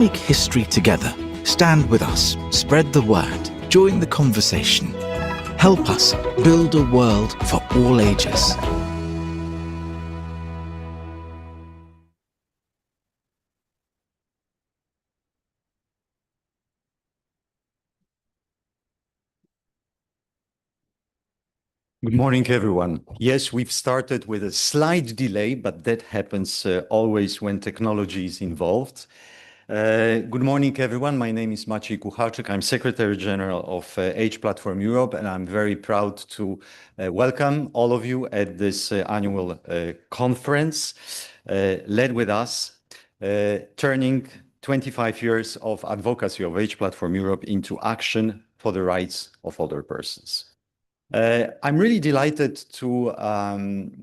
Make history together. Stand with us. Spread the word. Join the conversation. Help us build a world for all ages. Good morning, everyone. Yes, we've started with a slight delay, but that happens always when technology is involved. Good morning, everyone. My name is Maciej Kucharczyk. I'm Secretary General of Age Platform Europe, and I'm very proud to welcome all of you at this annual conference led with us, turning 25 years of advocacy of Age Platform Europe into action for the rights of older persons. I'm really delighted to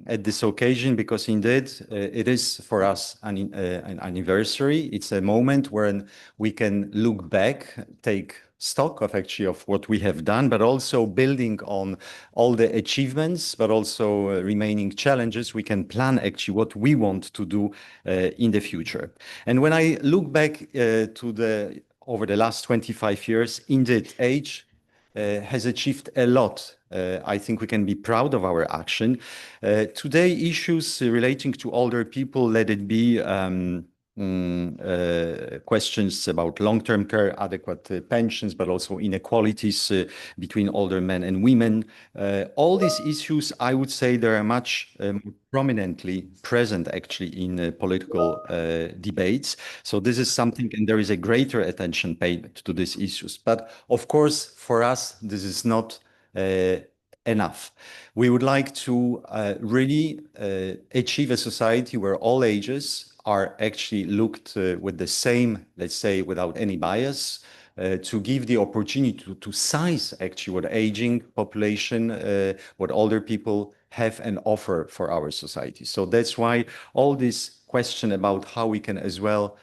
at this occasion because indeed it is for us an anniversary. It's a moment when we can look back, take stock of actually of what we have done, but also building on all the achievements, but also remaining challenges. We can plan actually what we want to do in the future. And when I look back over the last 25 years, indeed, age has achieved a lot. I think we can be proud of our action. Today, issues relating to older people, let it be questions about long-term care, adequate pensions, but also inequalities between older men and women. All these issues, I would say, they are much prominently present actually in political debates. So this is something, and there is a greater attention paid to these issues. But of course, for us, this is not enough. We would like to really achieve a society where all ages are actually looked with the same, let's say, without any bias, to give the opportunity to size actually what aging population, what older people have an offer for our society. So that's why all this question about how we can as well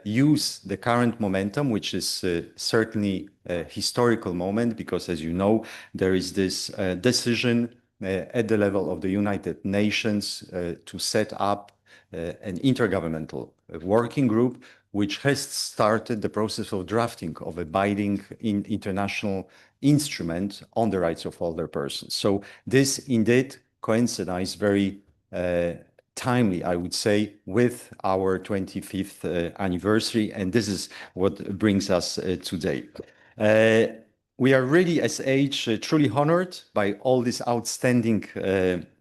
use the current momentum, which is certainly a historical moment, because as you know, there is this decision at the level of the United Nations to set up an intergovernmental working group, which has started the process of drafting of a binding international instrument on the rights of older persons. So this indeed coincides very timely, I would say, with our 25th anniversary, and this is what brings us today. We are really, as Age, truly honored by all this outstanding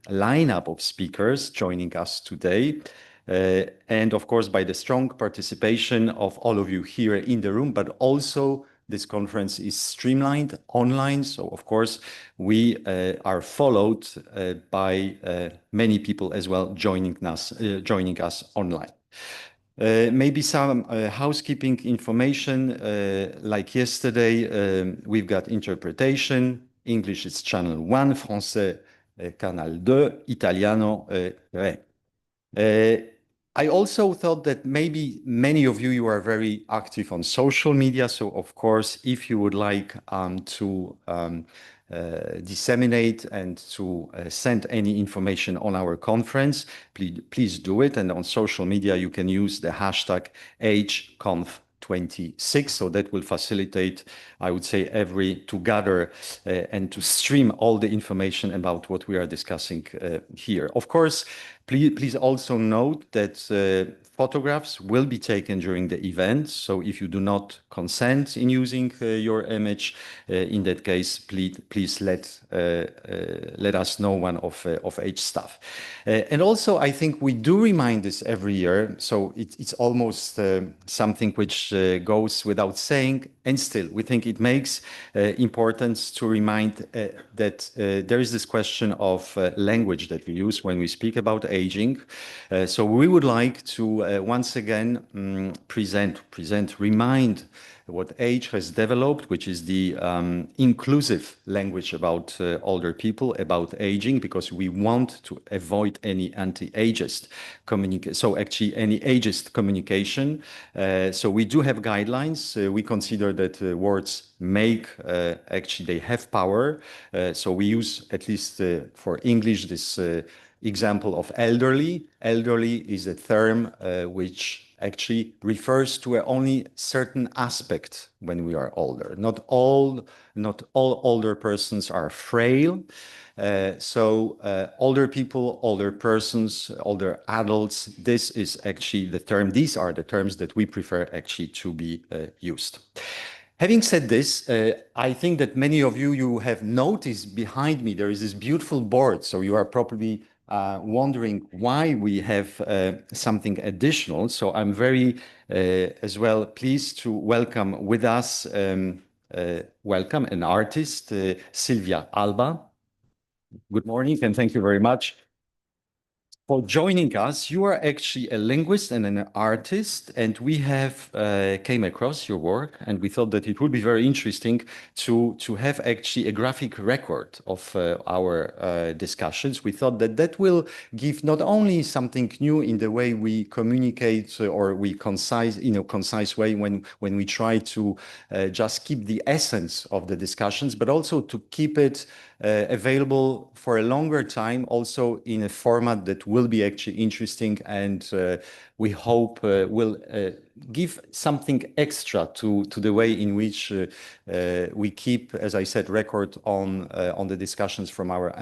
lineup of speakers joining us today. And of course, by the strong participation of all of you here in the room, but also this conference is streamlined online. So of course, we are followed by many people as well joining us online. Maybe some housekeeping information, like yesterday, we've got interpretation. English is channel 1, Français, canal 2, Italiano, 3. I also thought that maybe many of you are very active on social media. So of course, if you would like to disseminate and to send any information on our conference, please do it. And on social media, you can use the hashtag AgeConf26. So that will facilitate, I would say, to gather and to stream all the information about what we are discussing here. Of course, please also note that photographs will be taken during the event. So if you do not consent in using your image, in that case, please let us know, one of Age staff. And also, I think we do remind this every year. So it's almost something which goes without saying. And still, we think it makes importance to remind that there is this question of language that we use when we speak about aging. So we would like to once again remind what Age has developed, which is the inclusive language about older people, about aging, because we want to avoid any anti-ageist communication. So actually any ageist communication. So we do have guidelines. We consider that words actually they have power. So we use, at least for English, this example of elderly. Elderly is a term which actually refers to only certain aspect when we are older. Not all older persons are frail. Older people, older persons, older adults, this is actually the term, these are the terms that we prefer actually to be used. Having said this, I think that many of you have noticed behind me, there is this beautiful board. So you are probably wondering why we have something additional. So I'm very as well pleased to welcome with us, welcome an artist, Silvia Alba. Good morning and thank you very much for joining us. You are actually a linguist and an artist, and we have came across your work, and we thought that it would be very interesting to have actually a graphic record of our discussions. We thought that that will give not only something new in the way we communicate or we concise, concise way when we try to just keep the essence of the discussions, but also to keep it available for a longer time, also in a format that will be actually interesting and we hope will give something extra to the way in which we keep, as I said, record on the discussions from our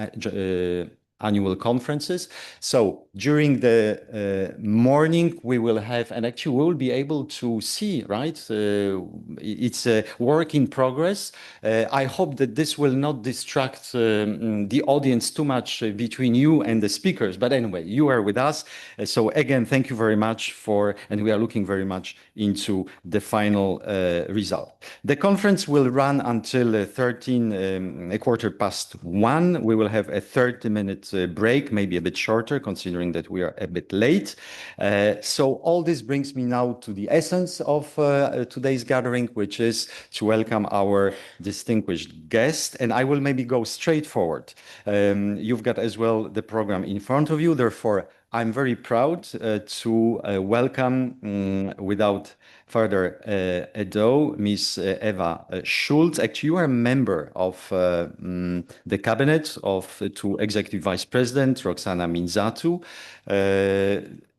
annual conferences. So during the morning, we will have, and actually we will be able to see, right? It's a work in progress. I hope that this will not distract the audience too much between you and the speakers. But anyway, you are with us. So again, thank you very much and we are looking very much into the final result. The conference will run until a quarter past 1. We will have a 30-minute break, maybe a bit shorter, considering that we are a bit late. So all this brings me now to the essence of today's gathering, which is to welcome our distinguished guest. And I will maybe go straight forward. You've got as well the program in front of you. Therefore, I'm very proud to welcome, without further ado, Ms. Eva Schulz. Actually, you are a member of the cabinet of to Executive Vice President Roxana Minzatu.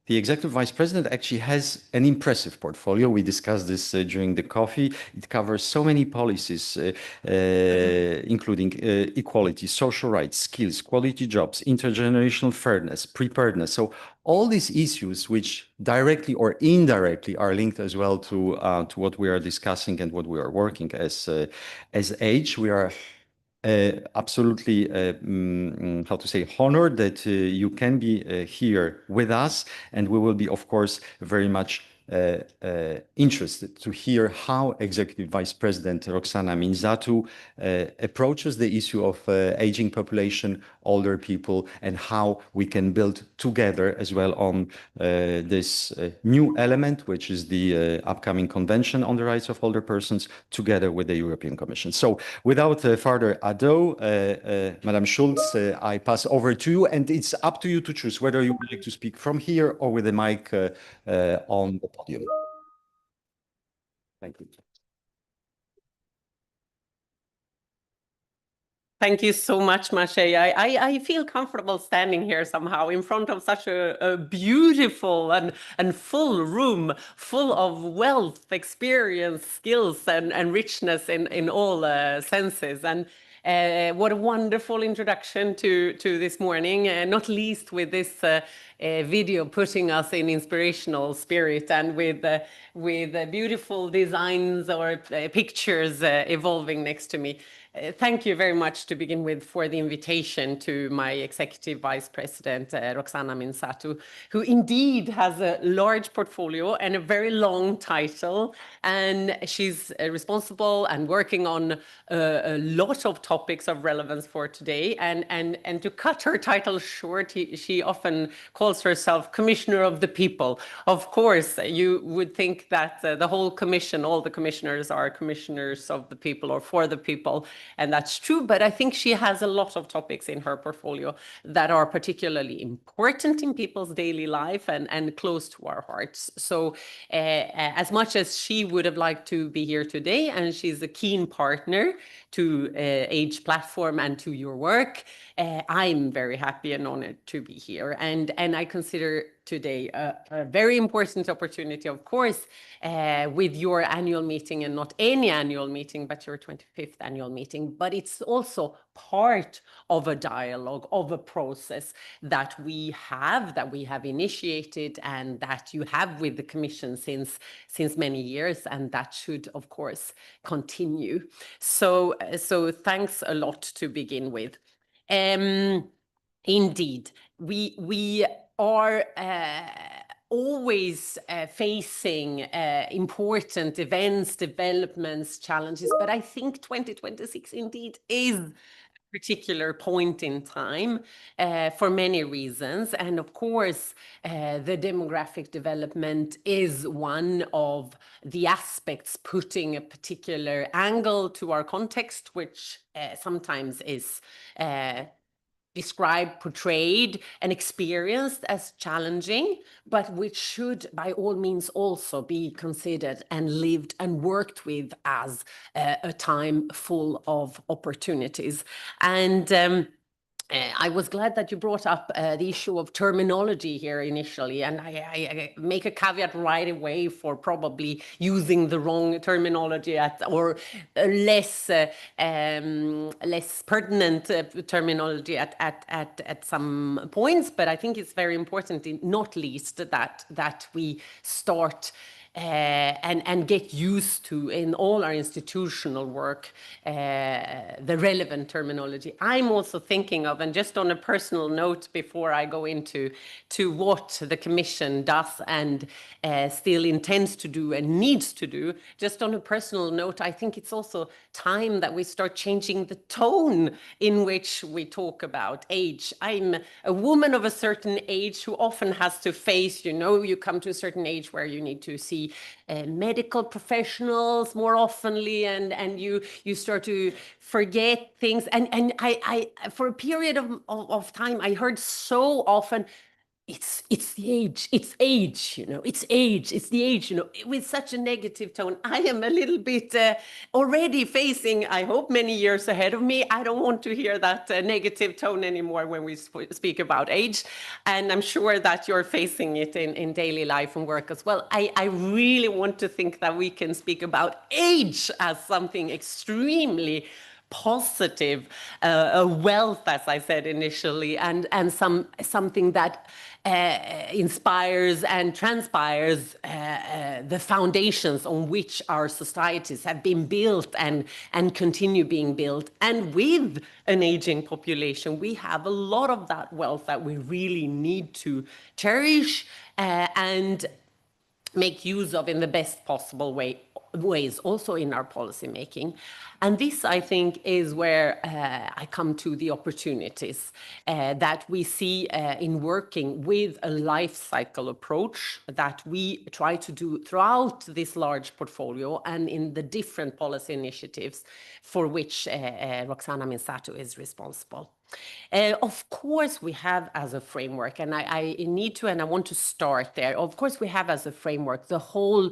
The Executive Vice President actually has an impressive portfolio. We discussed this during the coffee. It covers so many policies, including equality, social rights, skills, quality jobs, intergenerational fairness, preparedness. So all these issues which directly or indirectly are linked as well to what we are discussing and what we are working as age. We are absolutely, how to say, honored that you can be here with us, and we will be, of course, very much interested to hear how Executive Vice President Roxana Minzatu approaches the issue of aging population, older people, and how we can build together as well on this new element, which is the upcoming Convention on the Rights of Older Persons, together with the European Commission. So without further ado, Madam Schulz, I pass over to you, and it's up to you to choose whether you would like to speak from here or with the mic on the podium. Thank you. Thank you so much, Maciej. I feel comfortable standing here somehow in front of such a beautiful and full room, full of wealth, experience, skills, and richness in all senses. And what a wonderful introduction to this morning, not least with this video putting us in inspirational spirit and with beautiful designs or pictures evolving next to me. Thank you very much to begin with for the invitation to my Executive Vice President, Roxana Minzatu, who indeed has a large portfolio and a very long title. And she's responsible and working on a lot of topics of relevance for today. And to cut her title short, she often calls herself Commissioner of the People. Of course, you would think that the whole commission, all the commissioners are commissioners of the people or for the people. And that's true, but I think she has a lot of topics in her portfolio that are particularly important in people's daily life and close to our hearts. So as much as she would have liked to be here today, and she's a keen partner to Age Platform and to your work, I'm very happy and honored to be here. And I consider today, a very important opportunity, of course, with your annual meeting, and not any annual meeting, but your 25th annual meeting. But it's also part of a dialogue, of a process that we have initiated, and that you have with the Commission since many years, and that should, of course, continue. So thanks a lot to begin with. Indeed, we are always facing important events, developments, challenges, but I think 2026 indeed is a particular point in time for many reasons. And of course, the demographic development is one of the aspects putting a particular angle to our context, which sometimes is described, portrayed, and experienced as challenging, but which should by all means also be considered and lived and worked with as a time full of opportunities. And I was glad that you brought up the issue of terminology here initially, and I make a caveat right away for probably using the wrong terminology or less pertinent terminology at some points. But I think it's very important, not least, that we start and get used to, in all our institutional work, the relevant terminology. I'm also thinking of, and just on a personal note before I go into what the Commission does and still intends to do and needs to do, just on a personal note, I think it's also time that we start changing the tone in which we talk about age. I'm a woman of a certain age who often has to face, you come to a certain age where you need to see medical professionals more oftenly, and you start to forget things. And I for a period of time, I heard so often, it's the age, it's age, it's age, it's the age, with such a negative tone. I am a little bit already facing, I hope, many years ahead of me. I don't want to hear that negative tone anymore when we speak about age. And I'm sure that you're facing it in daily life and work as well. I really want to think that we can speak about age as something extremely positive, a wealth, as I said initially, and something that inspires and transpires the foundations on which our societies have been built and continue being built. And with an aging population, we have a lot of that wealth that we really need to cherish and make use of in the best possible ways, also in our policy making. And this, I think, is where I come to the opportunities that we see in working with a life cycle approach that we try to do throughout this large portfolio and in the different policy initiatives for which Roxana Minsato is responsible. Of course, we have as a framework, and I need to, and I want to start there. Of course, we have as a framework the whole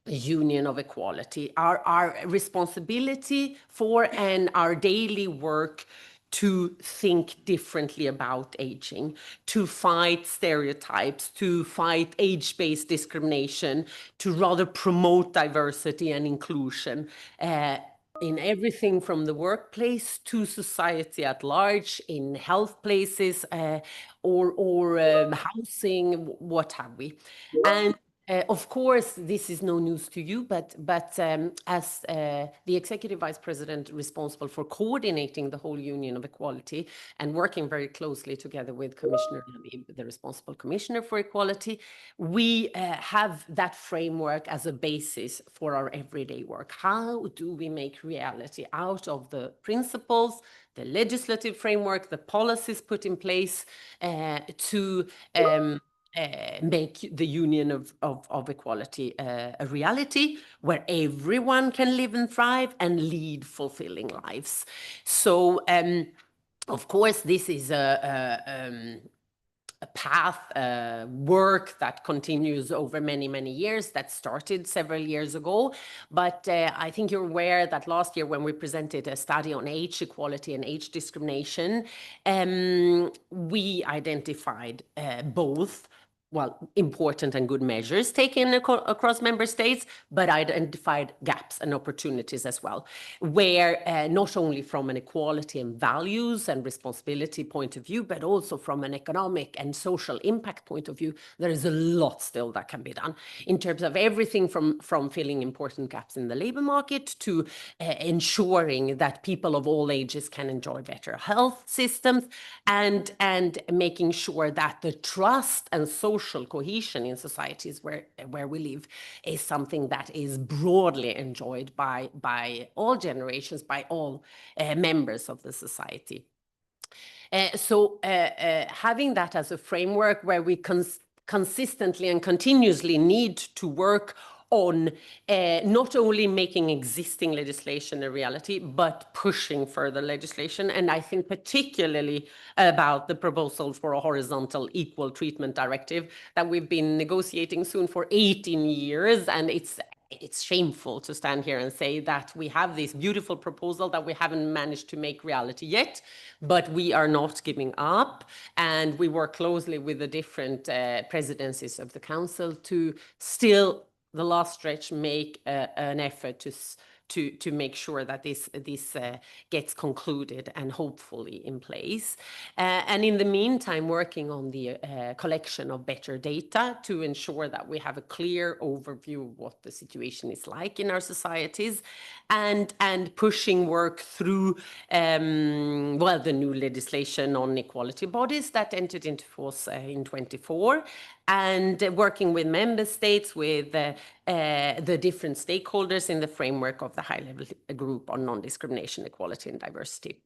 Union of Equality, our responsibility for and our daily work to think differently about aging, to fight stereotypes, to fight age-based discrimination, to rather promote diversity and inclusion in everything from the workplace to society at large, in health places or housing, what have we. And of course, this is no news to you, but as the Executive Vice President responsible for coordinating the whole Union of Equality and working very closely together with Commissioner Labib, the responsible Commissioner for Equality, we have that framework as a basis for our everyday work. How do we make reality out of the principles, the legislative framework, the policies put in place to make the Union of Equality a reality where everyone can live and thrive and lead fulfilling lives? So, of course, this is path, work that continues over many, many years, that started several years ago. But I think you're aware that last year when we presented a study on age equality and age discrimination, we identified both important and good measures taken across member states, but identified gaps and opportunities as well, where not only from an equality and values and responsibility point of view, but also from an economic and social impact point of view, there is a lot still that can be done in terms of everything from filling important gaps in the labor market to ensuring that people of all ages can enjoy better health systems, and making sure that the trust and social cohesion in societies where we live is something that is broadly enjoyed by all generations, by all members of the society. So having that as a framework where we consistently and continuously need to work on not only making existing legislation a reality, but pushing further legislation. And I think particularly about the proposal for a horizontal equal treatment directive that we've been negotiating soon for 18 years. And it's shameful to stand here and say that we have this beautiful proposal that we haven't managed to make reality yet, but we are not giving up. And we work closely with the different presidencies of the council to still, the last stretch, make an effort to make sure that this gets concluded and hopefully in place. And in the meantime, working on the collection of better data to ensure that we have a clear overview of what the situation is like in our societies, and pushing work through the new legislation on equality bodies that entered into force in 24, and working with member states, with the different stakeholders in the framework of the high-level group on non-discrimination, equality, and diversity.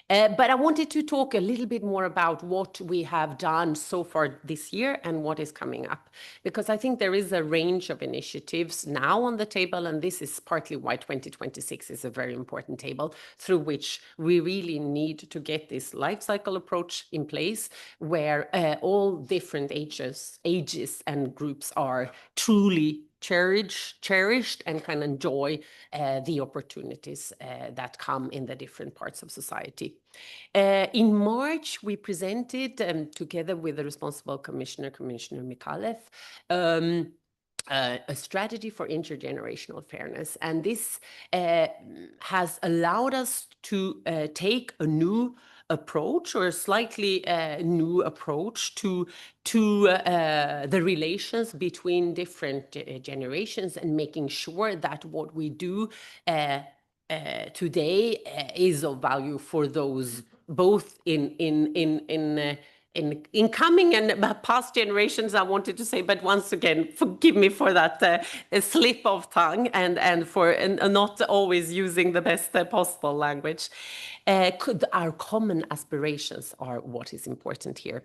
But I wanted to talk a little bit more about what we have done so far this year and what is coming up, because I think there is a range of initiatives now on the table, and this is partly why 2026 is a very important table through which we really need to get this life cycle approach in place, where all different ages and groups are truly cherished and can enjoy the opportunities that come in the different parts of society. In March, we presented, together with the responsible Commissioner Mikalev, a strategy for intergenerational fairness. And this has allowed us to take a new approach, or a slightly new approach to the relations between different generations, and making sure that what we do today is of value for those both in incoming and past generations, I wanted to say, but once again, forgive me for that slip of tongue and for not always using the best possible language. Our common aspirations are what is important here: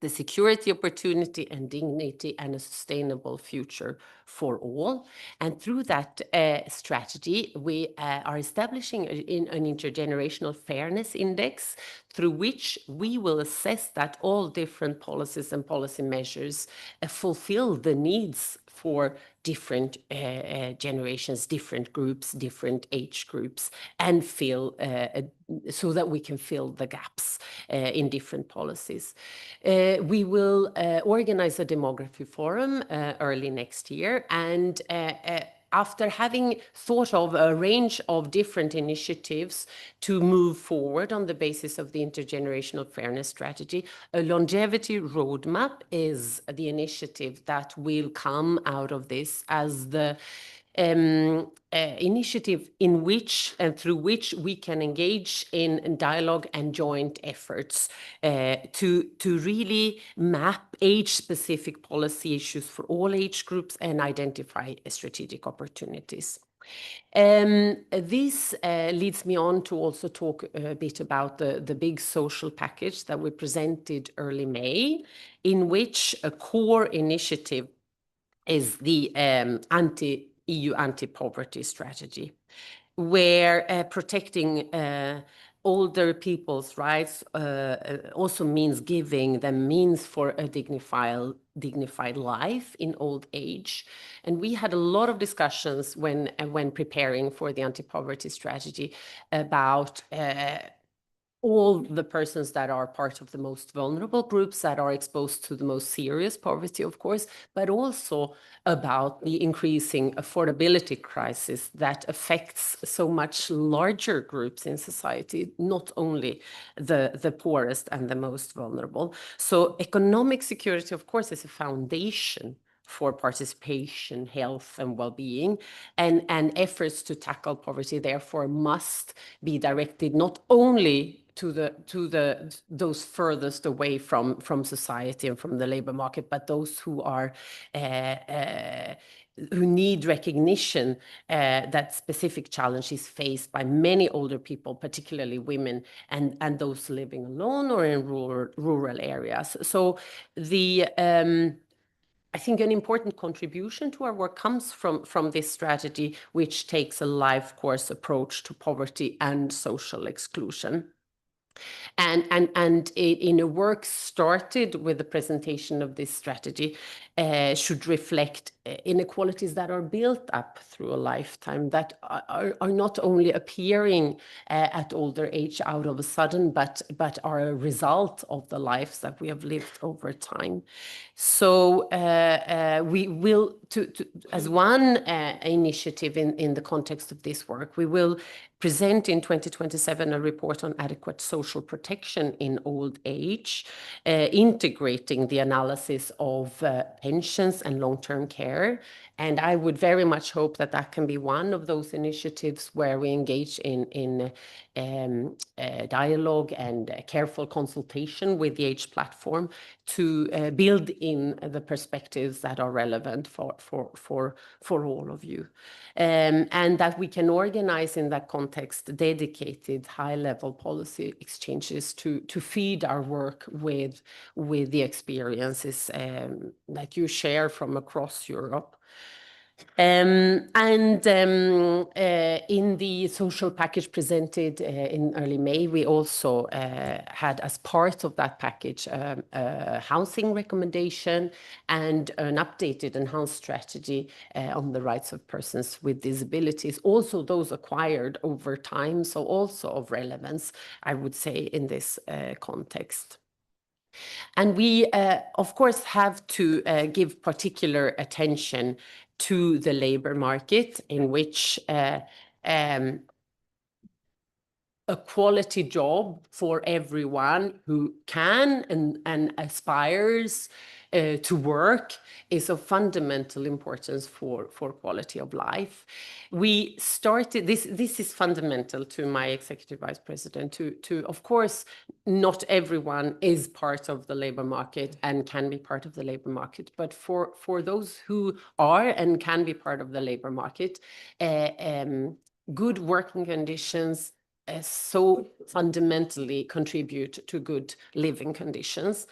the security, opportunity, and dignity, and a sustainable future for all. And through that strategy, we are establishing an intergenerational fairness index, through which we will assess that all different policies and policy measures fulfill the needs for different generations, different groups, different age groups, and fill so that we can fill the gaps in different policies. We will organize a demography forum early next year, and after having thought of a range of different initiatives to move forward on the basis of the intergenerational fairness strategy, a longevity roadmap is the initiative that will come out of this as the initiative in which and through which we can engage in dialogue and joint efforts to really map age-specific policy issues for all age groups and identify strategic opportunities. This leads me on to also talk a bit about the big social package that we presented early May, in which a core initiative is the EU anti-poverty strategy, where protecting older people's rights also means giving them means for a dignified life in old age. And we had a lot of discussions when preparing for the anti-poverty strategy about all the persons that are part of the most vulnerable groups that are exposed to the most serious poverty, of course, but also about the increasing affordability crisis that affects so much larger groups in society, not only the poorest and the most vulnerable. So economic security, of course, is a foundation for participation, health, and well-being, and efforts to tackle poverty therefore must be directed not only to those furthest away from society and from the labor market, but those who are who need recognition that specific challenges faced by many older people, particularly women, and those living alone or in rural areas. So the I think an important contribution to our work comes from this strategy, which takes a life course approach to poverty and social exclusion. And in a work started with the presentation of this strategy should reflect inequalities that are built up through a lifetime, that are not only appearing at older age out of a sudden, but are a result of the lives that we have lived over time. So we will, as one initiative in the context of this work, we will present in 2027 a report on adequate social protection in old age, integrating the analysis of pensions and long-term care. And I would very much hope that that can be one of those initiatives where we engage in dialogue and careful consultation with the Age platform to build in the perspectives that are relevant for all of you. And that we can organize in that context dedicated high-level policy exchanges to feed our work with the experiences that you share from across Europe. In the social package presented in early May, we also had as part of that package a housing recommendation and an updated enhanced strategy on the rights of persons with disabilities, also those acquired over time, so also of relevance, I would say, in this context. And we, of course, have to give particular attention to the labor market, in which a quality job for everyone who can and aspires to work is of fundamental importance for quality of life. We started, this is fundamental to my executive vice president, to of course, not everyone is part of the labor market and can be part of the labor market, but for those who are and can be part of the labor market, good working conditions so fundamentally contribute to good living conditions.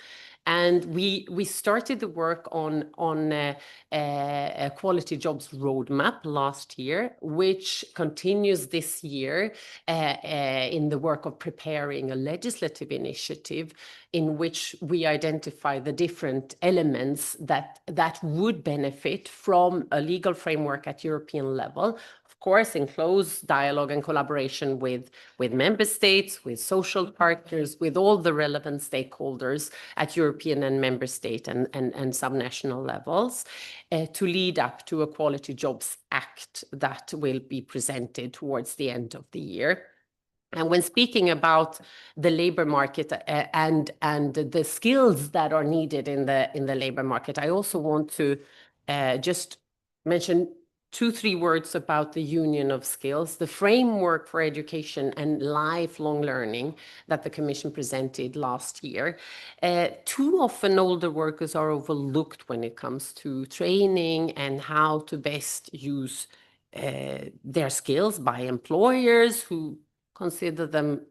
And we started the work on a quality jobs roadmap last year, which continues this year in the work of preparing a legislative initiative in which we identify the different elements that would benefit from a legal framework at European level, of course, in close dialogue and collaboration with member states, with social partners, with all the relevant stakeholders at European and member state and subnational levels, to lead up to a Quality Jobs Act that will be presented towards the end of the year. And when speaking about the labor market and the skills that are needed in the labor market, I also want to just mention 2-3 words about the Union of Skills, the framework for education and lifelong learning that the Commission presented last year. Too often older workers are overlooked when it comes to training and how to best use their skills by employers who consider them,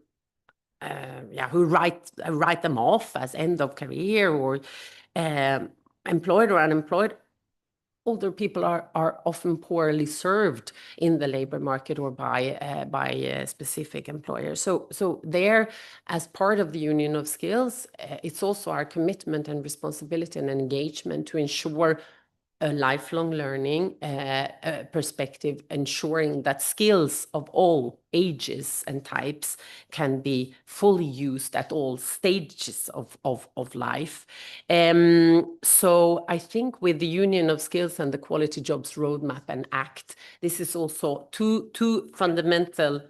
who write them off as end of career or employed or unemployed. older people are often poorly served in the labor market or by specific employers. So there, as part of the Union of Skills, it's also our commitment and responsibility and engagement to ensure a lifelong learning perspective, ensuring that skills of all ages and types can be fully used at all stages of life. So I think with the Union of Skills and the Quality Jobs Roadmap and Act, this is also two fundamental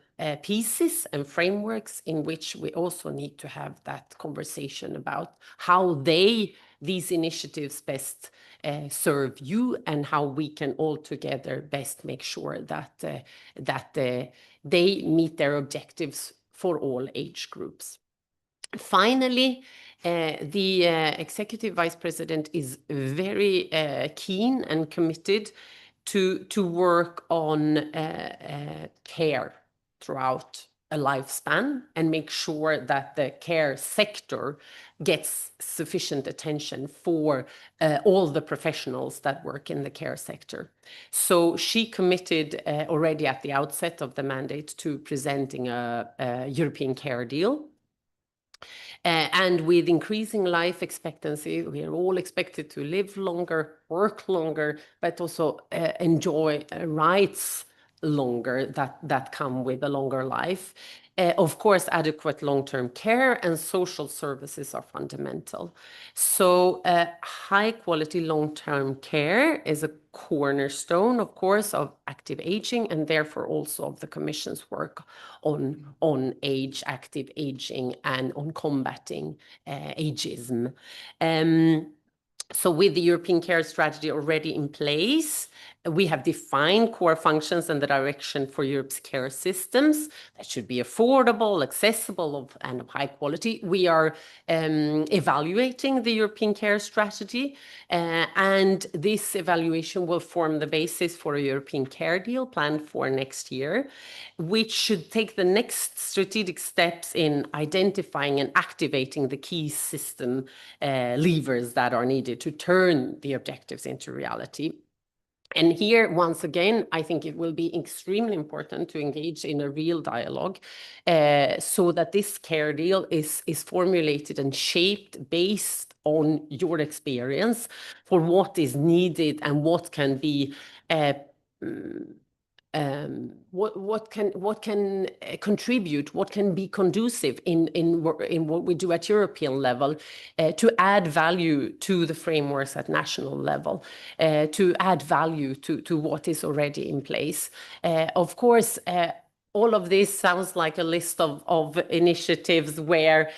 pieces and frameworks in which we also need to have that conversation about how these initiatives best serve you, and how we can all together best make sure that they meet their objectives for all age groups. Finally, the Executive Vice President is very keen and committed to work on care throughout a lifespan and make sure that the care sector gets sufficient attention for all the professionals that work in the care sector. So she committed already at the outset of the mandate to presenting a European Care Deal. And with increasing life expectancy, we are all expected to live longer, work longer, but also enjoy rights longer that come with a longer life. Of course, adequate long-term care and social services are fundamental. So high quality long-term care is a cornerstone, of course, of active aging, and therefore also of the Commission's work on active aging and on combating ageism. So with the European Care Strategy already in place, we have defined core functions and the direction for Europe's care systems that should be affordable, accessible, and of high quality. We are evaluating the European Care Strategy, and this evaluation will form the basis for a European Care Deal planned for next year, which should take the next strategic steps in identifying and activating the key system levers that are needed to turn the objectives into reality. And here, once again, I think it will be extremely important to engage in a real dialogue so that this care deal is formulated and shaped based on your experience for what is needed and what can be what can contribute, what can be conducive in what we do at European level to add value to the frameworks at national level, to add value to what is already in place. Of course, all of this sounds like a list of initiatives where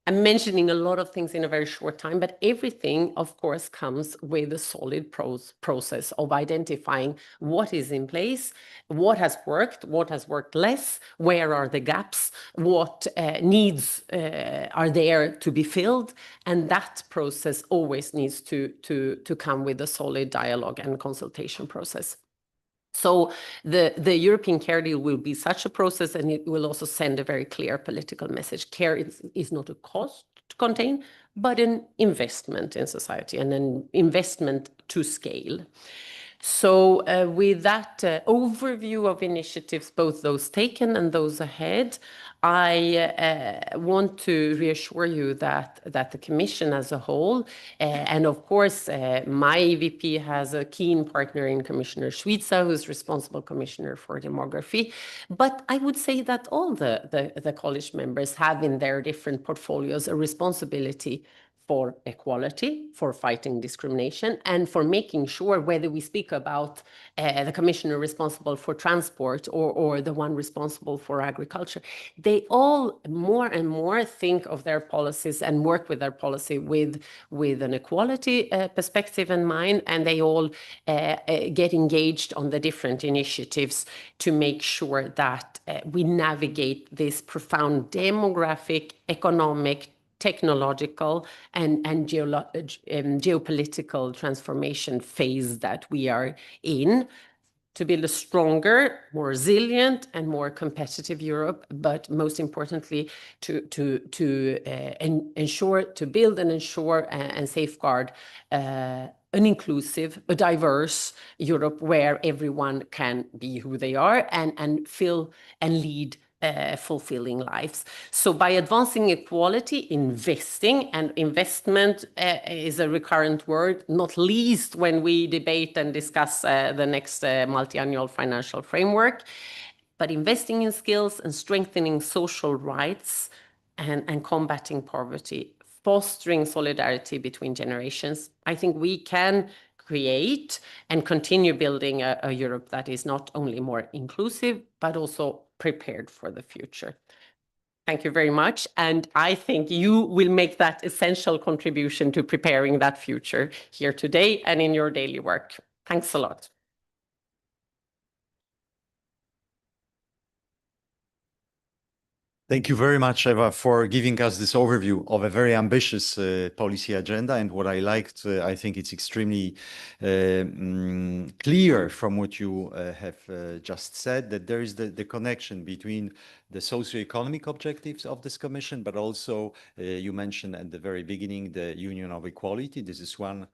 I'm mentioning a lot of things in a very short time, but everything, of course, comes with a solid process of identifying what is in place, what has worked less, where are the gaps, what needs are there to be filled, and that process always needs to come with a solid dialogue and consultation process. So the European Care Deal will be such a process, and it will also send a very clear political message. Care is not a cost to contain, but an investment in society and an investment to scale. So with that overview of initiatives, both those taken and those ahead, I want to reassure you that the Commission as a whole, and of course my EVP has a keen partner in Commissioner Šuica, who's responsible Commissioner for Demography, but I would say that all the college members have in their different portfolios a responsibility for equality, for fighting discrimination, and for making sure, whether we speak about the commissioner responsible for transport or the one responsible for agriculture, they all more and more think of their policies and work with their policy with an equality perspective in mind, and they all get engaged on the different initiatives to make sure that we navigate this profound demographic, economic, technological and geopolitical transformation phase that we are in, to build a stronger, more resilient and more competitive Europe, but most importantly to build and ensure and safeguard an inclusive, a diverse Europe where everyone can be who they are and feel and lead fulfilling lives. So by advancing equality, investing, and investment is a recurrent word, not least when we debate and discuss the next multi-annual financial framework, but investing in skills and strengthening social rights and combating poverty, fostering solidarity between generations, I think we can create and continue building a Europe that is not only more inclusive, but also prepared for the future. Thank you very much. And I think you will make that essential contribution to preparing that future here today and in your daily work. Thanks a lot. Thank you very much, Eva, for giving us this overview of a very ambitious policy agenda. And what I liked, I think it's extremely clear from what you have just said, that there is the connection between the socio-economic objectives of this Commission, but also you mentioned at the very beginning the Union of Equality. This is one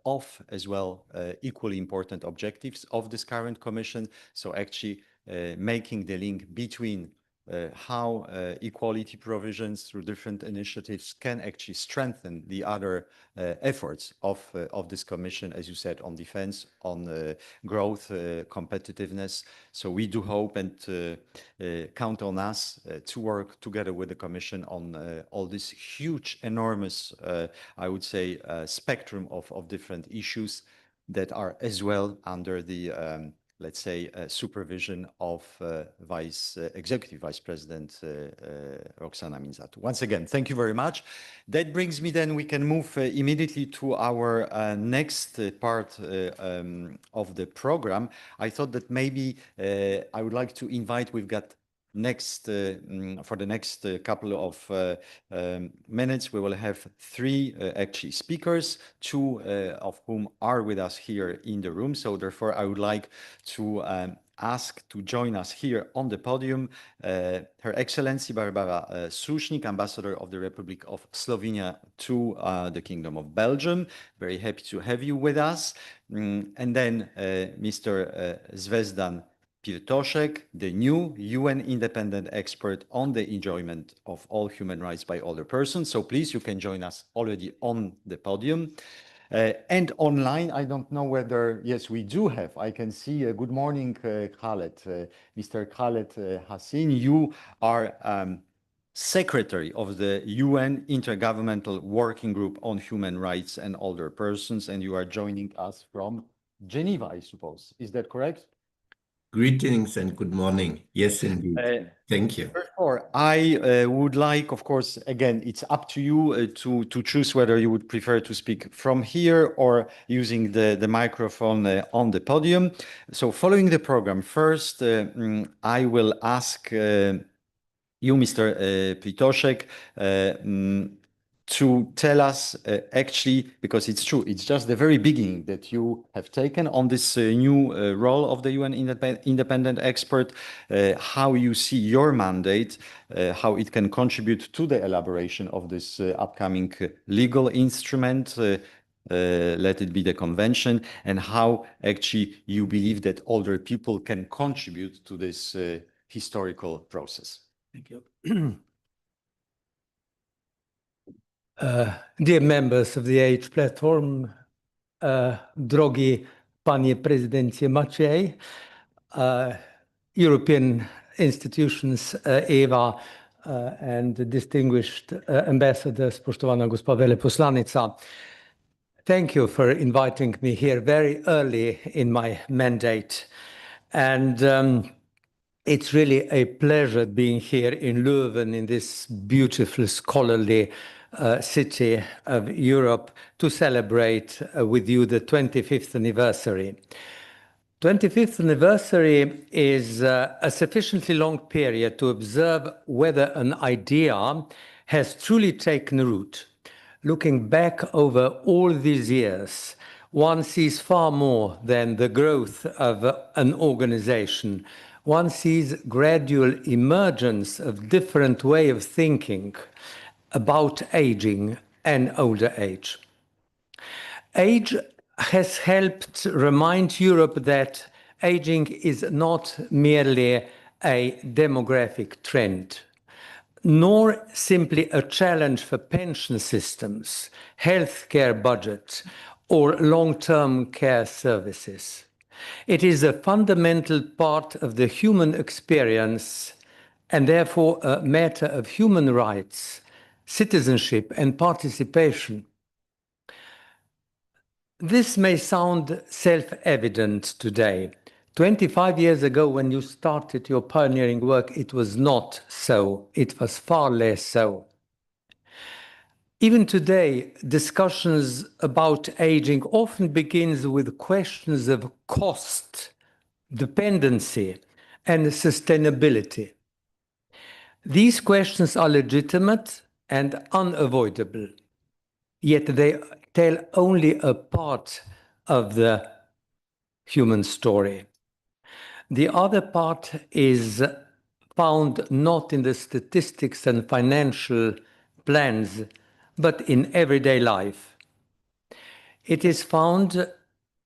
of as well equally important objectives of this current Commission. So actually making the link between how equality provisions through different initiatives can actually strengthen the other efforts of this Commission, as you said, on defense, on growth, competitiveness. So we do hope and count on us to work together with the Commission on all this huge, enormous, I would say, spectrum of different issues that are as well under the let's say, supervision of Executive Vice President Roxana Minzatu. Once again, thank you very much. That brings me then, we can move immediately to our next part of the program. I thought that maybe I would like to invite, we've got next for the next couple of minutes, we will have three actually speakers, two of whom are with us here in the room. So therefore, I would like to ask to join us here on the podium Her Excellency Barbara Sušnik, Ambassador of the Republic of Slovenia to the Kingdom of Belgium. Very happy to have you with us. And then Mr. Zvezdan Pirtošek, the new UN independent expert on the enjoyment of all human rights by other persons. So please, you can join us already on the podium. And online, I don't know whether, yes, we do have, I can see, good morning, Khaled, Mr. Khaled Hassin, you are Secretary of the UN Intergovernmental Working Group on Human Rights and Older Persons, and you are joining us from Geneva, I suppose. Is that correct? Greetings and good morning. Yes, indeed. Thank you. Therefore, I would like, of course, again, it's up to you to choose whether you would prefer to speak from here or using the microphone on the podium. So following the program, first, I will ask you, Mr. Pirtošek, to tell us actually, because it's true, it's just the very beginning that you have taken on this new role of the UN independent expert, how you see your mandate, how it can contribute to the elaboration of this upcoming legal instrument, let it be the convention, and how actually you believe that older people can contribute to this historical process. Thank you. Dear members of the Age Platform, drogi panie prezydencie Maciej, European institutions, Eva, and the distinguished ambassador, spoštovana gospa veleposlanica. Thank you for inviting me here very early in my mandate. And it's really a pleasure being here in Leuven, in this beautiful scholarly city of Europe, to celebrate with you the 25th anniversary. 25th anniversary is a sufficiently long period to observe whether an idea has truly taken root. Looking back over all these years, one sees far more than the growth of an organization. One sees gradual emergence of different way of thinking about aging and older age. Age has helped remind Europe that aging is not merely a demographic trend, nor simply a challenge for pension systems, healthcare budgets, or long-term care services. It is a fundamental part of the human experience and therefore a matter of human rights, citizenship, and participation. This may sound self-evident today. 25 years ago, when you started your pioneering work, it was not so. It was far less so. Even today, discussions about aging often begins with questions of cost, dependency, and sustainability. These questions are legitimate and unavoidable, yet they tell only a part of the human story. The other part is found not in the statistics and financial plans, but in everyday life. It is found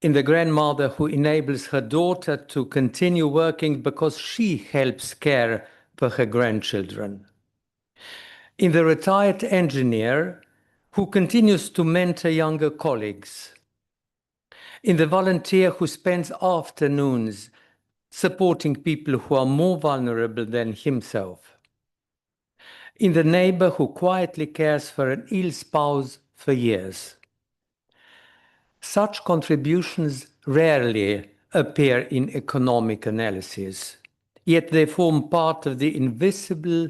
in the grandmother who enables her daughter to continue working because she helps care for her grandchildren. In the retired engineer who continues to mentor younger colleagues. In the volunteer who spends afternoons supporting people who are more vulnerable than himself. In the neighbor who quietly cares for an ill spouse for years. Such contributions rarely appear in economic analyses, yet they form part of the invisible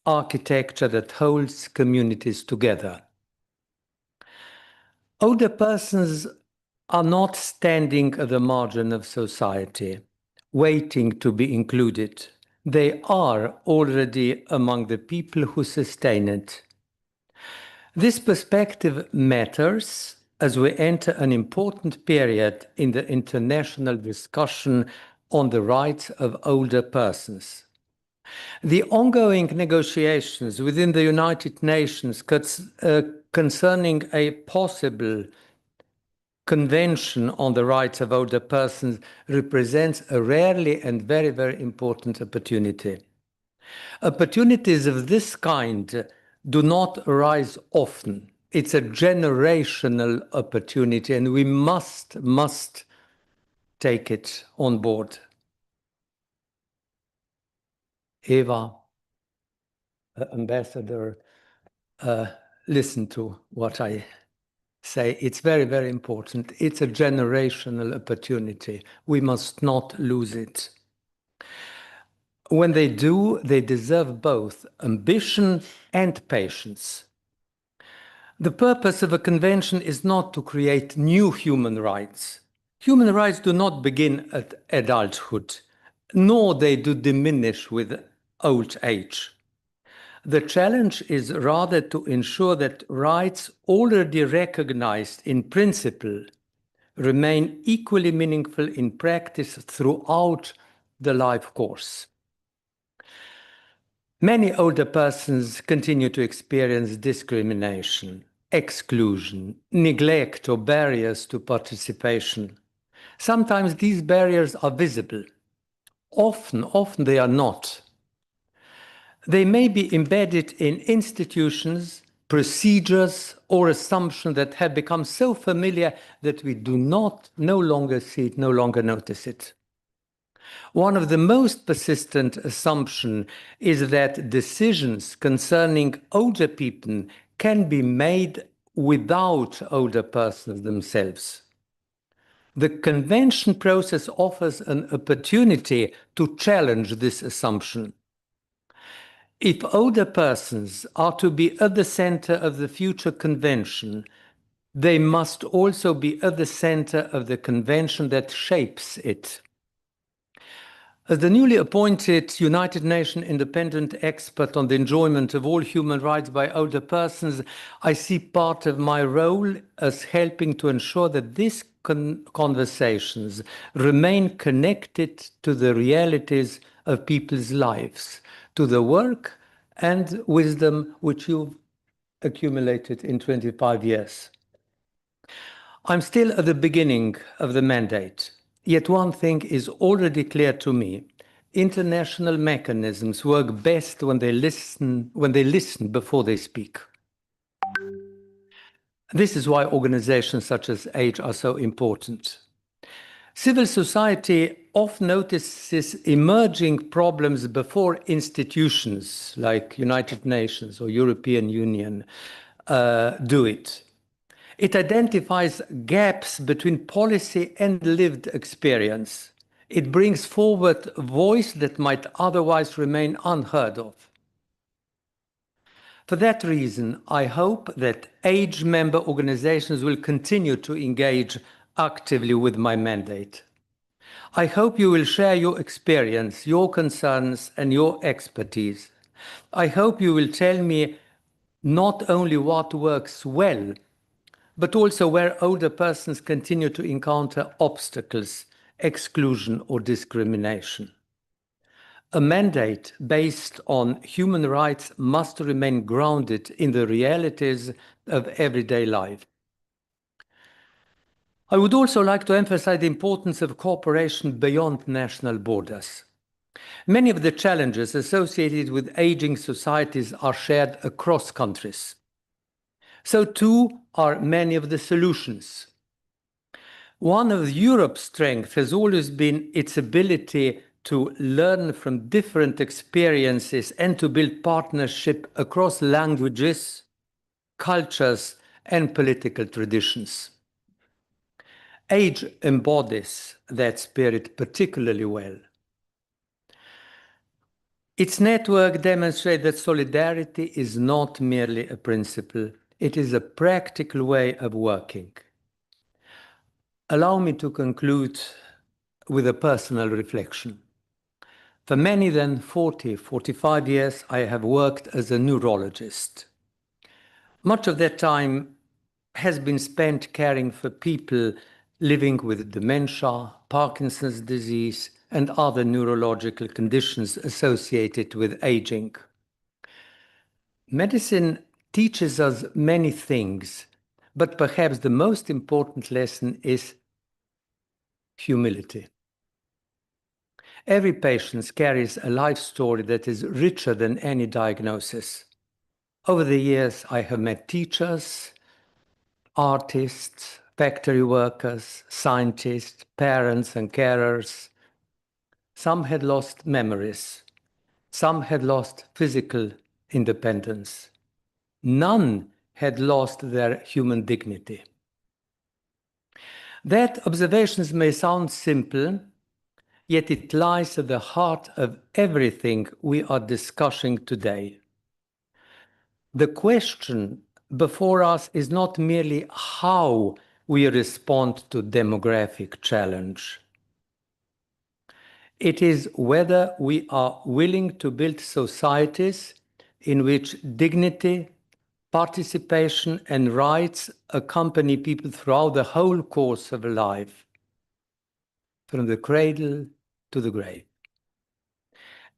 architecture that holds communities together. Older persons are not standing at the margin of society, waiting to be included. They are already among the people who sustain it. This perspective matters as we enter an important period in the international discussion on the rights of older persons. The ongoing negotiations within the United Nations concerning a possible Convention on the Rights of Older Persons represents a rarely and very, very important opportunity. Opportunities of this kind do not arise often. It's a generational opportunity, and we must take it on board. Eva, Ambassador, listen to what I say. It's very, very important. It's a generational opportunity. We must not lose it. When they do, they deserve both ambition and patience. The purpose of a convention is not to create new human rights. Human rights do not begin at adulthood, nor they do diminish with old age. The challenge is rather to ensure that rights already recognized in principle remain equally meaningful in practice throughout the life course. Many older persons continue to experience discrimination, exclusion, neglect, or barriers to participation. Sometimes these barriers are visible. Often they are not. They may be embedded in institutions, procedures, or assumptions that have become so familiar that we do no longer see it, no longer notice it. One of the most persistent assumptions is that decisions concerning older people can be made without older persons themselves. The convention process offers an opportunity to challenge this assumption. If older persons are to be at the center of the future convention, they must also be at the center of the convention that shapes it. As the newly appointed United Nations independent expert on the enjoyment of all human rights by older persons, I see part of my role as helping to ensure that these conversations remain connected to the realities of people's lives, to the work and wisdom which you've accumulated in 25 years. I'm still at the beginning of the mandate, yet one thing is already clear to me. International mechanisms work best when they listen before they speak. This is why organizations such as AGE are so important. Civil society often notices emerging problems before institutions like United Nations or European Union do it. It identifies gaps between policy and lived experience. It brings forward a voice that might otherwise remain unheard of. For that reason, I hope that AGE member organizations will continue to engage actively with my mandate. I hope you will share your experience, your concerns, and your expertise. I hope you will tell me not only what works well, but also where older persons continue to encounter obstacles, exclusion, or discrimination. A mandate based on human rights must remain grounded in the realities of everyday life. I would also like to emphasize the importance of cooperation beyond national borders. Many of the challenges associated with aging societies are shared across countries. So too are many of the solutions. One of Europe's strengths has always been its ability to learn from different experiences and to build partnership across languages, cultures, and political traditions. AGE embodies that spirit particularly well. Its network demonstrates that solidarity is not merely a principle, it is a practical way of working. Allow me to conclude with a personal reflection. For many than 45 years, I have worked as a neurologist. Much of that time has been spent caring for people living with dementia, Parkinson's disease, and other neurological conditions associated with aging. Medicine teaches us many things, but perhaps the most important lesson is humility. Every patient carries a life story that is richer than any diagnosis. Over the years, I have met teachers, artists, factory workers, scientists, parents and carers. Some had lost memories. Some had lost physical independence. None had lost their human dignity. That observations may sound simple, yet it lies at the heart of everything we are discussing today. The question before us is not merely how we respond to demographic challenge. It is whether we are willing to build societies in which dignity, participation, and rights accompany people throughout the whole course of life, from the cradle to the grave.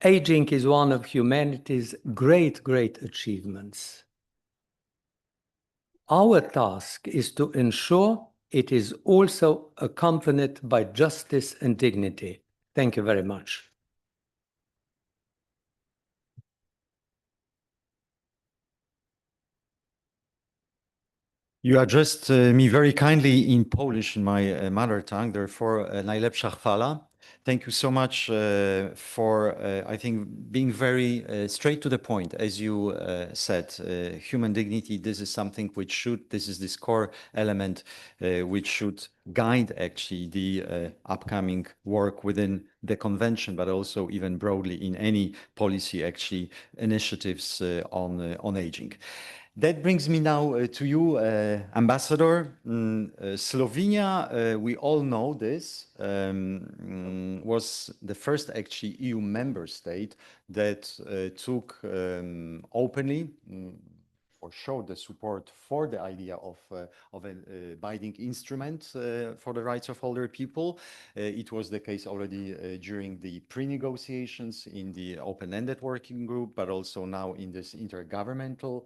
Aging is one of humanity's great achievements. Our task is to ensure it is also accompanied by justice and dignity. Thank you very much. You addressed me very kindly in Polish, in my mother tongue, therefore, najlepsza chwala. Thank you so much for, I think, being very straight to the point. As you said, human dignity, this is something which this is this core element which should guide actually the upcoming work within the convention, but also even broadly in any policy actually initiatives on aging. That brings me now to you, Ambassador. Slovenia, we all know this, was the first actually EU member state that took openly or showed the support for the idea of a binding instrument for the rights of older people. It was the case already during the pre-negotiations in the open-ended working group, but also now in this intergovernmental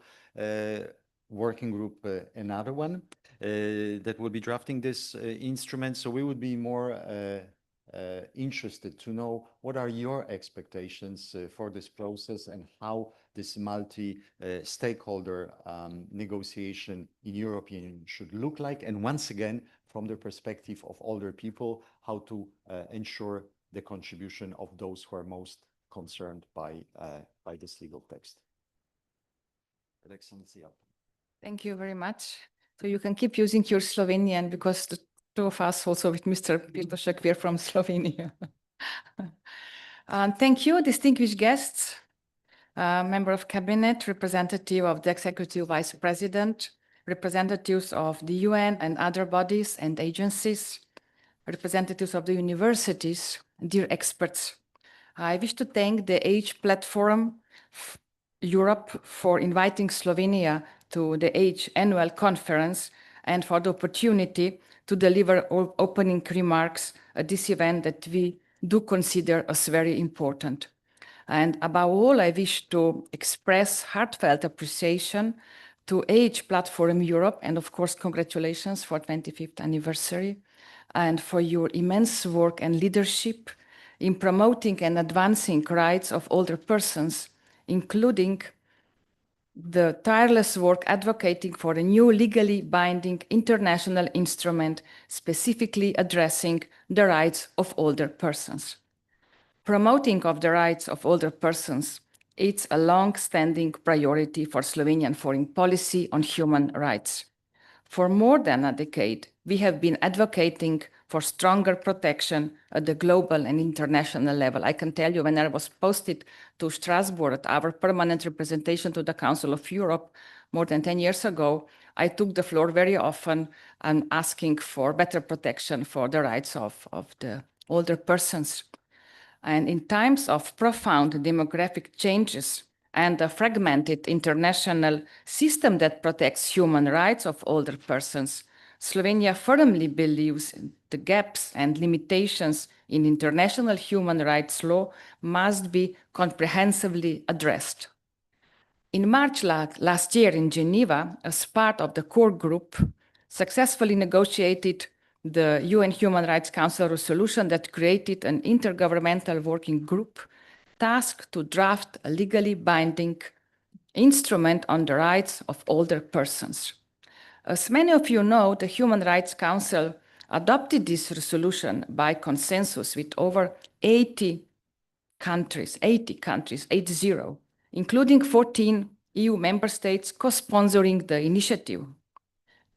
working group, another one. that will be drafting this instrument. So we would be more interested to know what are your expectations for this process and how this multi-stakeholder negotiation in European Union should look like. And once again, from the perspective of older people, how to ensure the contribution of those who are most concerned by this legal text. Excellency. Thank you very much. So you can keep using your Slovenian because the two of us, also with Mr. Pirtošek, we're from Slovenia. Thank you, distinguished guests, member of cabinet, representative of the executive vice president, representatives of the UN and other bodies and agencies, representatives of the universities, dear experts. I wish to thank the Age Platform Europe for inviting Slovenia to the Age Annual Conference and for the opportunity to deliver opening remarks at this event that we do consider as very important. And above all, I wish to express heartfelt appreciation to Age Platform Europe, and of course, congratulations for 25th anniversary, and for your immense work and leadership in promoting and advancing rights of older persons, including the tireless work advocating for a new legally binding international instrument specifically addressing the rights of older persons. Promoting of the rights of older persons, it's a long-standing priority for Slovenian foreign policy on human rights. For more than a decade, we have been advocating for stronger protection at the global and international level. I can tell you, when I was posted to Strasbourg at our permanent representation to the Council of Europe more than 10 years ago, I took the floor very often and asking for better protection for the rights of the older persons. And in times of profound demographic changes and a fragmented international system that protects human rights of older persons, Slovenia firmly believes the gaps and limitations in international human rights law must be comprehensively addressed. In March last year in Geneva, as part of the core group, successfully negotiated the UN Human Rights Council resolution that created an intergovernmental working group tasked to draft a legally binding instrument on the rights of older persons. As many of you know, the Human Rights Council adopted this resolution by consensus with over 80 countries, 80, including 14 EU member states co-sponsoring the initiative.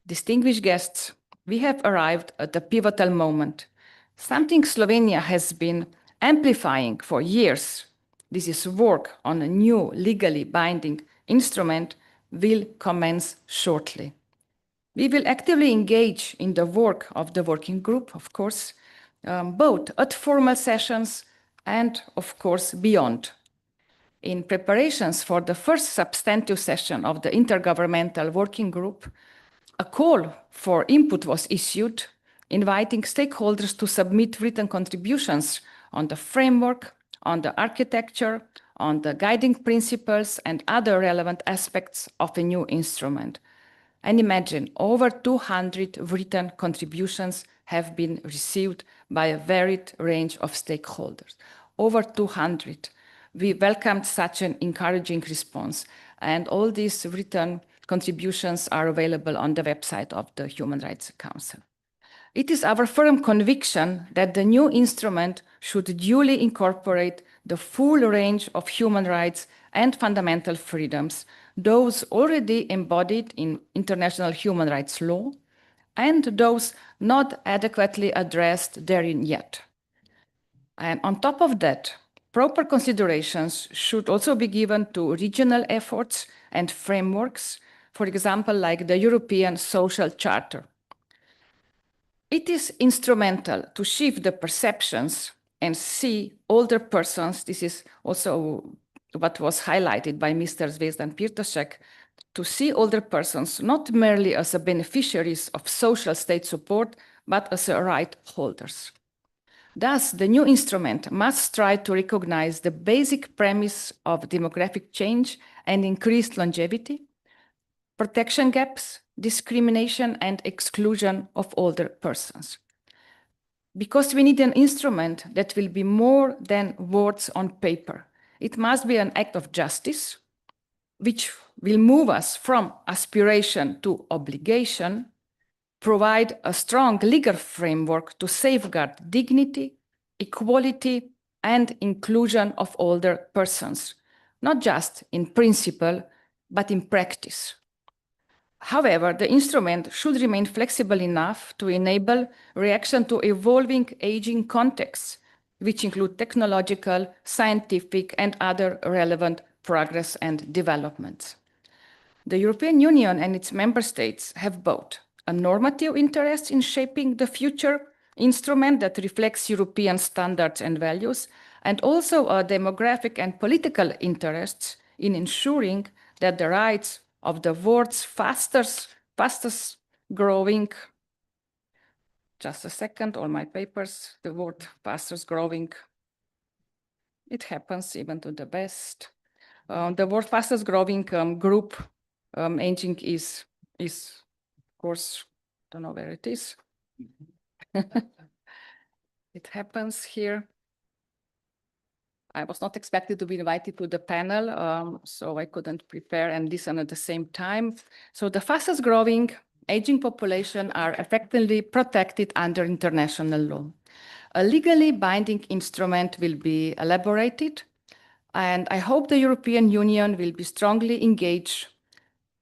Distinguished guests, we have arrived at a pivotal moment, something Slovenia has been amplifying for years. This is work on a new legally binding instrument will commence shortly. We will actively engage in the work of the working group, of course, both at formal sessions and, of course, beyond. In preparations for the first substantive session of the Intergovernmental Working Group, a call for input was issued, inviting stakeholders to submit written contributions on the framework, on the architecture, on the guiding principles, and other relevant aspects of a new instrument. And imagine, over 200 written contributions have been received by a varied range of stakeholders. Over 200. We welcomed such an encouraging response, and all these written contributions are available on the website of the Human Rights Council. It is our firm conviction that the new instrument should duly incorporate the full range of human rights and fundamental freedoms, those already embodied in international human rights law, and those not adequately addressed therein yet. And on top of that, proper considerations should also be given to regional efforts and frameworks, for example, like the European Social Charter. It is instrumental to shift the perceptions and see older persons, this is also what was highlighted by Mr. Zvezdan Pirtošek, to see older persons not merely as a beneficiaries of social state support, but as a right holders. Thus, the new instrument must try to recognize the basic premise of demographic change and increased longevity, protection gaps discrimination, and exclusion of older persons. Because we need an instrument that will be more than words on paper. It must be an act of justice, which will move us from aspiration to obligation, provide a strong legal framework to safeguard dignity, equality, and inclusion of older persons, not just in principle, but in practice. However, the instrument should remain flexible enough to enable reaction to evolving aging contexts, which include technological, scientific, and other relevant progress and developments. The European Union and its member states have both a normative interest in shaping the future instrument that reflects European standards and values, and also a demographic and political interests in ensuring that the rights of the world's fastest growing, just a second, all my papers, the word fastest growing, it happens even to the best. The world fastest growing group, aging is of course, don't know where it is. It happens here. I was not expected to be invited to the panel, so I couldn't prepare and listen at the same time. So the fastest growing aging population are effectively protected under international law. A legally binding instrument will be elaborated, and I hope the European Union will be strongly engaged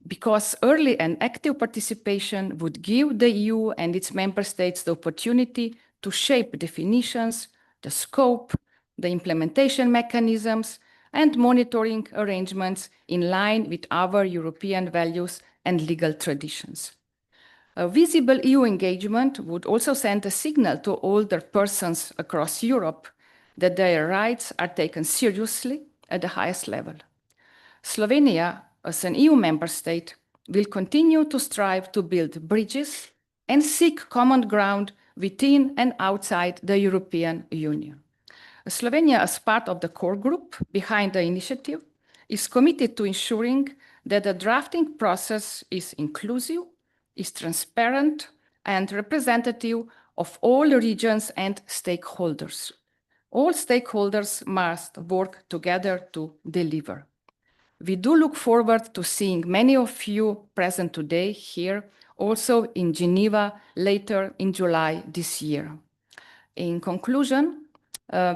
because early and active participation would give the EU and its member states the opportunity to shape definitions, the scope, the implementation mechanisms, and monitoring arrangements in line with our European values and legal traditions. A visible EU engagement would also send a signal to older persons across Europe that their rights are taken seriously at the highest level. Slovenia, as an EU member state, will continue to strive to build bridges and seek common ground within and outside the European Union. Slovenia, as part of the core group behind the initiative, is committed to ensuring that the drafting process is inclusive, is transparent, and representative of all regions and stakeholders. All stakeholders must work together to deliver. We do look forward to seeing many of you present today here, also in Geneva later in July this year. In conclusion,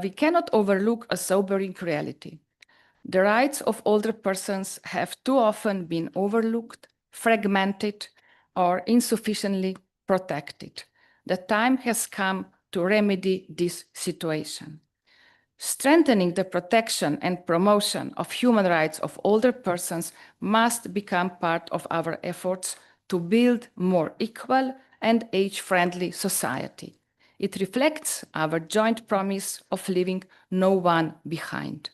we cannot overlook a sobering reality. The rights of older persons have too often been overlooked, fragmented, or insufficiently protected. The time has come to remedy this situation. Strengthening the protection and promotion of human rights of older persons must become part of our efforts to build more equal and age-friendly society. It reflects our joint promise of leaving no one behind.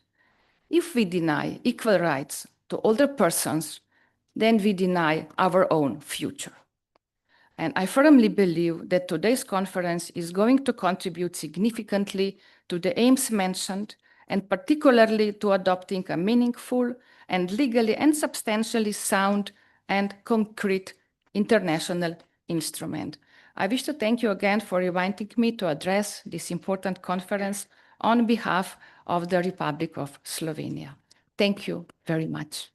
If we deny equal rights to older persons, then we deny our own future. And I firmly believe that today's conference is going to contribute significantly to the aims mentioned, and particularly to adopting a meaningful and legally and substantially sound and concrete international instrument. I wish to thank you again for inviting me to address this important conference on behalf of the Republic of Slovenia. Thank you very much.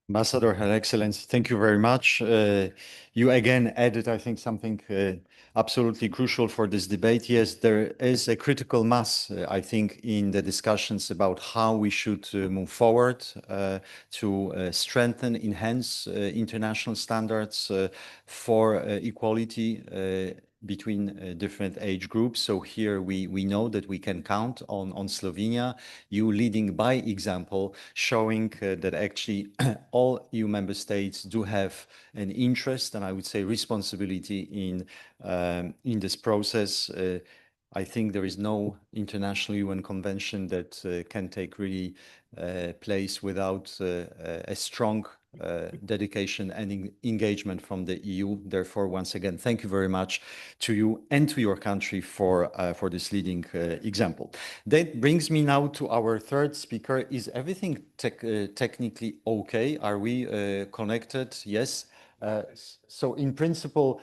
Ambassador, Her Excellency, thank you very much. You again added, I think, something absolutely crucial for this debate. Yes, there is a critical mass, I think, in the discussions about how we should move forward to strengthen, enhance international standards for equality between different age groups. So here we know that we can count on Slovenia, you leading by example, showing that actually all EU member states do have an interest and I would say responsibility in this process. I think there is no international UN convention that can take really place without a strong dedication and engagement from the EU. Therefore, once again, thank you very much to you and to your country for this leading example. That brings me now to our third speaker. Is everything technically okay? Are we connected? Yes. So in principle,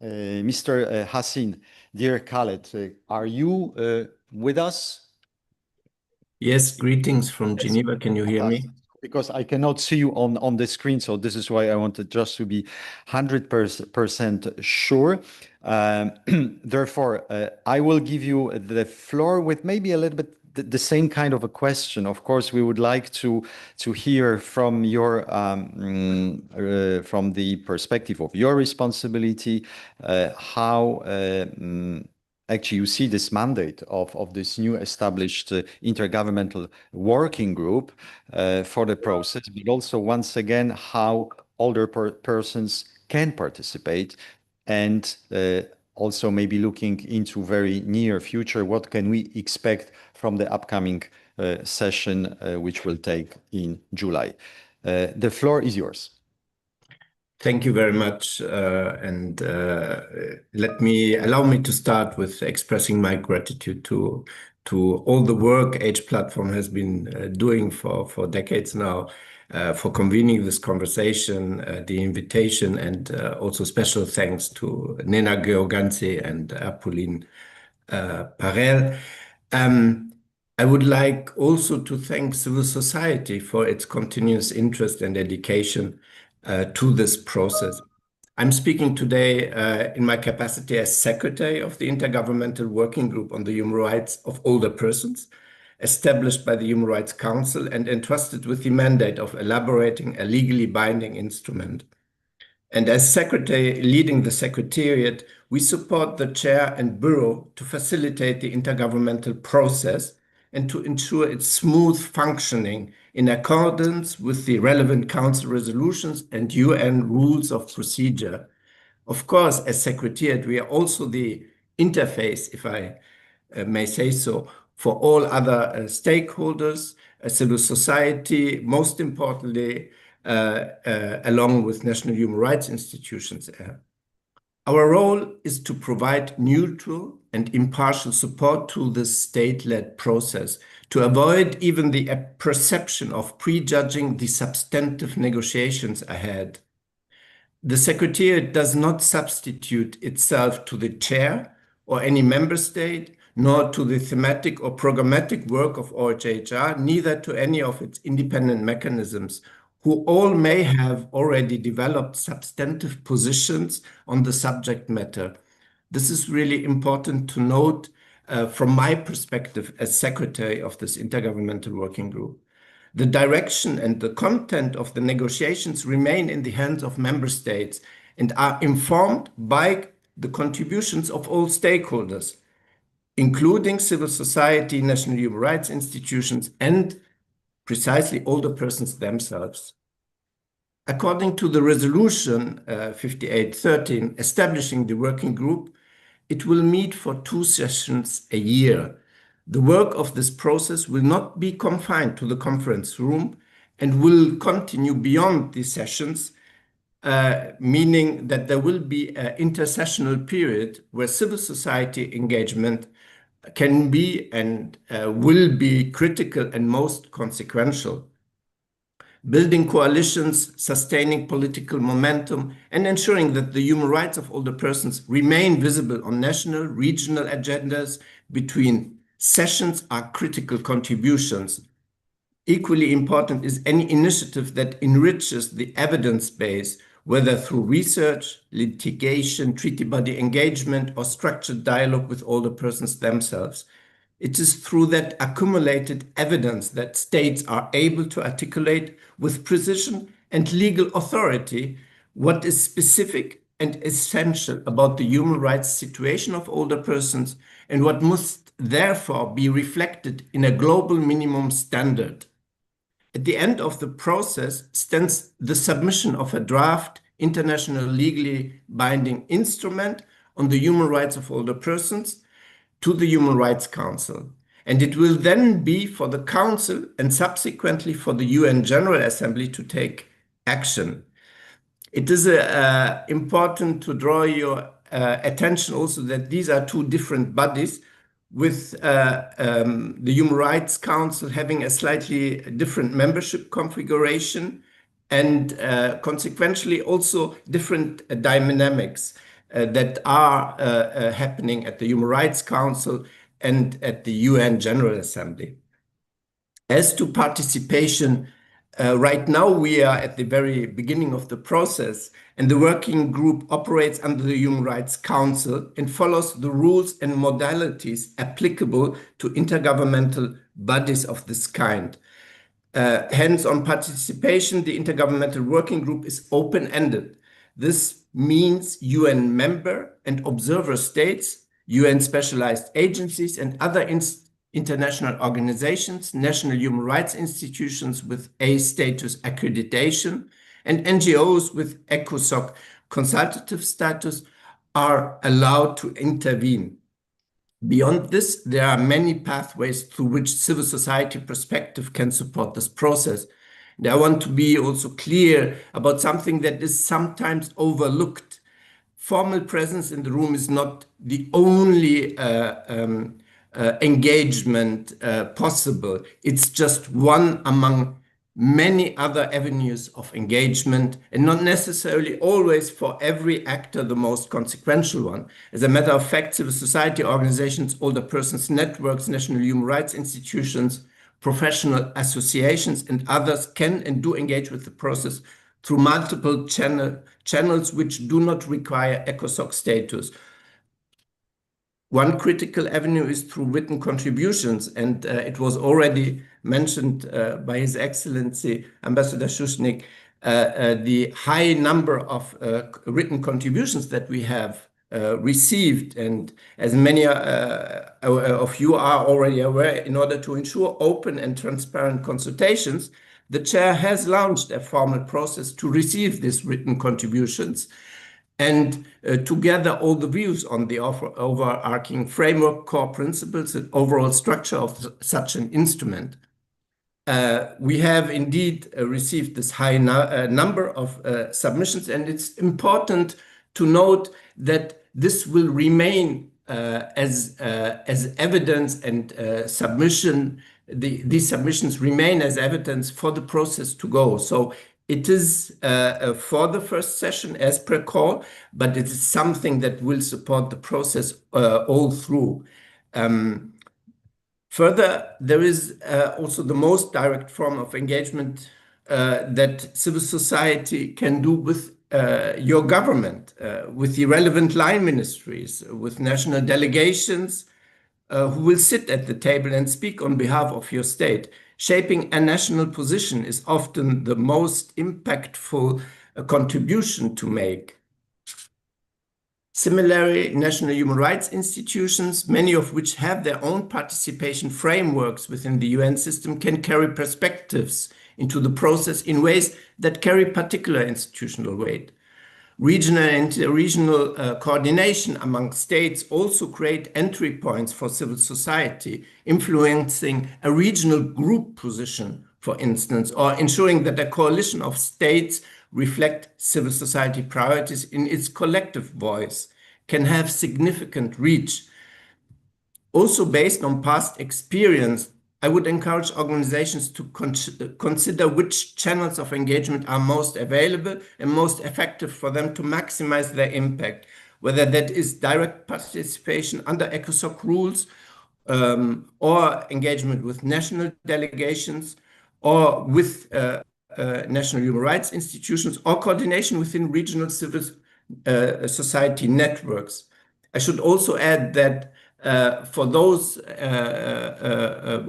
Mr. Hassin, dear Khaled, are you with us? Yes, greetings from Geneva. Can you hear me? Because I cannot see you on the screen, so this is why I wanted just to be 100% sure. Therefore, I will give you the floor with maybe a little bit the same kind of a question. Of course, we would like to hear from your from the perspective of your responsibility, how actually you see this mandate of this new established intergovernmental working group for the process, but also once again how older persons can participate, and also maybe looking into very near future, what can we expect from the upcoming session, which will take in July. The floor is yours. Thank you very much. And allow me to start with expressing my gratitude to all the work Age Platform has been doing for decades now, for convening this conversation, the invitation, and also special thanks to Nena Georganzi and Apolline Parel. I would like also to thank civil society for its continuous interest and dedication to this process. I'm speaking today in my capacity as Secretary of the Intergovernmental Working Group on the Human Rights of Older Persons, established by the Human Rights Council and entrusted with the mandate of elaborating a legally binding instrument. And as Secretary leading the Secretariat, we support the Chair and Bureau to facilitate the intergovernmental process and to ensure its smooth functioning in accordance with the relevant Council resolutions and UN rules of procedure. Of course, as Secretariat, we are also the interface, if I may say so, for all other stakeholders, civil society, most importantly, along with national human rights institutions. Our role is to provide neutral and impartial support to the state-led process, to avoid even the perception of prejudging the substantive negotiations ahead. The Secretariat does not substitute itself to the chair or any member state, nor to the thematic or programmatic work of OHHR, neither to any of its independent mechanisms, who all may have already developed substantive positions on the subject matter. This is really important to note from my perspective as Secretary of this Intergovernmental Working Group. The direction and the content of the negotiations remain in the hands of member states and are informed by the contributions of all stakeholders, including civil society, national human rights institutions, and precisely older persons themselves. According to the resolution 5813 establishing the working group, it will meet for 2 sessions a year. The work of this process will not be confined to the conference room and will continue beyond these sessions, meaning that there will be an intersessional period where civil society engagement can be and will be critical and most consequential. Building coalitions, sustaining political momentum, and ensuring that the human rights of older persons remain visible on national, regional agendas between sessions are critical contributions. Equally important is any initiative that enriches the evidence base, whether through research, litigation, treaty body engagement, or structured dialogue with older persons themselves. It is through that accumulated evidence that states are able to articulate with precision and legal authority what is specific and essential about the human rights situation of older persons and what must therefore be reflected in a global minimum standard. At the end of the process stands the submission of a draft international legally binding instrument on the human rights of older persons to the Human Rights Council. And it will then be for the Council and subsequently for the UN General Assembly to take action. It is important to draw your attention also that these are two different bodies, with the Human Rights Council having a slightly different membership configuration and consequentially also different dynamics that are happening at the Human Rights Council and at the UN General Assembly. As to participation, right now we are at the very beginning of the process, and the working group operates under the Human Rights Council and follows the rules and modalities applicable to intergovernmental bodies of this kind. Hence, on participation, the Intergovernmental Working Group is open-ended. This means UN member and observer states, UN specialized agencies, and other international organizations, national human rights institutions with A status accreditation, and NGOs with ECOSOC consultative status are allowed to intervene. Beyond this, there are many pathways through which civil society perspective can support this process. And I want to be also clear about something that is sometimes overlooked. Formal presence in the room is not the only engagement possible. It's just one among many other avenues of engagement, and not necessarily always for every actor the most consequential one. As a matter of fact, civil society organizations, older persons networks, national human rights institutions, professional associations, and others can and do engage with the process through multiple channels which do not require ECOSOC status. One critical avenue is through written contributions, and it was already mentioned by His Excellency Ambassador Schuschnigg, the high number of written contributions that we have received. And as many of you are already aware, in order to ensure open and transparent consultations, the chair has launched a formal process to receive these written contributions and to gather all the views on the overarching framework, core principles, and overall structure of such an instrument. We have indeed received this high number of submissions, and it's important to note that this will remain as evidence, and these submissions remain as evidence for the process to go. So it is for the first session as per call, but it is something that will support the process all through. Further, there is also the most direct form of engagement that civil society can do with your government, with the relevant line ministries, with national delegations who will sit at the table and speak on behalf of your state. Shaping a national position is often the most impactful contribution to make. Similarly, national human rights institutions, many of which have their own participation frameworks within the UN system, can carry perspectives into the process in ways that carry particular institutional weight. Regional and interregional coordination among states also create entry points for civil society, influencing a regional group position, for instance, or ensuring that a coalition of states reflect civil society priorities in its collective voice, can have significant reach. Also, based on past experience, I would encourage organizations to consider which channels of engagement are most available and most effective for them to maximize their impact, whether that is direct participation under ECOSOC rules, or engagement with national delegations, or with national human rights institutions, or coordination within regional civil society networks. I should also add that for those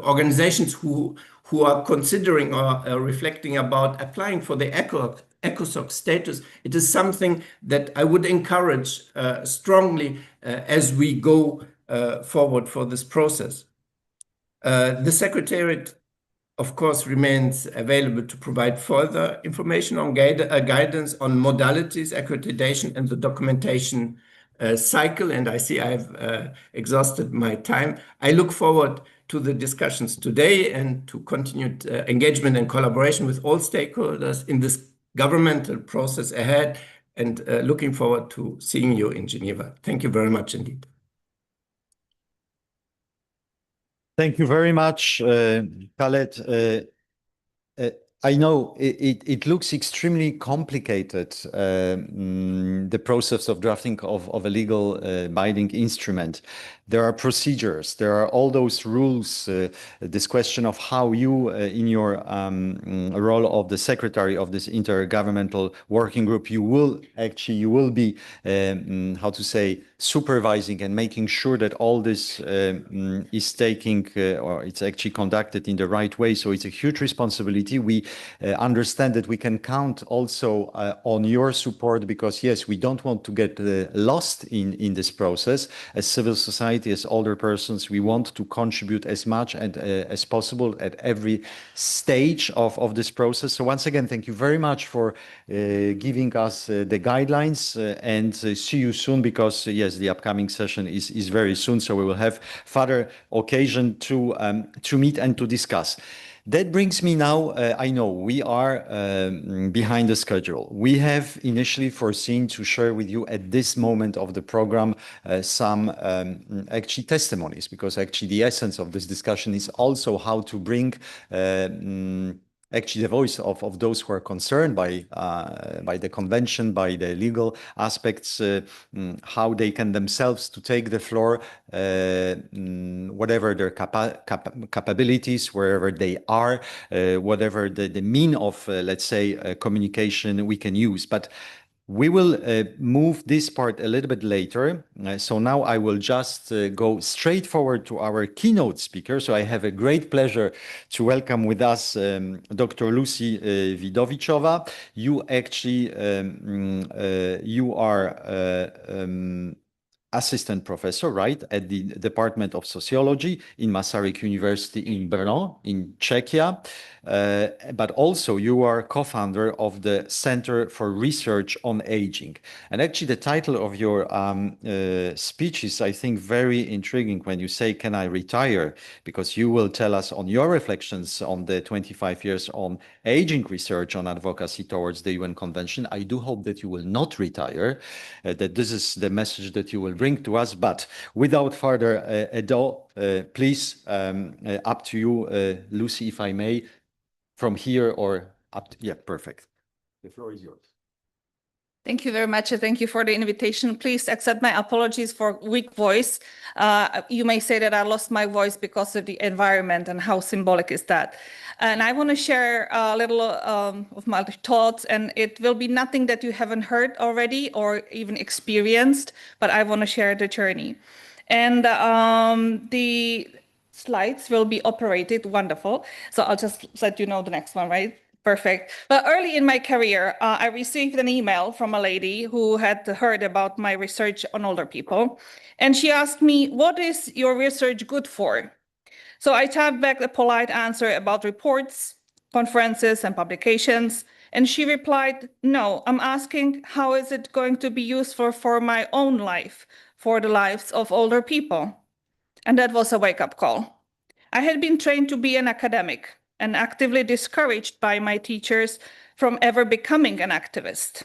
organizations who are considering or reflecting about applying for the ECOSOC status, it is something that I would encourage strongly as we go forward for this process. The Secretariat, of course, remains available to provide further information on guidance on modalities, accreditation, and the documentation cycle. And I see I've exhausted my time. I look forward to the discussions today and to continued engagement and collaboration with all stakeholders in this governmental process ahead, and looking forward to seeing you in Geneva. Thank you very much indeed. Thank you very much, Khaled. I know it looks extremely complicated, the process of drafting of a legal binding instrument. There are procedures, there are all those rules, this question of how you, in your role of the secretary of this Intergovernmental Working Group, you will be, how to say, supervising and making sure that all this is taking, or it's actually conducted in the right way. So it's a huge responsibility. We understand that we can count also on your support, because yes, we don't want to get lost in this process. As civil society, as older persons, we want to contribute as much and as possible at every stage of this process. So once again, thank you very much for giving us the guidelines, and see you soon, because yes, the upcoming session is very soon, so we will have further occasion to meet and to discuss. That brings me now, I know we are behind the schedule. We have initially foreseen to share with you at this moment of the program some actually testimonies, because actually the essence of this discussion is also how to bring actually the voice of those who are concerned by the convention, by the legal aspects, how they can themselves to take the floor, whatever their capabilities, wherever they are, whatever the mean of, let's say, communication we can use. But we will move this part a little bit later. So now I will just go straight forward to our keynote speaker. So I have a great pleasure to welcome with us Dr. Lucy Widowiczova. You actually, you are assistant professor, right, at the Department of Sociology in Masaryk University in Brno, in Czechia. But also you are co-founder of the Center for Research on Aging. And actually the title of your speech is, I think, very intriguing when you say, "Can I retire?" Because you will tell us on your reflections on the 25 years on aging research on advocacy towards the UN Convention. I do hope that you will not retire, that this is the message that you will bring to us. But without further ado, please, up to you, Lucy, if I may, from here or up to, yeah, perfect. The floor is yours. Thank you very much. Thank you for the invitation. Please accept my apologies for weak voice. You may say that I lost my voice because of the environment, and how symbolic is that? And I want to share a little of my thoughts, and it will be nothing that you haven't heard already or even experienced, but I want to share the journey. And the slides will be operated. Wonderful. So I'll just let you know the next one, right? Perfect. But early in my career, I received an email from a lady who had heard about my research on older people. And she asked me, "What is your research good for?" So I typed back a polite answer about reports, conferences, and publications. And she replied, "No, I'm asking, how is it going to be useful for my own life, for the lives of older people?" And that was a wake-up call. I had been trained to be an academic and actively discouraged by my teachers from ever becoming an activist.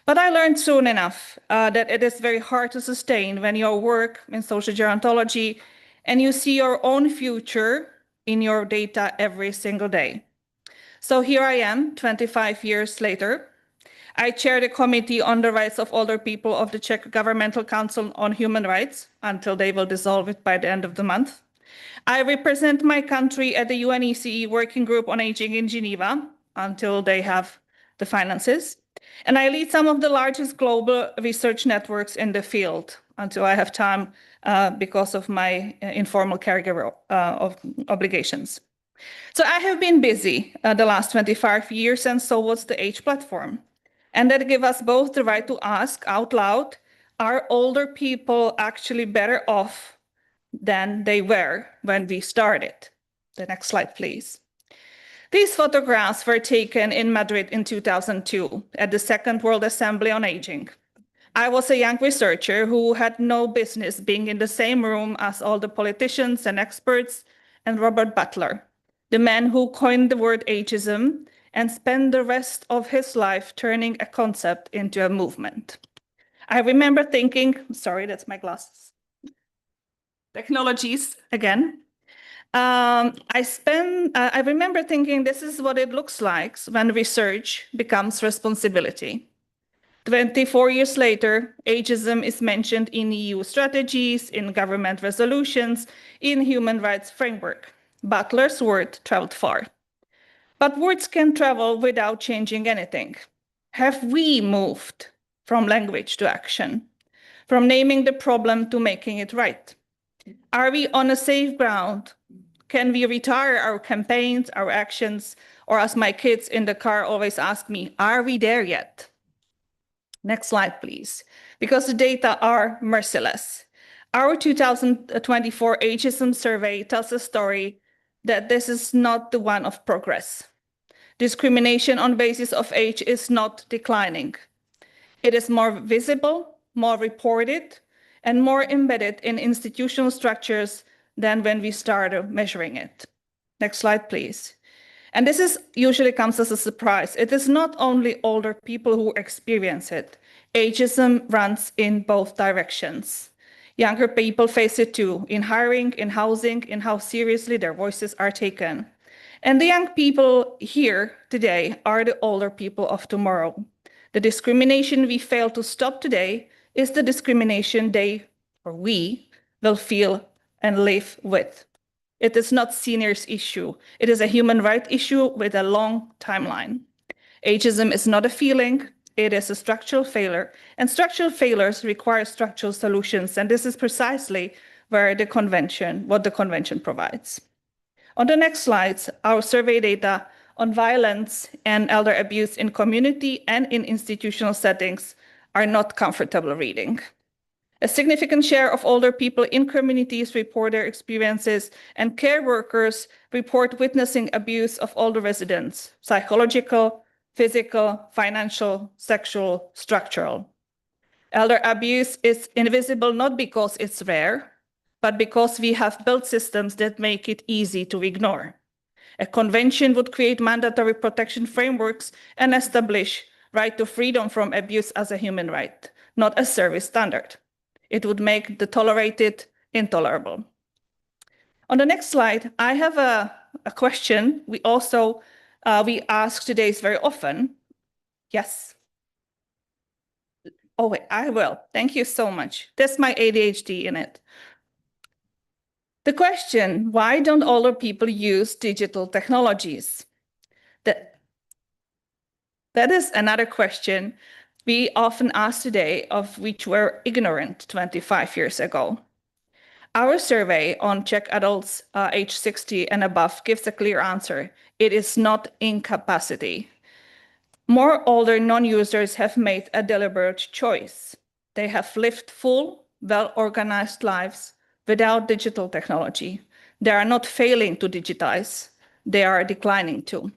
But I learned soon enough that it is very hard to sustain when you work in social gerontology and you see your own future in your data every single day. So here I am, 25 years later. I chair the Committee on the Rights of Older People of the Czech Governmental Council on Human Rights until they will dissolve it by the end of the month. I represent my country at the UNECE Working Group on Aging in Geneva until they have the finances. And I lead some of the largest global research networks in the field until I have time because of my informal caregiver of obligations. So I have been busy the last 25 years, and so was the Age Platform. And that gave us both the right to ask out loud, are older people actually better off than they were when we started? The next slide, please. These photographs were taken in Madrid in 2002 at the Second World Assembly on Aging. I was a young researcher who had no business being in the same room as all the politicians and experts and Robert Butler, the man who coined the word ageism and spend the rest of his life turning a concept into a movement. I remember thinking, sorry, that's my glasses. Technologies again. I remember thinking this is what it looks like when research becomes responsibility. 24 years later, ageism is mentioned in EU strategies, in government resolutions, in human rights framework. Butler's word traveled far. But words can travel without changing anything. Have we moved from language to action? From naming the problem to making it right? Are we on a safe ground? Can we retire our campaigns, our actions? Or as my kids in the car always ask me, are we there yet? Next slide, please. Because the data are merciless. Our 2024 ageism survey tells a story that this is not the one of progress. Discrimination on basis of age is not declining. It is more visible, more reported, and more embedded in institutional structures than when we started measuring it. Next slide, please. And this usually comes as a surprise. It is not only older people who experience it. Ageism runs in both directions. Younger people face it too, in hiring, in housing, in how seriously their voices are taken. And the young people here today are the older people of tomorrow. The discrimination we fail to stop today is the discrimination they, or we, will feel and live with. It is not seniors' issue. It is a human rights issue with a long timeline. Ageism is not a feeling, it is a structural failure. And structural failures require structural solutions. And this is precisely what the convention provides. On the next slides, our survey data on violence and elder abuse in community and in institutional settings are not comfortable reading. A significant share of older people in communities report their experiences, and care workers report witnessing abuse of older residents, psychological, physical, financial, sexual, structural. Elder abuse is invisible not because it's rare, but because we have built systems that make it easy to ignore. A convention would create mandatory protection frameworks and establish right to freedom from abuse as a human right, not a service standard. It would make the tolerated intolerable. On the next slide, I have a question we ask today very often. Yes. Oh, wait, I will. Thank you so much. That's my ADHD in it. The question, why don't older people use digital technologies? That is another question we often ask today, of which we're ignorant 25 years ago. Our survey on Czech adults age 60 and above gives a clear answer. It is not incapacity. More older non-users have made a deliberate choice. They have lived full, well-organized lives without digital technology. They are not failing to digitize, they are declining to.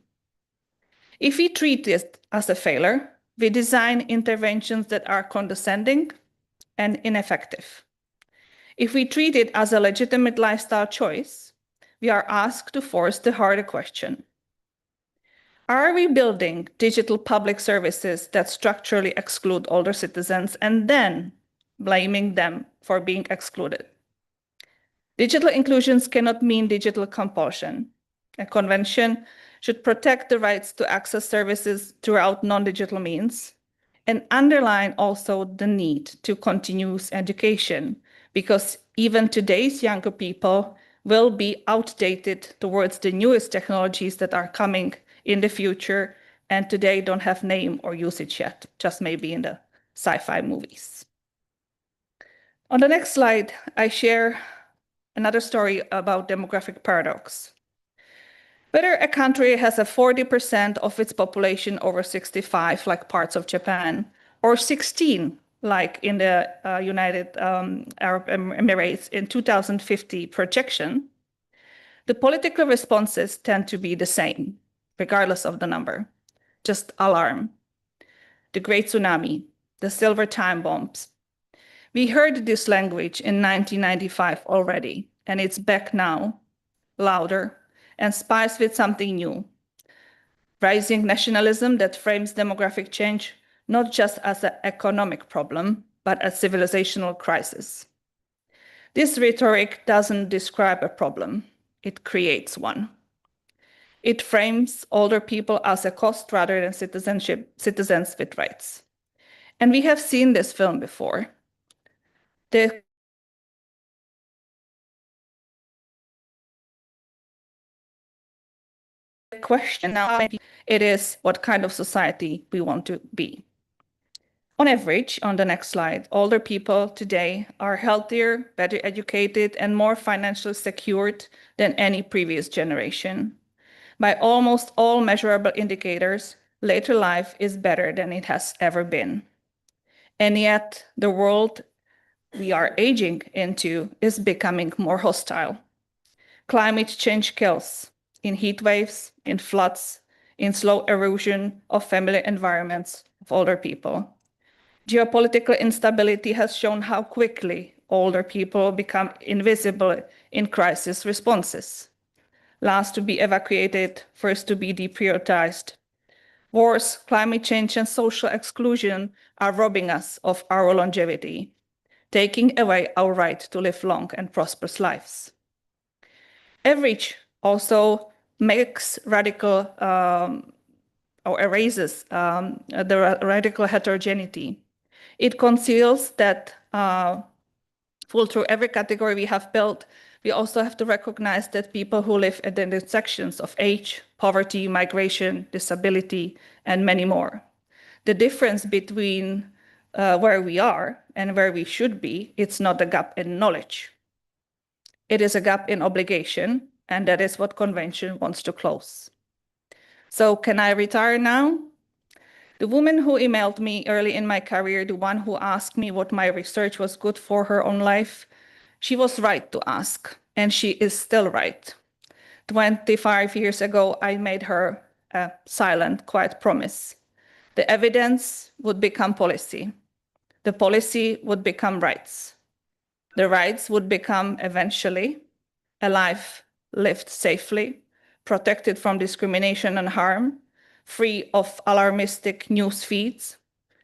If we treat this as a failure, we design interventions that are condescending and ineffective. If we treat it as a legitimate lifestyle choice, we are asked to force the harder question. Are we building digital public services that structurally exclude older citizens and then blaming them for being excluded? Digital inclusions cannot mean digital compulsion. A convention should protect the rights to access services throughout non-digital means and underline also the need to continuous education, because even today's younger people will be outdated towards the newest technologies that are coming in the future and today don't have name or usage yet, just maybe in the sci-fi movies. On the next slide, I share another story about demographic paradox. Whether a country has a 40% of its population over 65, like parts of Japan, or 16, like in the United Arab Emirates in 2050 projection, the political responses tend to be the same, regardless of the number. Just alarm. The Great Tsunami, the Silver Time Bombs. We heard this language in 1995 already, and it's back now, louder, and spiced with something new. rising nationalism that frames demographic change not just as an economic problem, but a civilizational crisis. This rhetoric doesn't describe a problem, it creates one. It frames older people as a cost rather than citizens with rights. And we have seen this film before. The question now it is what kind of society we want to be. On average, on the next slide, older people today are healthier, better educated, and more financially secured than any previous generation. By almost all measurable indicators, later life is better than it has ever been. And yet, the world we are aging into is becoming more hostile. Climate change kills in heat waves, in floods, in slow erosion of family environments of older people. Geopolitical instability has shown how quickly older people become invisible in crisis responses. Last to be evacuated, first to be deprioritized. Wars, climate change, and social exclusion are robbing us of our longevity, taking away our right to live long and prosperous lives. Average also makes radical or erases the radical heterogeneity. It conceals that full through every category we have built, we also have to recognize that people who live at the intersections of age, poverty, migration, disability, and many more. The difference between where we are and where we should be, it's not a gap in knowledge. It is a gap in obligation, and that is what Convention wants to close. So can I retire now? The woman who emailed me early in my career, the one who asked me what my research was good for her own life, she was right to ask, and she is still right. 25 years ago, I made her a silent, quiet promise. The evidence would become policy. The policy would become rights. The rights would become eventually a life lived safely, protected from discrimination and harm, free of alarmistic news feeds,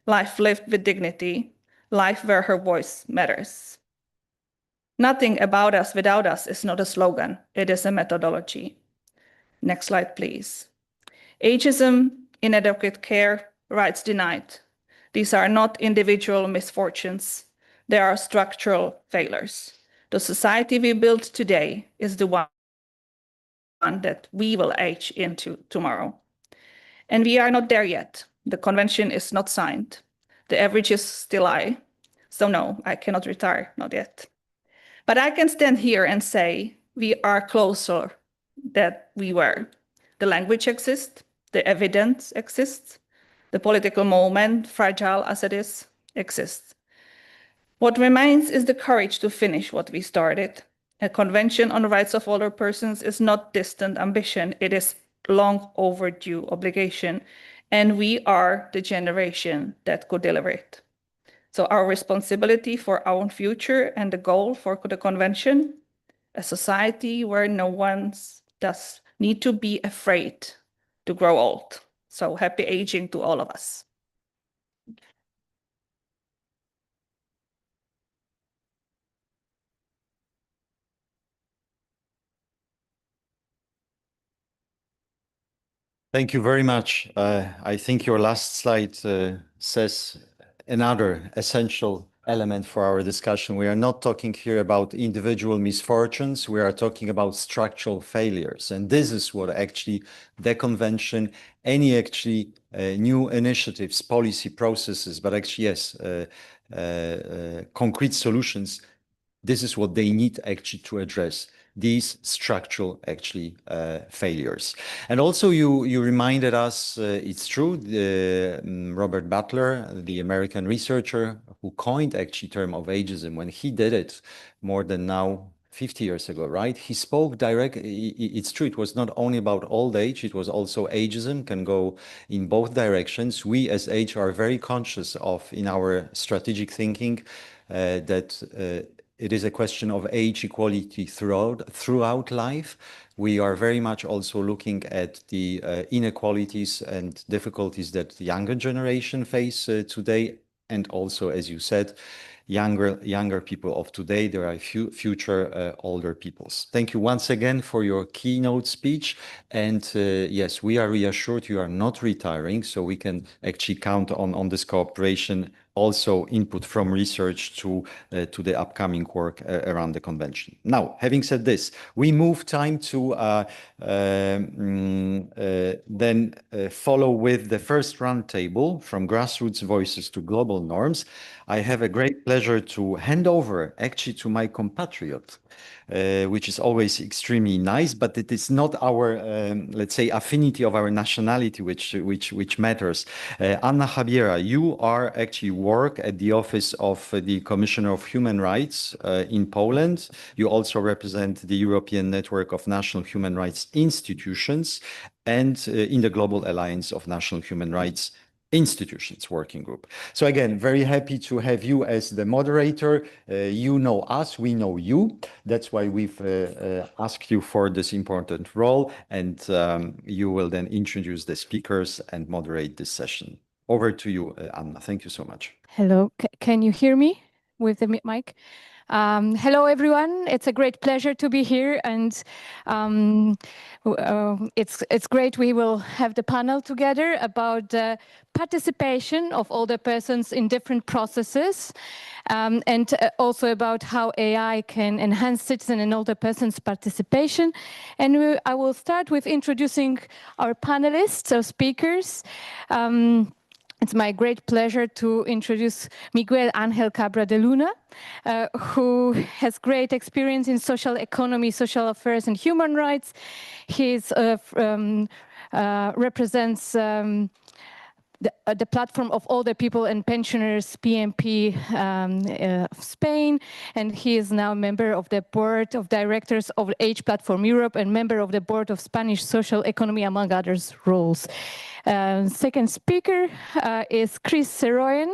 life lived with dignity, life where her voice matters. Nothing about us without us is not a slogan, it is a methodology. Next slide, please. Ageism, inadequate care, rights denied. These are not individual misfortunes, they are structural failures. The society we build today is the one that we will age into tomorrow. And we are not there yet. The convention is not signed. The average is still high. So no, I cannot retire, not yet. But I can stand here and say we are closer than we were. The language exists, the evidence exists, the political moment, fragile as it is, exists. What remains is the courage to finish what we started. A convention on the rights of older persons is not distant ambition, it is long overdue obligation, and we are the generation that could deliver it. So our responsibility for our own future and the goal for the convention, a society where no one does need to be afraid to grow old. So happy aging to all of us. Thank you very much. I think your last slide says another essential element for our discussion. We are not talking here about individual misfortunes. We are talking about structural failures. And this is what actually the convention, any actually new initiatives, policy processes, but actually, yes, concrete solutions, this is what they need actually to address these structural actually failures. And also you reminded us, it's true, Robert Butler, the American researcher who coined actually term of ageism, when he did it more than now 50 years ago, right? He spoke it's true, it was not only about old age, it was also ageism, can go in both directions. We as age are very conscious of in our strategic thinking that it is a question of age equality throughout life. We are very much also looking at the inequalities and difficulties that the younger generation face today. And also, as you said, younger people of today, there are future older peoples. Thank you once again for your keynote speech. And yes, we are reassured you are not retiring, so we can actually count on this cooperation, also input from research to the upcoming work around the convention. Now, having said this, we move time to then follow with the first roundtable, from grassroots voices to global norms. I have a great pleasure to hand over actually to my compatriot, which is always extremely nice, but it is not our, let's say, affinity of our nationality which matters. Anna Jabiera, you are actually work at the Office of the Commissioner of Human Rights in Poland. You also represent the European Network of National Human Rights Institutions and in the Global Alliance of National Human Rights Institutions Working Group. So again, very happy to have you as the moderator. You know us, we know you. That's why we've asked you for this important role, and you will then introduce the speakers and moderate this session. Over to you, Anna. Thank you so much. Hello, can you hear me with the mic? Hello, everyone. It's a great pleasure to be here, and it's great we will have the panel together about the participation of older persons in different processes, and also about how AI can enhance citizen and older persons' participation. And I will start with introducing our panelists, our speakers. It's my great pleasure to introduce Miguel Ángel Cabra de Luna, who has great experience in social economy, social affairs, and human rights. He represents the platform of older people and pensioners, PMP of Spain, and he is now a member of the board of directors of Age Platform Europe and member of the board of Spanish social economy, among others roles. Second speaker is Chris Seroyen,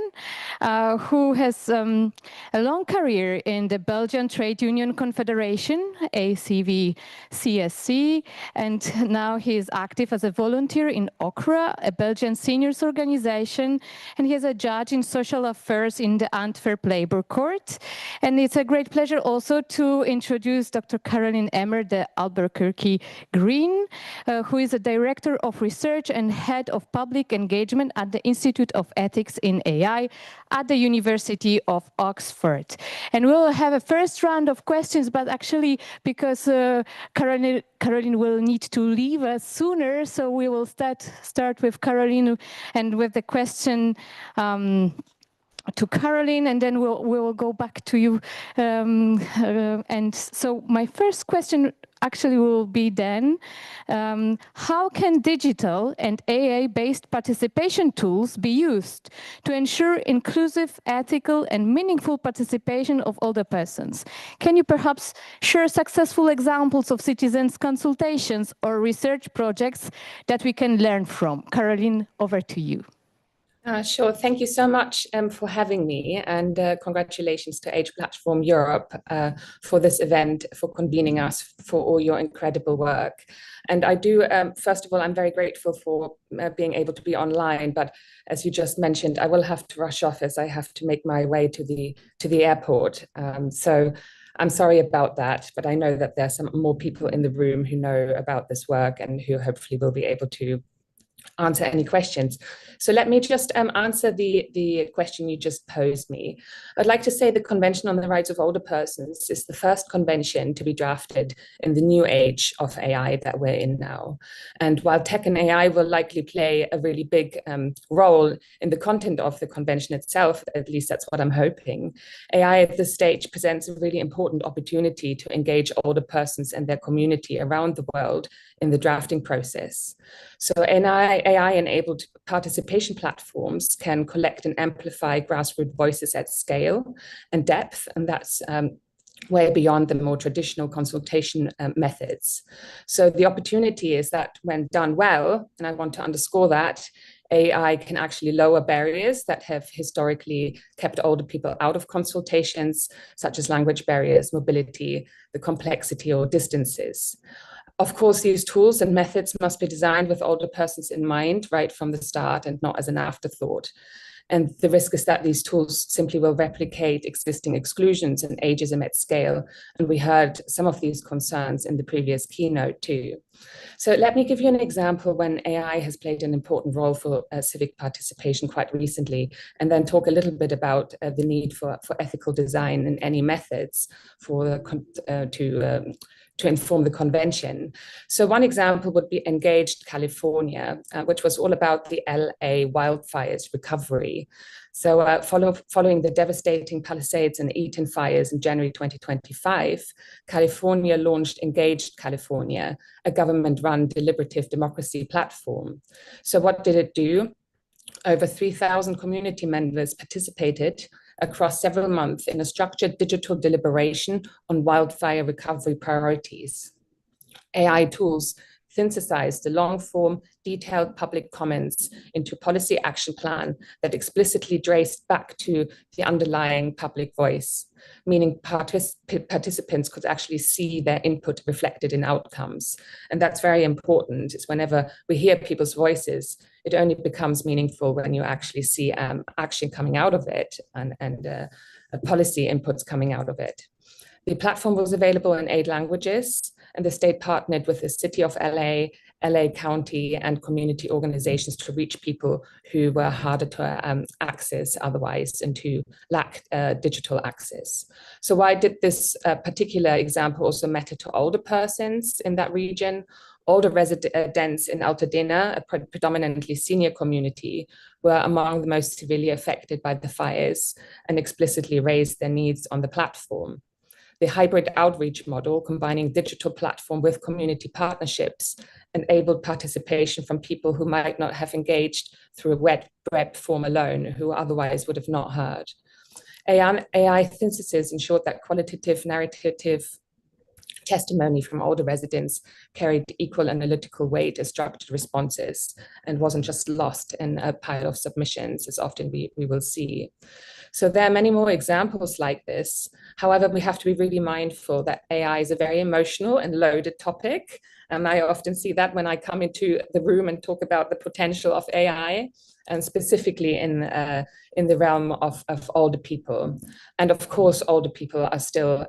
who has a long career in the Belgian Trade Union Confederation, ACV-CSC, and now he is active as a volunteer in OCRA, a Belgian seniors organization, and he is a judge in social affairs in the Antwerp Labour Court. And it's a great pleasure also to introduce Dr. Caroline Emmer de Albuquerque Green, who is a director of research and head of public engagement at the Institute of Ethics in AI at the University of Oxford. And we'll have a first round of questions, but actually because Caroline will need to leave us sooner, so we will start with Caroline and with the question to Caroline, and then we'll go back to you. And so my first question actually will be then, how can digital and AI-based participation tools be used to ensure inclusive, ethical, and meaningful participation of older persons? Can you perhaps share successful examples of citizens' consultations or research projects that we can learn from? Caroline, over to you. Sure. Thank you so much for having me, and congratulations to Age Platform Europe for this event, for convening us, for all your incredible work. And I do, first of all, I'm very grateful for being able to be online, but as you just mentioned, I will have to rush off as I have to make my way to the airport. So I'm sorry about that, but I know that there are some more people in the room who know about this work and who hopefully will be able to answer any questions. So let me just answer the question you just posed me. I'd like to say the Convention on the Rights of Older Persons is the first convention to be drafted in the new age of AI that we're in now. And while tech and AI will likely play a really big role in the content of the convention itself, at least that's what I'm hoping, AI at this stage presents a really important opportunity to engage older persons and their community around the world in the drafting process. So AI-enabled participation platforms can collect and amplify grassroots voices at scale and depth, and that's way beyond the more traditional consultation methods. So the opportunity is that when done well, and I want to underscore that, AI can actually lower barriers that have historically kept older people out of consultations, such as language barriers, mobility, the complexity or distances. Of course, these tools and methods must be designed with older persons in mind right from the start and not as an afterthought. And the risk is that these tools simply will replicate existing exclusions and ageism at scale. And we heard some of these concerns in the previous keynote too. So let me give you an example when AI has played an important role for civic participation quite recently, and then talk a little bit about the need for ethical design and any methods for to inform the convention. So one example would be Engaged California, which was all about the LA wildfires recovery. So following the devastating Palisades and Eaton fires in January 2025, California launched Engaged California, a government-run deliberative democracy platform. So what did it do? Over 3,000 community members participated across several months in a structured digital deliberation on wildfire recovery priorities. AI tools synthesized the long-form, detailed public comments into a policy action plan that explicitly traced back to the underlying public voice, meaning participants could actually see their input reflected in outcomes. And that's very important. It's whenever we hear people's voices, it only becomes meaningful when you actually see action coming out of it and policy inputs coming out of it. The platform was available in 8 languages, and the state partnered with the City of LA, LA County, and community organizations to reach people who were harder to access otherwise and who lacked digital access. So why did this particular example also matter to older persons in that region? Older residents in Altadena, a predominantly senior community, were among the most severely affected by the fires and explicitly raised their needs on the platform. The hybrid outreach model, combining digital platform with community partnerships, enabled participation from people who might not have engaged through a web form alone, who otherwise would have not heard. AI synthesis ensured that qualitative, narrative testimony from older residents carried equal analytical weight as structured responses and wasn't just lost in a pile of submissions, as often we will see. So there are many more examples like this. However, we have to be really mindful that AI is a very emotional and loaded topic. I often see that when I come into the room and talk about the potential of AI, and specifically in the realm of older people. And of course, older people are still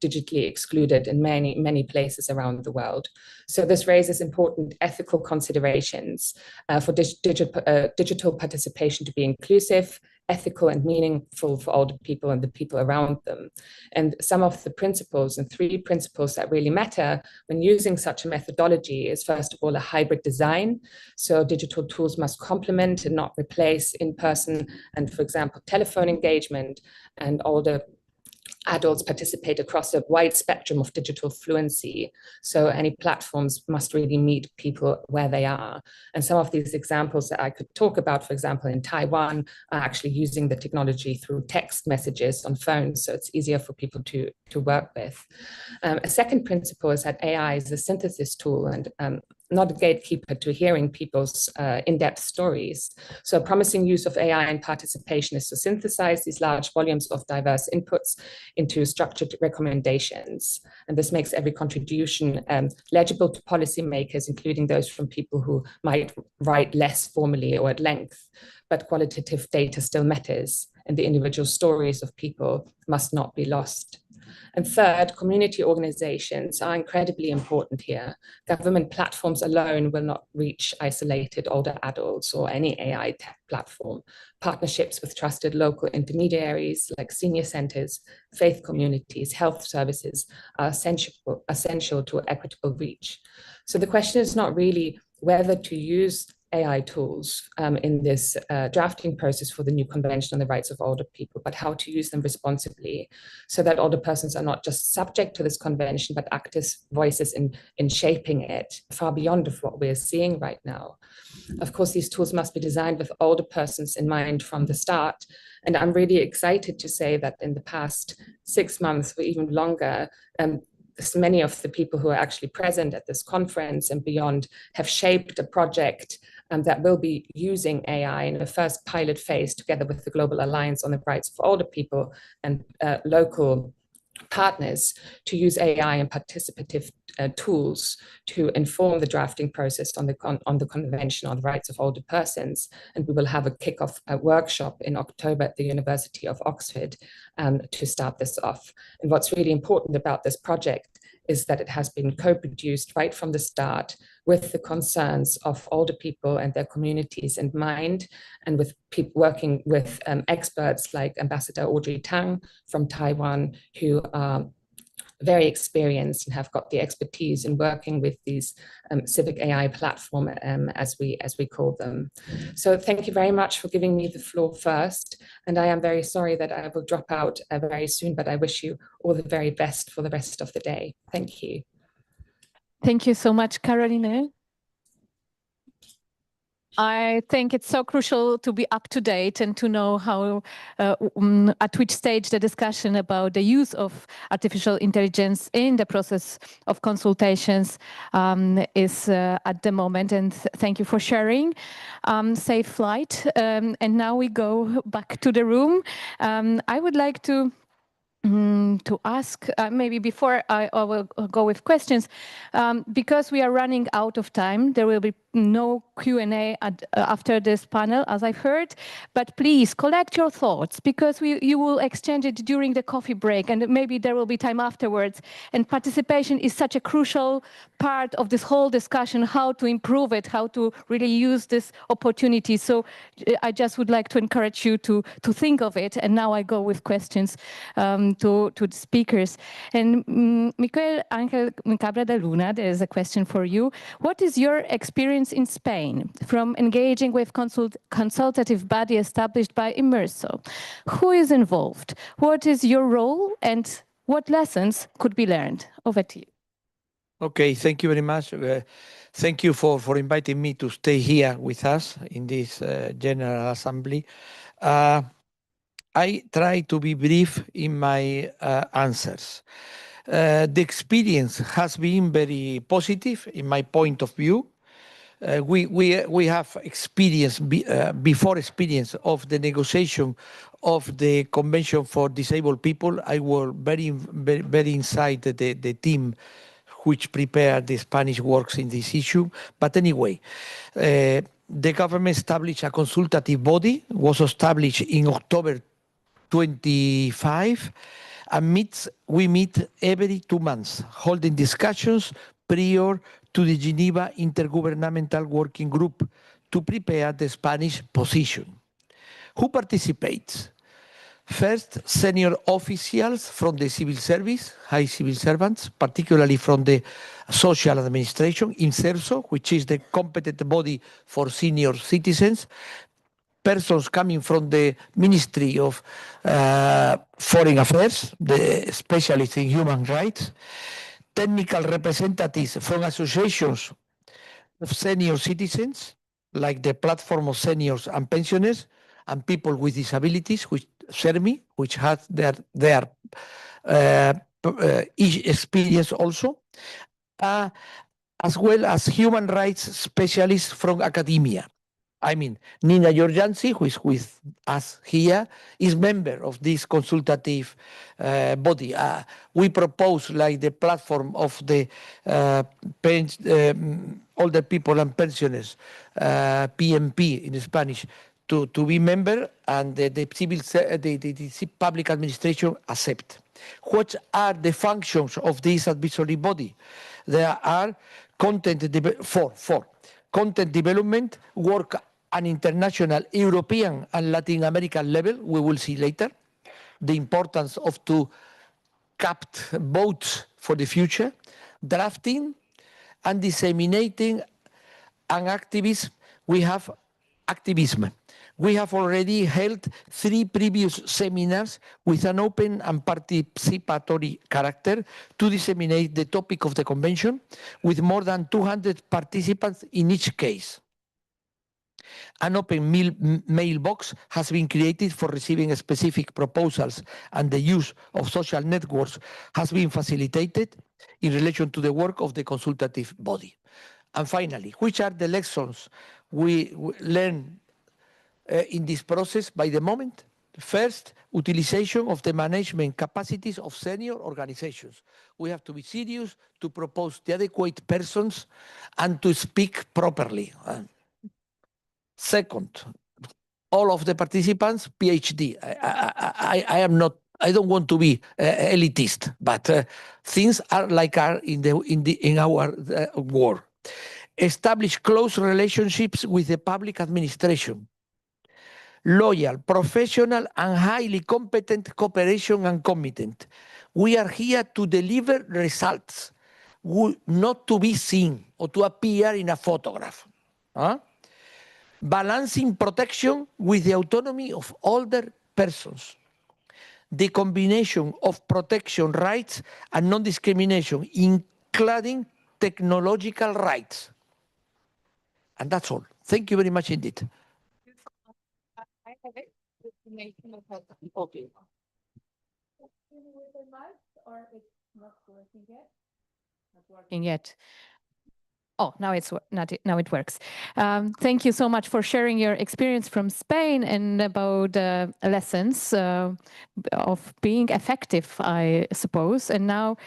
digitally excluded in many places around the world. So this raises important ethical considerations for digital participation to be inclusive, ethical and meaningful for older people and the people around them. And some of the principles, and 3 principles that really matter when using such a methodology, is first of all a hybrid design. So digital tools must complement and not replace in-person and, for example, telephone engagement, and older adults participate across a wide spectrum of digital fluency. So any platforms must really meet people where they are. And some of these examples that I could talk about, for example, in Taiwan, are actually using the technology through text messages on phones, so it's easier for people to work with. A second principle is that AI is a synthesis tool and not a gatekeeper to hearing people's in-depth stories. So a promising use of AI and participation is to synthesize these large volumes of diverse inputs into structured recommendations. And this makes every contribution legible to policymakers, including those from people who might write less formally or at length. But qualitative data still matters, and the individual stories of people must not be lost. And third, community organizations are incredibly important here. Government platforms alone will not reach isolated older adults or any AI tech platform. Partnerships with trusted local intermediaries like senior centers, faith communities, health services are essential to equitable reach. So the question is not really whether to use AI tools in this drafting process for the new Convention on the Rights of Older People, but how to use them responsibly so that older persons are not just subject to this convention, but active voices in shaping it far beyond of what we're seeing right now. Of course, these tools must be designed with older persons in mind from the start. And I'm really excited to say that in the past 6 months or even longer, many of the people who are actually present at this conference and beyond have shaped a project that will be using AI in the first pilot phase together with the Global Alliance on the Rights of Older People and local partners to use AI and participative tools to inform the drafting process on the Convention on the Rights of Older Persons. And we will have a kickoff workshop in October at the University of Oxford to start this off. And what's really important about this project is that it has been co-produced right from the start with the concerns of older people and their communities in mind, and with people working with experts like Ambassador Audrey Tang from Taiwan, who are very experienced and have got the expertise in working with these civic AI platform, as we call them. So thank you very much for giving me the floor first. And I am very sorry that I will drop out very soon, but I wish you all the very best for the rest of the day. Thank you. Thank you so much, Caroline. I think it's so crucial to be up to date and to know how, at which stage the discussion about the use of artificial intelligence in the process of consultations is at the moment. And thank you for sharing. Safe flight. And now we go back to the room. I would like to ask, maybe before I will go with questions, because we are running out of time, there will be no Q&A after this panel, as I've heard, but please collect your thoughts, because you will exchange it during the coffee break, and maybe there will be time afterwards. And participation is such a crucial part of this whole discussion, how to improve it, how to really use this opportunity. So I just would like to encourage you to think of it. And now I go with questions to the speakers. And Miguel Ángel Cabra de Luna, there is a question for you. What is your experience in Spain from engaging with consultative body established by Immerso? Who is involved? What is your role, and what lessons could be learned? Over to you. Okay, thank you very much. Thank you for inviting me to stay here with us in this General Assembly. I try to be brief in my answers. The experience has been very positive in my point of view. We have experience before experience of the negotiation of the Convention for Disabled People. I was very inside the team which prepared the Spanish works in this issue. But anyway, the government established a consultative body, was established in October 25, and we meet every 2 months, holding discussions prior to the Geneva Intergovernmental Working Group to prepare the Spanish position. Who participates? First, senior officials from the civil service, high civil servants, particularly from the social administration, INSERSO, which is the competent body for senior citizens, persons coming from the Ministry of Foreign Affairs, the specialists in human rights, technical representatives from associations of senior citizens, like the Platform of Seniors and Pensioners, and people with disabilities, which CERMI, which has their experience also, as well as human rights specialists from academia. I mean, Nina Georgiansi, who is with us here, is member of this consultative body. We propose, like the platform of the older people and pensioners, PMP in Spanish, to be member, and the public administration accept. What are the functions of this advisory body? There are content development, work an international, European and Latin American level. We will see later the importance of to capture votes for the future, drafting and disseminating and activism. We have activism. We have already held 3 previous seminars with an open and participatory character to disseminate the topic of the convention, with more than 200 participants in each case. An open mailbox has been created for receiving specific proposals, and the use of social networks has been facilitated in relation to the work of the consultative body. And finally, which are the lessons we learn in this process by the moment. First, utilization of the management capacities of senior organizations. We have to be serious to propose the adequate persons and to speak properly. Second, all of the participants, PhD. I don't want to be elitist, but things are like are in our world. Establish close relationships with the public administration. Loyal, professional, and highly competent cooperation and commitment. We are here to deliver results, not to be seen or to appear in a photograph. Balancing protection with the autonomy of older persons. The combination of protection rights and non-discrimination, including technological rights. And that's all. Thank you very much indeed. Okay. Or it's not working yet? Not working yet. Oh, now now it works. Thank you so much for sharing your experience from Spain and about lessons of being effective, I suppose. And now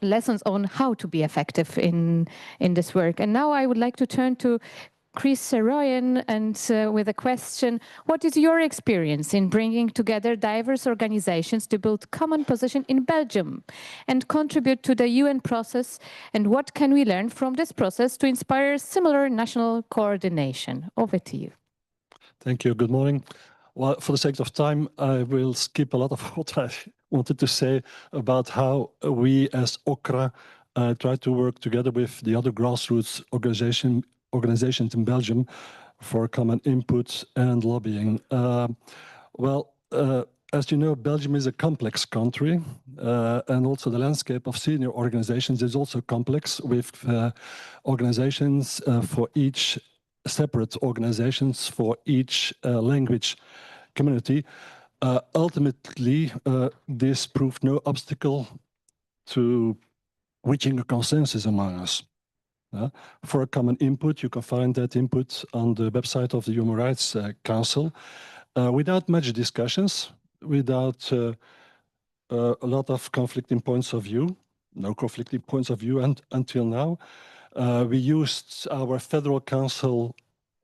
lessons on how to be effective in this work. And now I would like to turn to Chris Saroyan and with a question, what is your experience in bringing together diverse organizations to build common position in Belgium and contribute to the UN process? And what can we learn from this process to inspire similar national coordination? Over to you. Thank you. Good morning. Well, for the sake of time, I will skip a lot of what I wanted to say about how we as OCRA try to work together with the other grassroots organizations in Belgium for common input and lobbying. As you know, Belgium is a complex country, and also the landscape of senior organizations is also complex, with organizations for each separate organizations for each language community. Ultimately, this proved no obstacle to reaching a consensus among us. For a common input, you can find that input on the website of the Human Rights Council. Without much discussions, without a lot of conflicting points of view, no conflicting points of view until now, we used our federal council,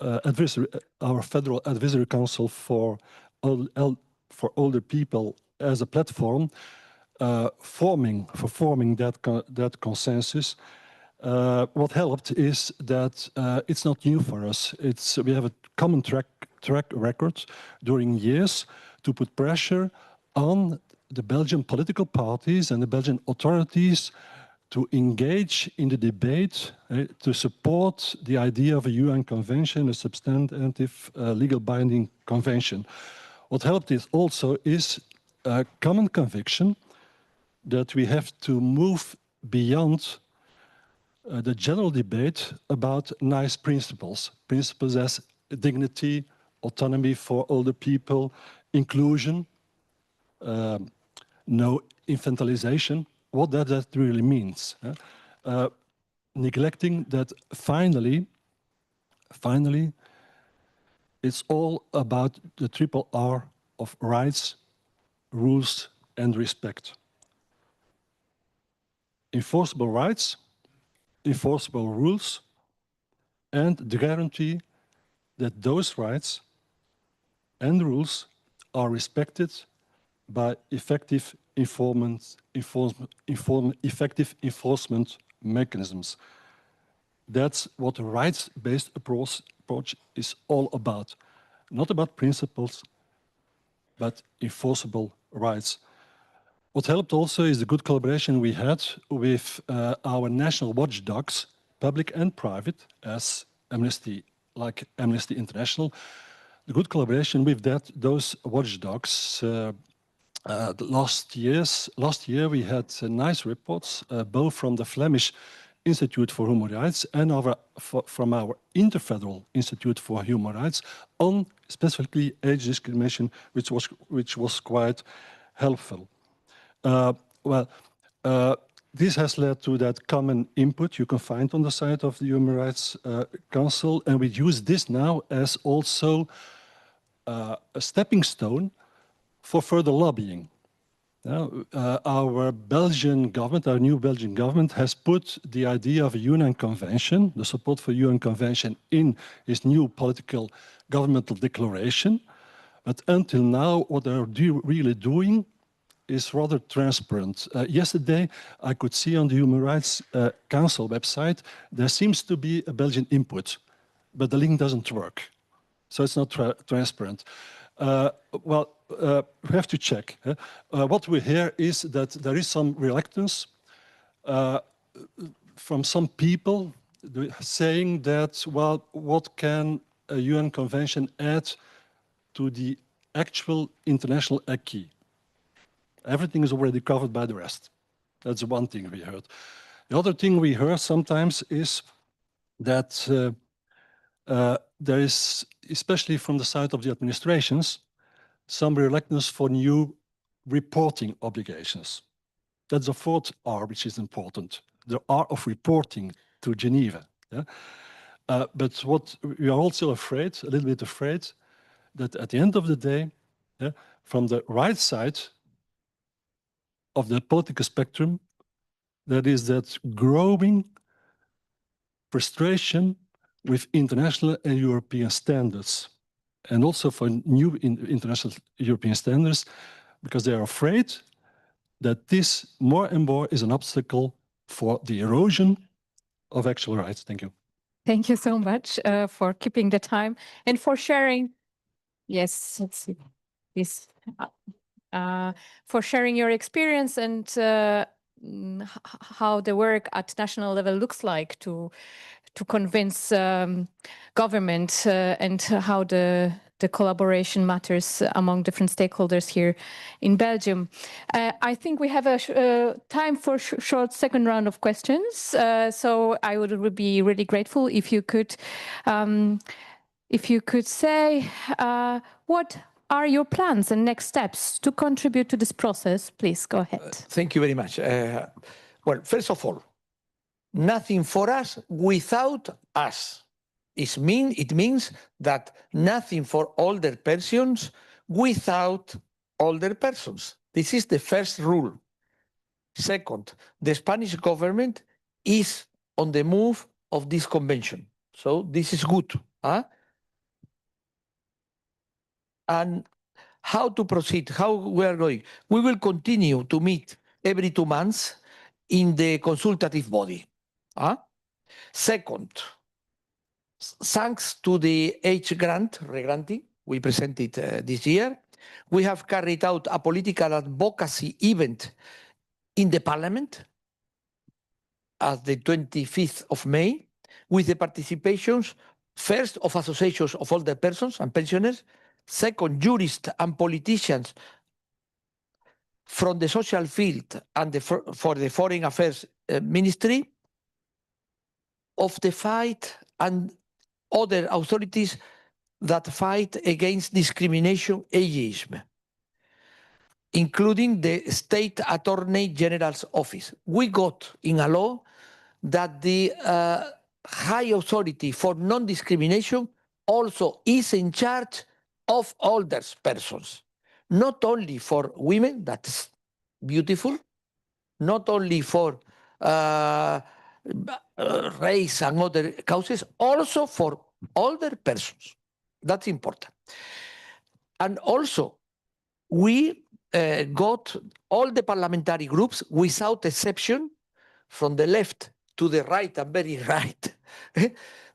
our federal advisory council for older people as a platform, forming that consensus. What helped is that it's not new for us. We have a common track record during years to put pressure on the Belgian political parties and the Belgian authorities to engage in the debate, to support the idea of a UN convention, a substantive legal binding convention. What helped is also a common conviction that we have to move beyond the general debate about nice principles as dignity, autonomy for older people, inclusion, no infantilization, what that really means. Neglecting that finally, it's all about the triple R of rights, rules, and respect. Enforceable rights, enforceable rules, and the guarantee that those rights and rules are respected by effective effective enforcement mechanisms. That's what a rights-based approach is all about. Not about principles, but enforceable rights. What helped also is the good collaboration we had with our national watchdogs, public and private, as Amnesty International. The good collaboration with those watchdogs. Last year we had nice reports, both from the Flemish Institute for Human Rights and from our Interfederal Institute for Human Rights on specifically age discrimination, which was quite helpful. this has led to that common input you can find on the site of the Human Rights Council, and we use this now as also a stepping stone for further lobbying. Our Belgian government, our new Belgian government, has put the idea of a UN convention, the support for UN convention, in its new political governmental declaration. But until now, what they're really doing is rather transparent. Yesterday, I could see on the Human Rights Council website, there seems to be a Belgian input, but the link doesn't work. So it's not transparent. We have to check. What we hear is that there is some reluctance from some people saying that, well, what can a UN convention add to the actual international acquis? Everything is already covered by the rest. That's one thing we heard. The other thing we heard sometimes is that there is, especially from the side of the administrations, some reluctance for new reporting obligations. That's the fourth R, which is important, the R of reporting to Geneva. Yeah? But what we are also afraid, a little bit afraid, that at the end of the day, from the right side of the political spectrum, there is that growing frustration with international and European standards, and also for new international European standards, because they are afraid that this more and more is an obstacle for the erosion of actual rights. Thank you. Thank you so much for keeping the time and for sharing. Yes, let's see. This. For sharing your experience and how the work at national level looks like to convince government and how the collaboration matters among different stakeholders here in Belgium. I think we have a time for short second round of questions. So I would be really grateful if you could say what are your plans and next steps to contribute to this process? Please go ahead. Thank you very much. Well, first of all, nothing for us without us. It means that nothing for older persons without older persons. This is the first rule. Second, the Spanish government is on the move of this convention. So this is good. And how to proceed, how we are going. We will continue to meet every 2 months in the consultative body. Second, thanks to the H grant, regranting, we presented this year, we have carried out a political advocacy event in the parliament at the 25th of May with the participations, first of associations of older persons and pensioners, second, jurists and politicians from the social field and for the Foreign Affairs Ministry, of the fight and other authorities that fight against discrimination, ageism, including the State Attorney General's office. We got in a law that the High Authority for Non-Discrimination also is in charge of older persons, not only for women, that's beautiful, not only for race and other causes, also for older persons. That's important. And also, we got all the parliamentary groups without exception, from the left to the right and very right,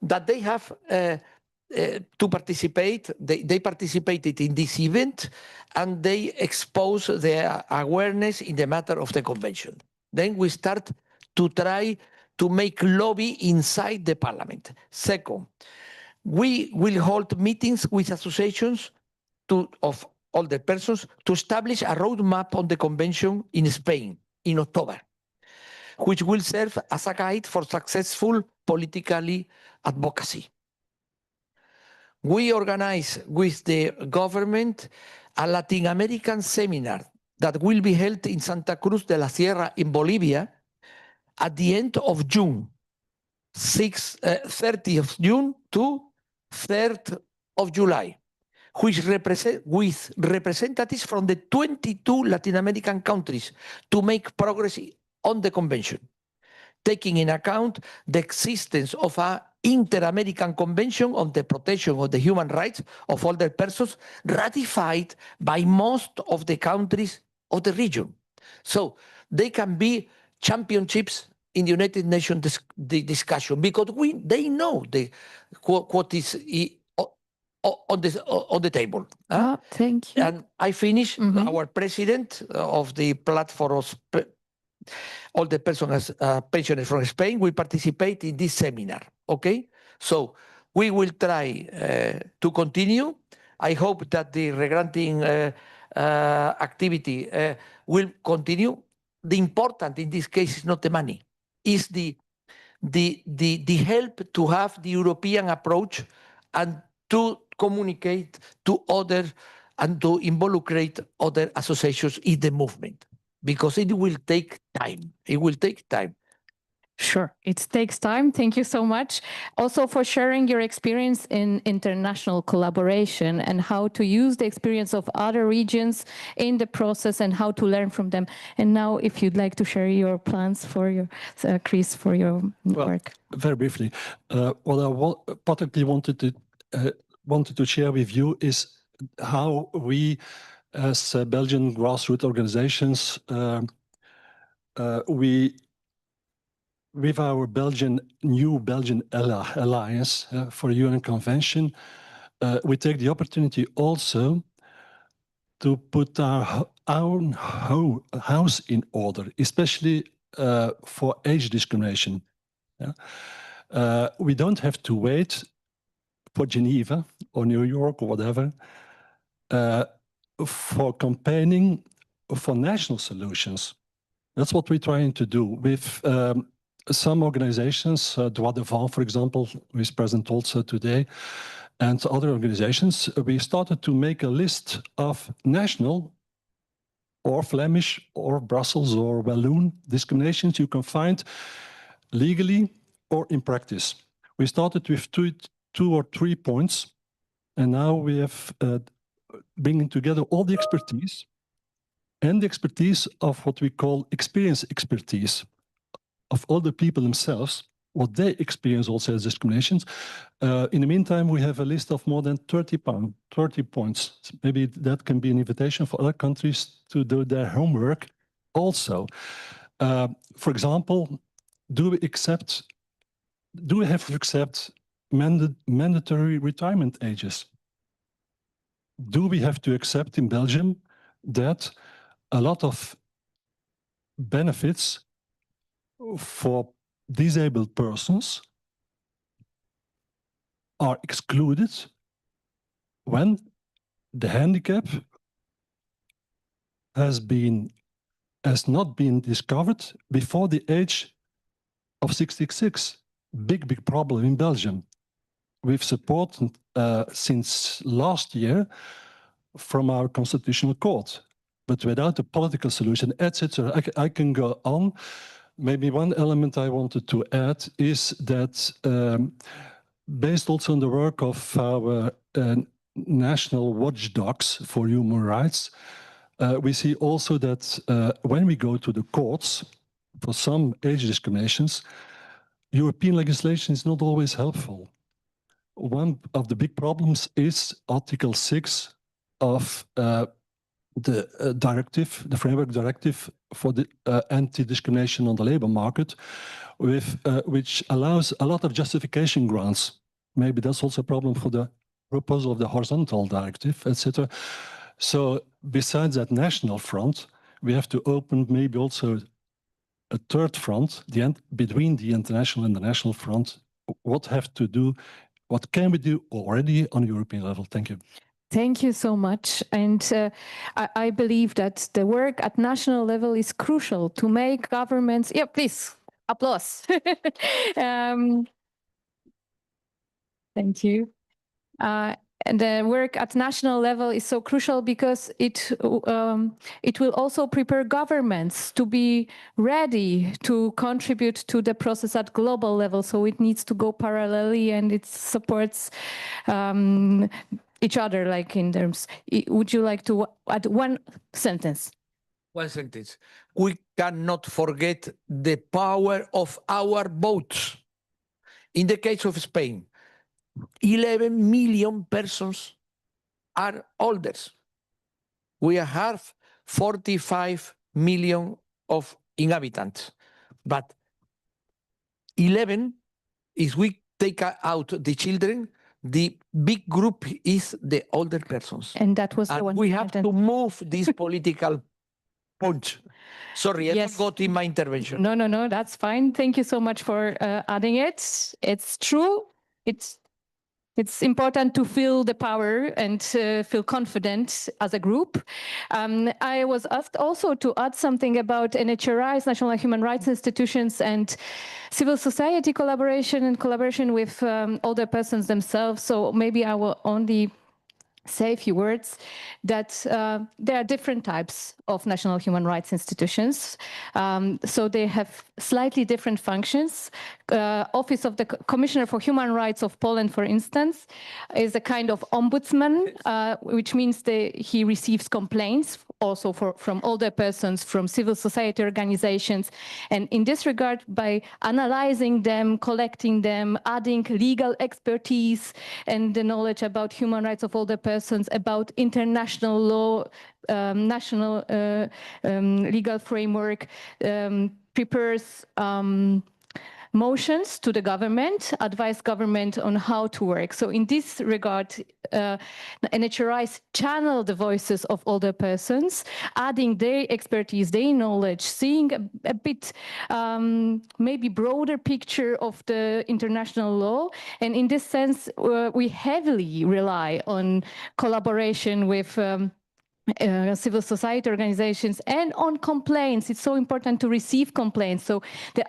that they have to participate. They participated in this event and they expose their awareness in the matter of the convention. Then we start to try to make lobby inside the parliament. Second, we will hold meetings with associations of older persons to establish a roadmap on the convention in Spain in October, which will serve as a guide for successful political advocacy. We organize with the government a Latin American seminar that will be held in Santa Cruz de la Sierra in Bolivia at the end of June, 30th of June to 3rd of July, with representatives from the 22 Latin American countries to make progress on the convention, taking in account the existence of an Inter-American Convention on the Protection of the Human Rights of Older Persons ratified by most of the countries of the region. So they can be championships in the United Nations discussion, because they know what is on the table. Thank you. And I finish. Our president of the platform of all the persons pensioners from Spain will participate in this seminar. Okay, so we will try to continue. I hope that the regranting activity will continue. The important in this case is not the money, is the help to have the European approach and to communicate to others and to involucrate other associations in the movement, because it will take time. It will take time. Sure, it takes time. Thank you so much. Also for sharing your experience in international collaboration and how to use the experience of other regions in the process and how to learn from them. And now, if you'd like to share your plans for your, Chris, for your work. Very briefly, what I particularly wanted to share with you is how we, as Belgian grassroots organizations, with our new Belgian Alliance for UN Convention, we take the opportunity also to put our own house in order, especially for age discrimination. We don't have to wait for Geneva or New York or whatever for campaigning for national solutions. That's what we're trying to do with some organizations, Droit Devant, for example, who is present also today, and other organizations. We started to make a list of national or Flemish or Brussels or Walloon discriminations you can find legally or in practice. We started with two or 3 points, and now we have bringing together all the expertise and the expertise of what we call experience expertise of all the people themselves, what they experience also as discriminations. In the meantime, we have a list of more than 30 points. Maybe that can be an invitation for other countries to do their homework also. For example, do we have to accept mandatory retirement ages? Do we have to accept in Belgium that a lot of benefits for disabled persons are excluded when the handicap has not been discovered before the age of 66? Big problem in Belgium. We've support since last year from our constitutional court, but without a political solution, etc. I can go on. Maybe one element I wanted to add is that based also on the work of our national watchdogs for human rights, we see also that when we go to the courts for some age discriminations, European legislation is not always helpful. One of the big problems is Article 6 of the directive, the framework directive for the anti-discrimination on the labor market, which allows a lot of justification grounds. Maybe that's also a problem for the proposal of the horizontal directive, etc. So besides that national front, we have to open maybe also a third front, between the international and the national front. What can we do already on a European level? Thank you. Thank you so much. And I believe that the work at national level is crucial to make governments, yeah, please, applause. Thank you. And the work at national level is so crucial because it will also prepare governments to be ready to contribute to the process at global level. So it needs to go parallelly, and it supports each other, like in terms. Would you like to add one sentence? One sentence. We cannot forget the power of our votes. In the case of Spain, 11 million persons are elders. We have 45 million of inhabitants, but 11, if we take out the children, the big group is the older persons. And that was the one. We have to move this political punch. Sorry, I forgot in my intervention. No, that's fine. Thank you so much for adding it. It's true. It's important to feel the power and feel confident as a group. I was asked also to add something about NHRI's, National Human Rights Institutions, and civil society collaboration and collaboration with older persons themselves. So maybe I will only say a few words that there are different types of national human rights institutions. So they have slightly different functions. Office of the Commissioner for Human Rights of Poland, for instance, is a kind of ombudsman, which means he receives complaints also from older persons, from civil society organizations. And in this regard, by analyzing them, collecting them, adding legal expertise and the knowledge about human rights of older persons, about international law, national legal framework, prepares motions to the government, advise government on how to work. So in this regard, NHRIs channel the voices of older persons, adding their expertise, their knowledge, seeing a bit maybe broader picture of the international law. And in this sense, we heavily rely on collaboration with civil society organizations and on complaints. It's so important to receive complaints. So the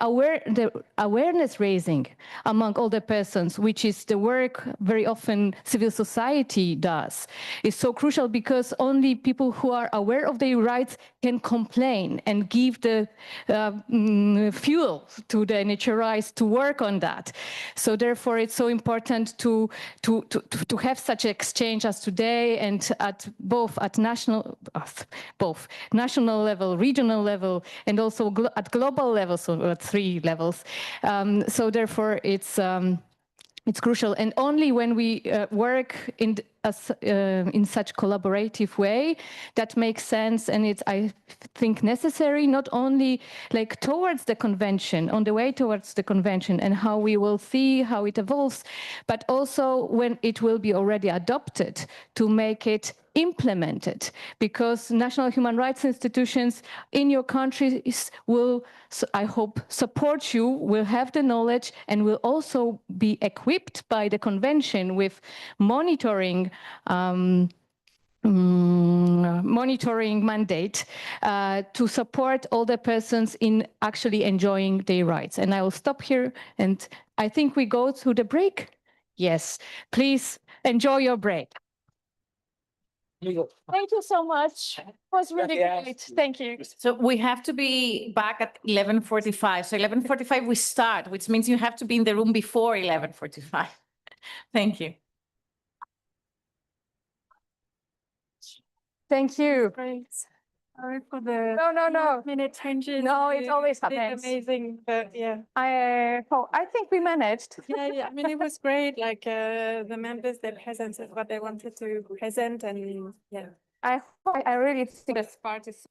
awareness raising among older persons, which is the work very often civil society does, is so crucial because only people who are aware of their rights can complain and give the fuel to the NHRIs to work on that. So therefore, it's so important to have such an exchange as today, and at both national level, regional level, and also at global level, so at 3 levels. So therefore, it's crucial, and only when we work in such collaborative way that makes sense, and it's, I think, necessary, not only like towards the convention, on the way towards the convention, and how we will see how it evolves, but also when it will be already adopted, to make it implemented, because national human rights institutions in your countries will, I hope, support you, will have the knowledge, and will also be equipped by the convention with monitoring mandate to support older persons in actually enjoying their rights. And I will stop here, and I think we go to the break. Yes, please enjoy your break. Thank you so much. It was really great. Thank you. So we have to be back at 11:45. So 11:45 we start, which means you have to be in the room before 11:45. Thank you. Thank you. Great. Sorry for the No. minute tangent. No, it always happens. Amazing, but yeah. I think we managed. Yeah. I mean, it was great. Like the members, they presented what they wanted to present, and yeah. I really think this part is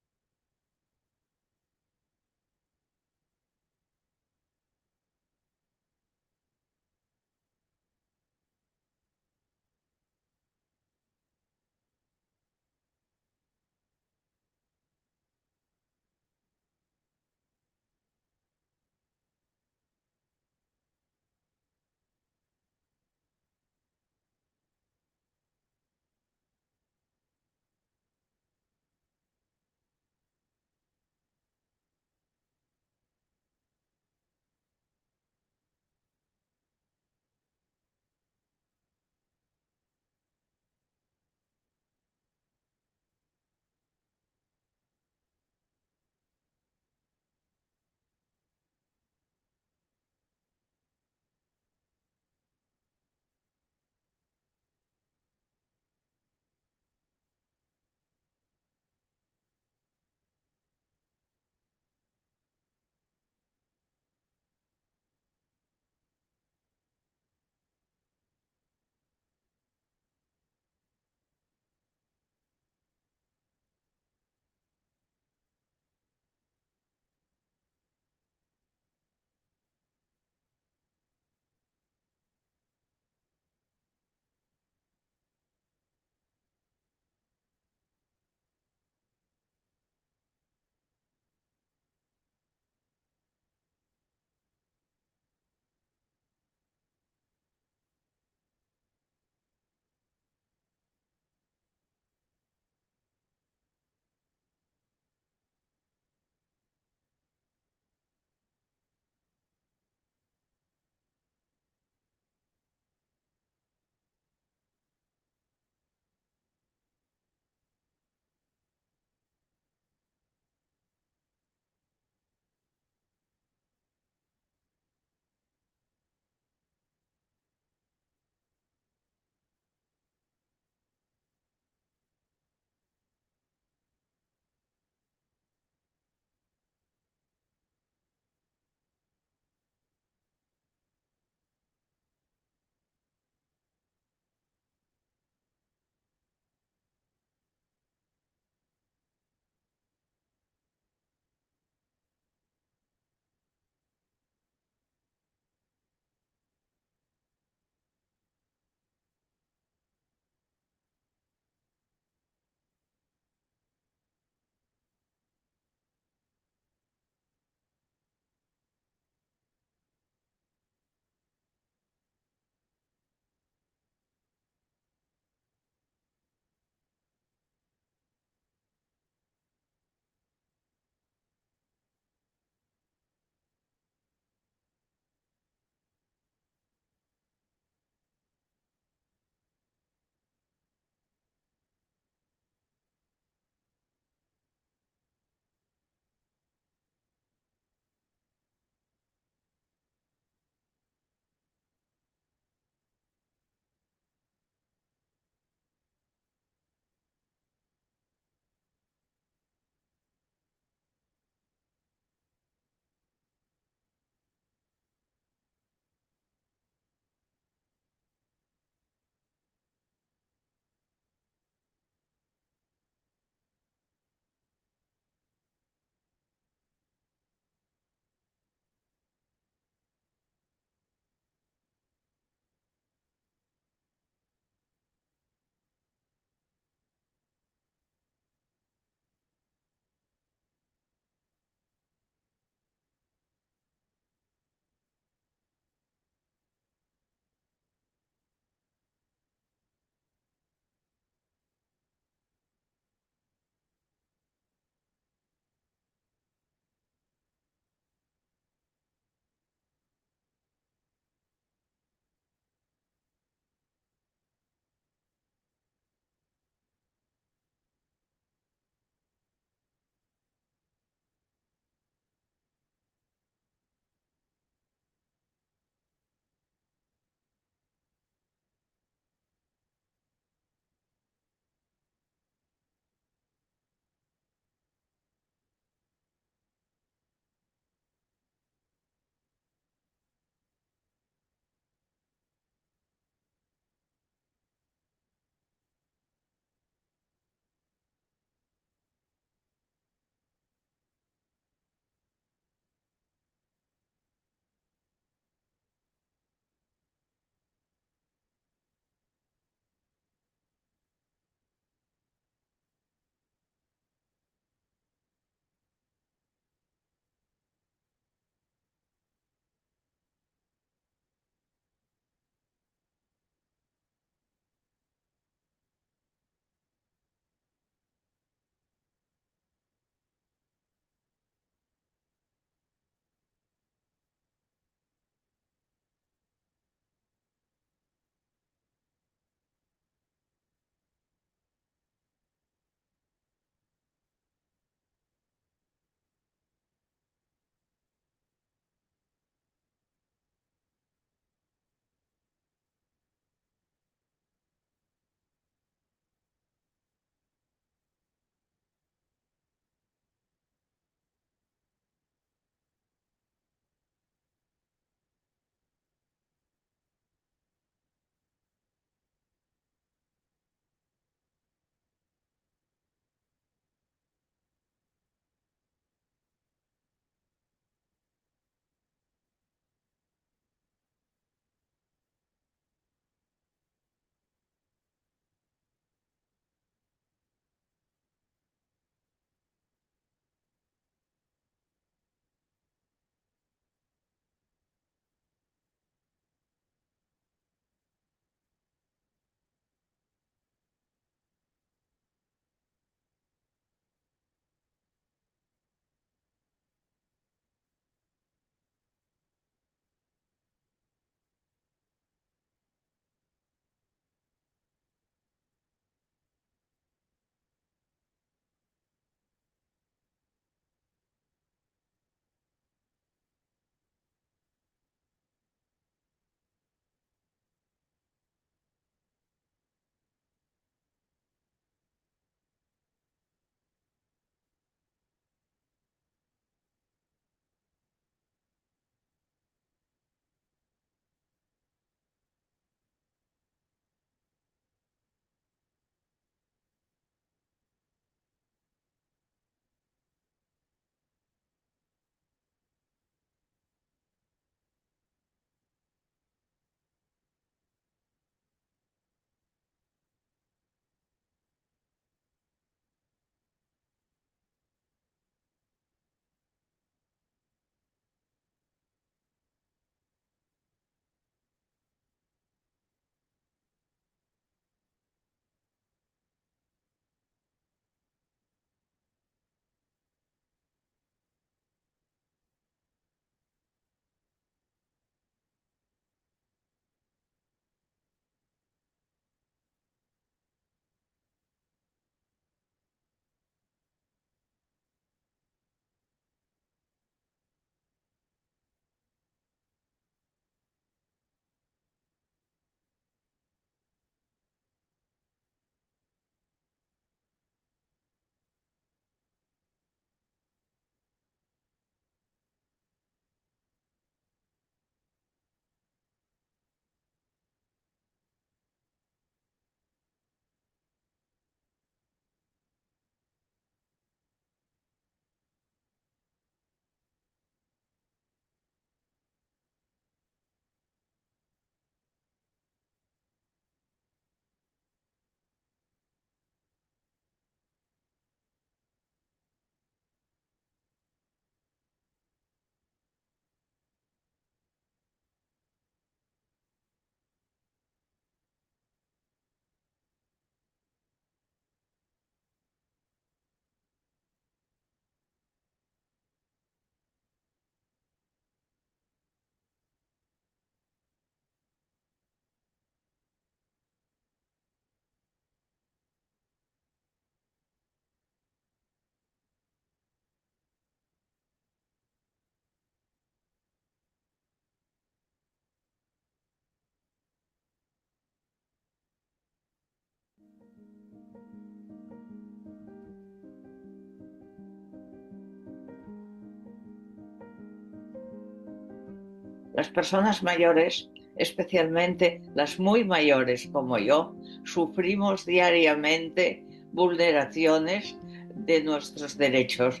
Las personas mayores, especialmente las muy mayores como yo, sufrimos diariamente vulneraciones de nuestros derechos.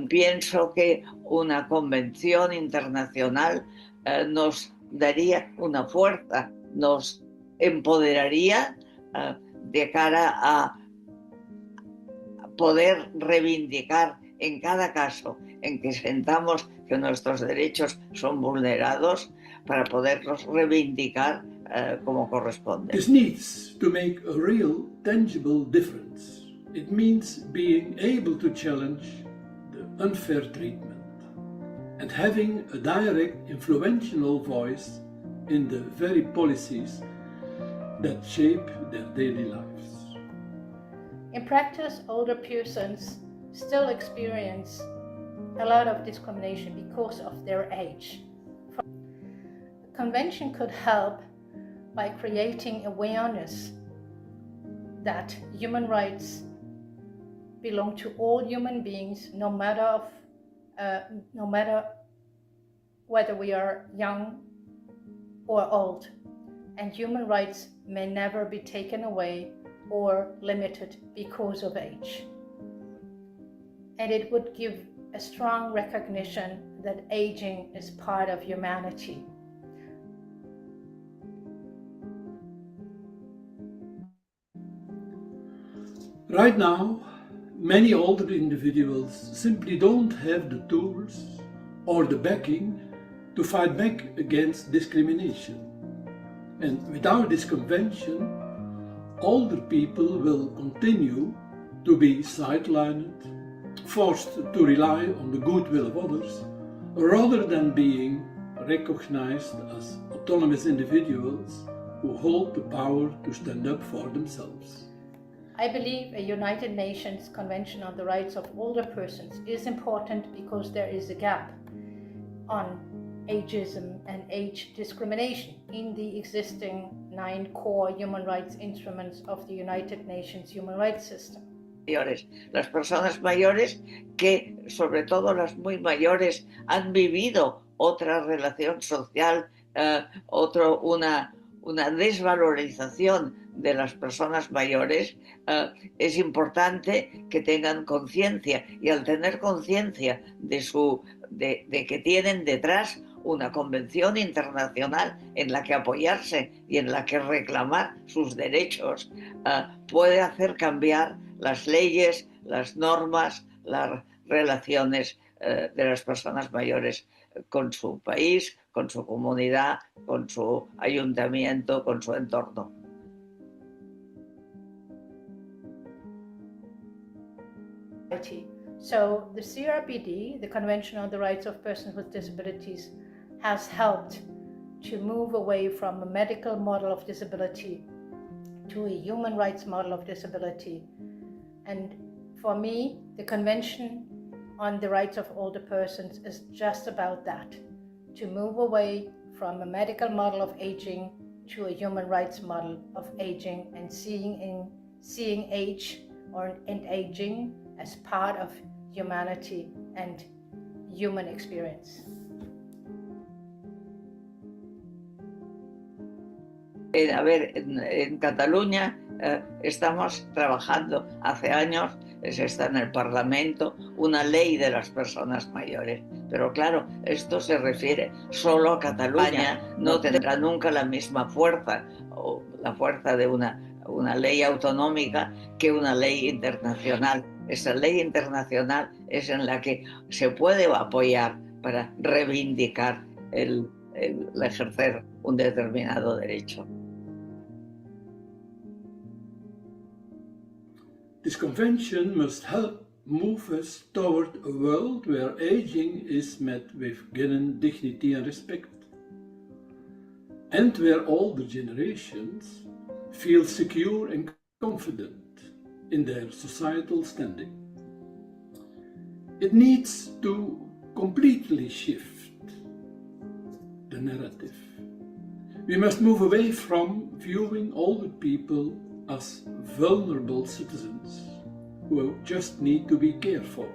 Pienso que una convención internacional nos daría una fuerza, nos empoderaría de cara a poder reivindicar en cada caso en que sentamos que nuestros derechos son vulnerados, para poderlos reivindicar como corresponde. This needs to make a real, tangible difference. It means being able to challenge the unfair treatment and having a direct, influential voice in the very policies that shape their daily lives. In practice, older persons still experience a lot of discrimination because of their age. The convention could help by creating awareness that human rights belong to all human beings, no matter whether we are young or old, and human rights may never be taken away or limited because of age. And it would give a strong recognition that aging is part of humanity. Right now, many older individuals simply don't have the tools or the backing to fight back against discrimination. And without this convention, older people will continue to be sidelined, forced to rely on the goodwill of others, rather than being recognized as autonomous individuals who hold the power to stand up for themselves. I believe a United Nations Convention on the Rights of Older Persons is important because there is a gap on ageism and age discrimination in the existing 9 core human rights instruments of the United Nations human rights system. Las personas mayores, que sobre todo las muy mayores, han vivido otra relación social, una desvalorización de las personas mayores, es importante que tengan conciencia, y al tener conciencia de que tienen detrás una convención internacional en la que apoyarse y en la que reclamar sus derechos, puede hacer cambiar las leyes, las normas, las relaciones de las personas mayores con su país, con su comunidad, con su ayuntamiento, con su entorno. So the CRPD, the Convention on the Rights of Persons with Disabilities, has helped to move away from a medical model of disability to a human rights model of disability. And for me, the Convention on the Rights of Older Persons is just about that, to move away from a medical model of aging to a human rights model of aging, and seeing age and aging as part of humanity and human experience. En Cataluña estamos trabajando hace años, está en el Parlamento, una ley de las personas mayores. Pero claro, esto se refiere solo a Cataluña, no tendrá nunca la misma fuerza, o la fuerza de una ley autonómica, que una ley internacional. Esa ley internacional es en la que se puede apoyar para reivindicar el ejercer un determinado derecho. This convention must help move us toward a world where aging is met with given dignity and respect, and where older generations feel secure and confident in their societal standing. It needs to completely shift the narrative. We must move away from viewing older people as vulnerable citizens who just need to be cared for,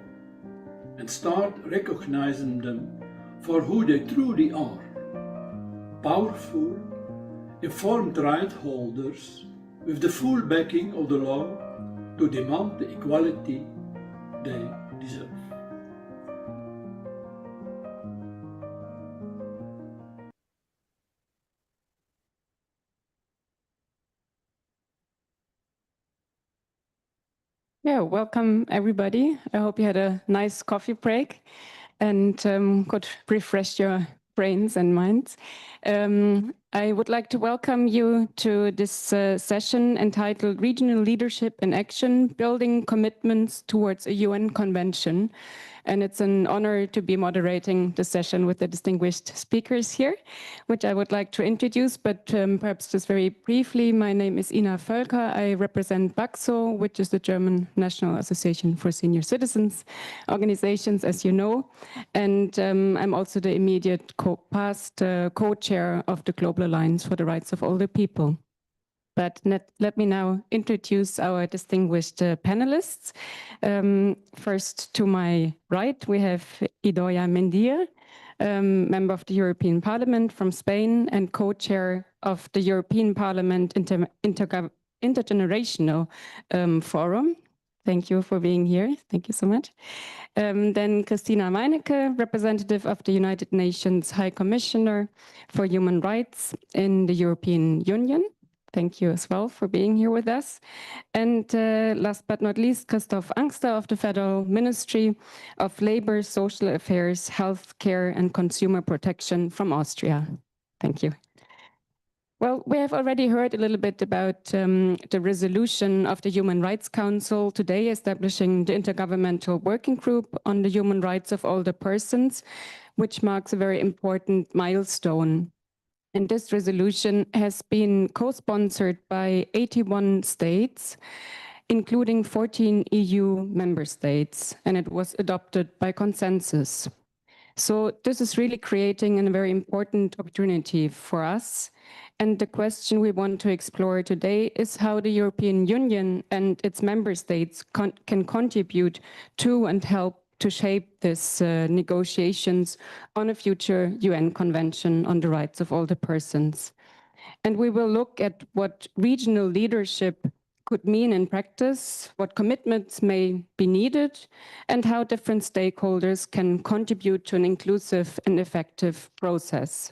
and start recognizing them for who they truly are, powerful, informed right holders with the full backing of the law to demand the equality they deserve. Yeah, welcome everybody. I hope you had a nice coffee break and could refresh your brains and minds. I would like to welcome you to this session entitled Regional Leadership in Action, Building Commitments Towards a UN Convention. And it's an honor to be moderating the session with the distinguished speakers here, which I would like to introduce, but perhaps just very briefly, my name is Ina Völker. I represent BAXO, which is the German National Association for Senior Citizens Organizations, as you know. And I'm also the immediate past co-chair of the Global Alliance for the Rights of Older People. But let me now introduce our distinguished panelists. First, to my right, we have Idoia Mendia, member of the European Parliament from Spain and co-chair of the European Parliament Intergenerational Forum. Thank you for being here. Thank you so much. Then Christina Meinecke, representative of the United Nations High Commissioner for Human Rights in the European Union. Thank you as well for being here with us. And last but not least, Christoph Angster of the Federal Ministry of Labor, Social Affairs, Healthcare and Consumer Protection from Austria. Thank you. Well, we have already heard a little bit about the resolution of the Human Rights Council today establishing the Intergovernmental Working Group on the Human Rights of Older Persons, which marks a very important milestone. And this resolution has been co-sponsored by 81 states, including 14 EU member states, and it was adopted by consensus. So this is really creating a very important opportunity for us. And the question we want to explore today is how the European Union and its member states can contribute to and help to shape these negotiations on a future UN Convention on the Rights of Older Persons. And we will look at what regional leadership could mean in practice, what commitments may be needed, and how different stakeholders can contribute to an inclusive and effective process.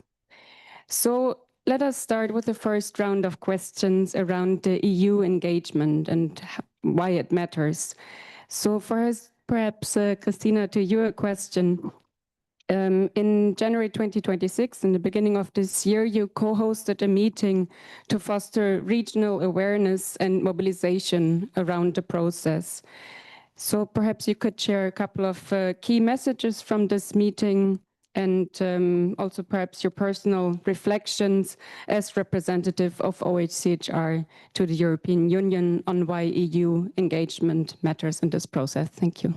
So let us start with the first round of questions around the EU engagement and why it matters. So first, perhaps, Christina, to you a question. In January 2026, in the beginning of this year, you co-hosted a meeting to foster regional awareness and mobilization around the process. So perhaps you could share a couple of key messages from this meeting and also perhaps your personal reflections as representative of OHCHR to the European Union on why EU engagement matters in this process. Thank you.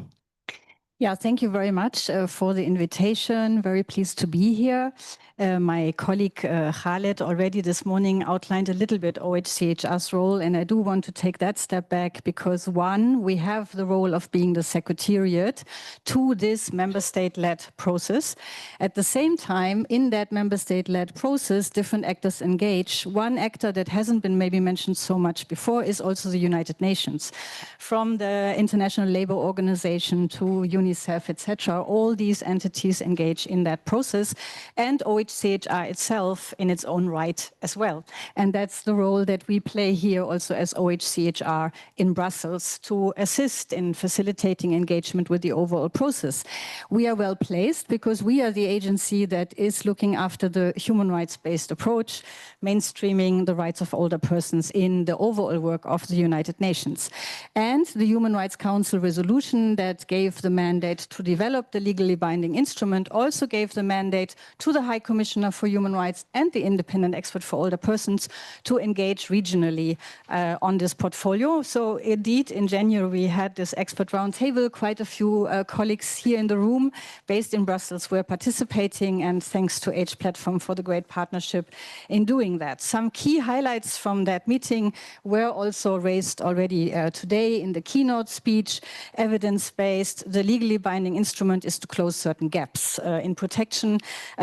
Yeah, thank you very much for the invitation. Very pleased to be here. My colleague Khaled already this morning outlined a little bit OHCHR's role, and I do want to take that step back because one, we have the role of being the secretariat to this member state-led process. At the same time, in that member state-led process, different actors engage. One actor that hasn't been maybe mentioned so much before is also the United Nations. From the International Labour Organization to UNICEF, etc., all these entities engage in that process, and OHCHR itself in its own right as well. And that's the role that we play here also as OHCHR in Brussels to assist in facilitating engagement with the overall process. We are well placed because we are the agency that is looking after the human rights-based approach, mainstreaming the rights of older persons in the overall work of the United Nations. And the Human Rights Council resolution that gave the mandate to develop the legally binding instrument also gave the mandate to the High Commissioner for Human Rights and the Independent Expert for Older Persons to engage regionally on this portfolio. So indeed, in January, we had this expert roundtable. Quite a few colleagues here in the room based in Brussels were participating, and thanks to Age Platform for the great partnership in doing that. Some key highlights from that meeting were also raised already today in the keynote speech: evidence-based, the legally legally binding instrument is to close certain gaps in protection,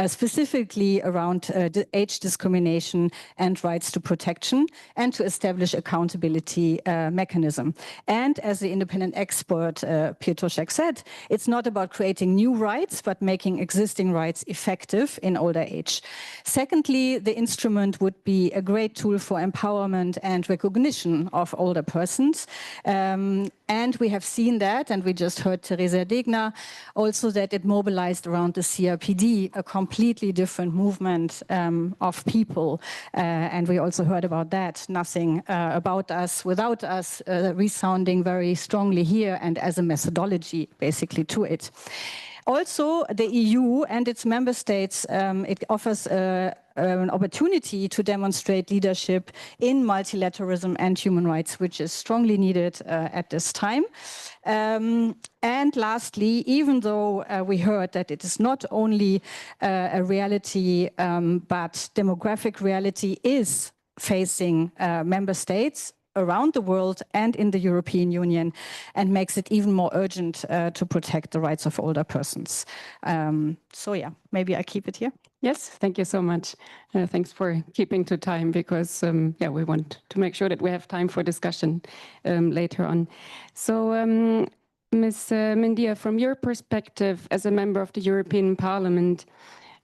specifically around age discrimination and rights to protection, and to establish accountability mechanism. And as the independent expert Piotr said, it's not about creating new rights, but making existing rights effective in older age. Secondly, the instrument would be a great tool for empowerment and recognition of older persons. And we have seen that, and we just heard Teresa Degner, also that it mobilized around the CRPD, a completely different movement of people. And we also heard about that, nothing about us, without us, resounding very strongly here and as a methodology basically to it. Also, the EU and its member states, it offers an opportunity to demonstrate leadership in multilateralism and human rights, which is strongly needed at this time. And lastly, even though we heard that it is not only a reality, but demographic reality is facing member states around the world and in the European Union, and makes it even more urgent to protect the rights of older persons. So yeah, maybe I keep it here. Yes, thank you so much. Thanks for keeping to time, because yeah, we want to make sure that we have time for discussion later on. So Ms. Mendia, from your perspective as a member of the European Parliament,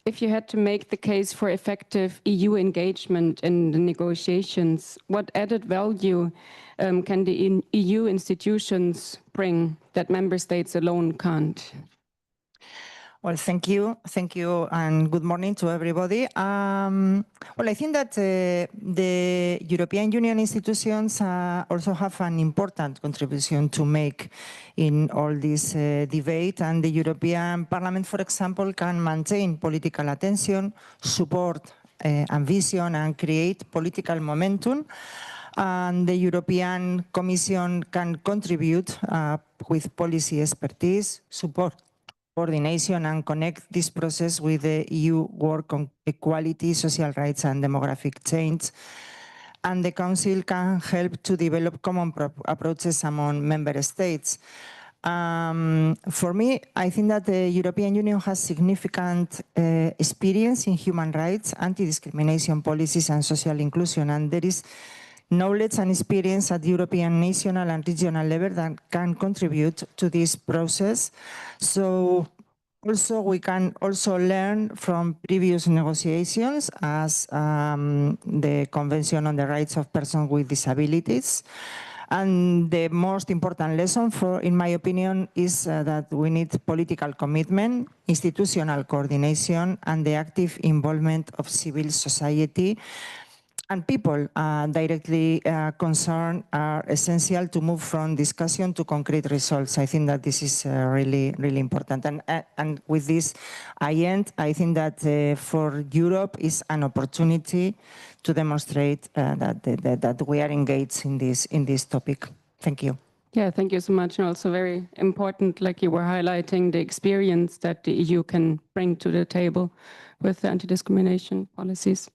if you had to make the case for effective EU engagement in the negotiations, what added value can the EU institutions bring that member states alone can't? Well, thank you, and good morning to everybody. Well, I think that the European Union institutions also have an important contribution to make in all this debate, and the European Parliament, for example, can maintain political attention, support ambition, and create political momentum. And the European Commission can contribute with policy expertise, support coordination, and connect this process with the EU work on equality, social rights, and demographic change. And the Council can help to develop common approaches among member states. For me, I think that the European Union has significant experience in human rights, anti-discrimination policies, and social inclusion, and there is knowledge and experience at European, national, and regional level that can contribute to this process. So also we can also learn from previous negotiations, as the Convention on the Rights of Persons with Disabilities. And the most important lesson, in my opinion, is that we need political commitment, institutional coordination, and the active involvement of civil society. And people directly concerned are essential to move from discussion to concrete results. I think that this is really, really important. And with this, I end. I think that for Europe is an opportunity to demonstrate that we are engaged in this topic. Thank you. Yeah, thank you so much. And also very important, like you were highlighting, the experience that the EU can bring to the table with the anti-discrimination policies.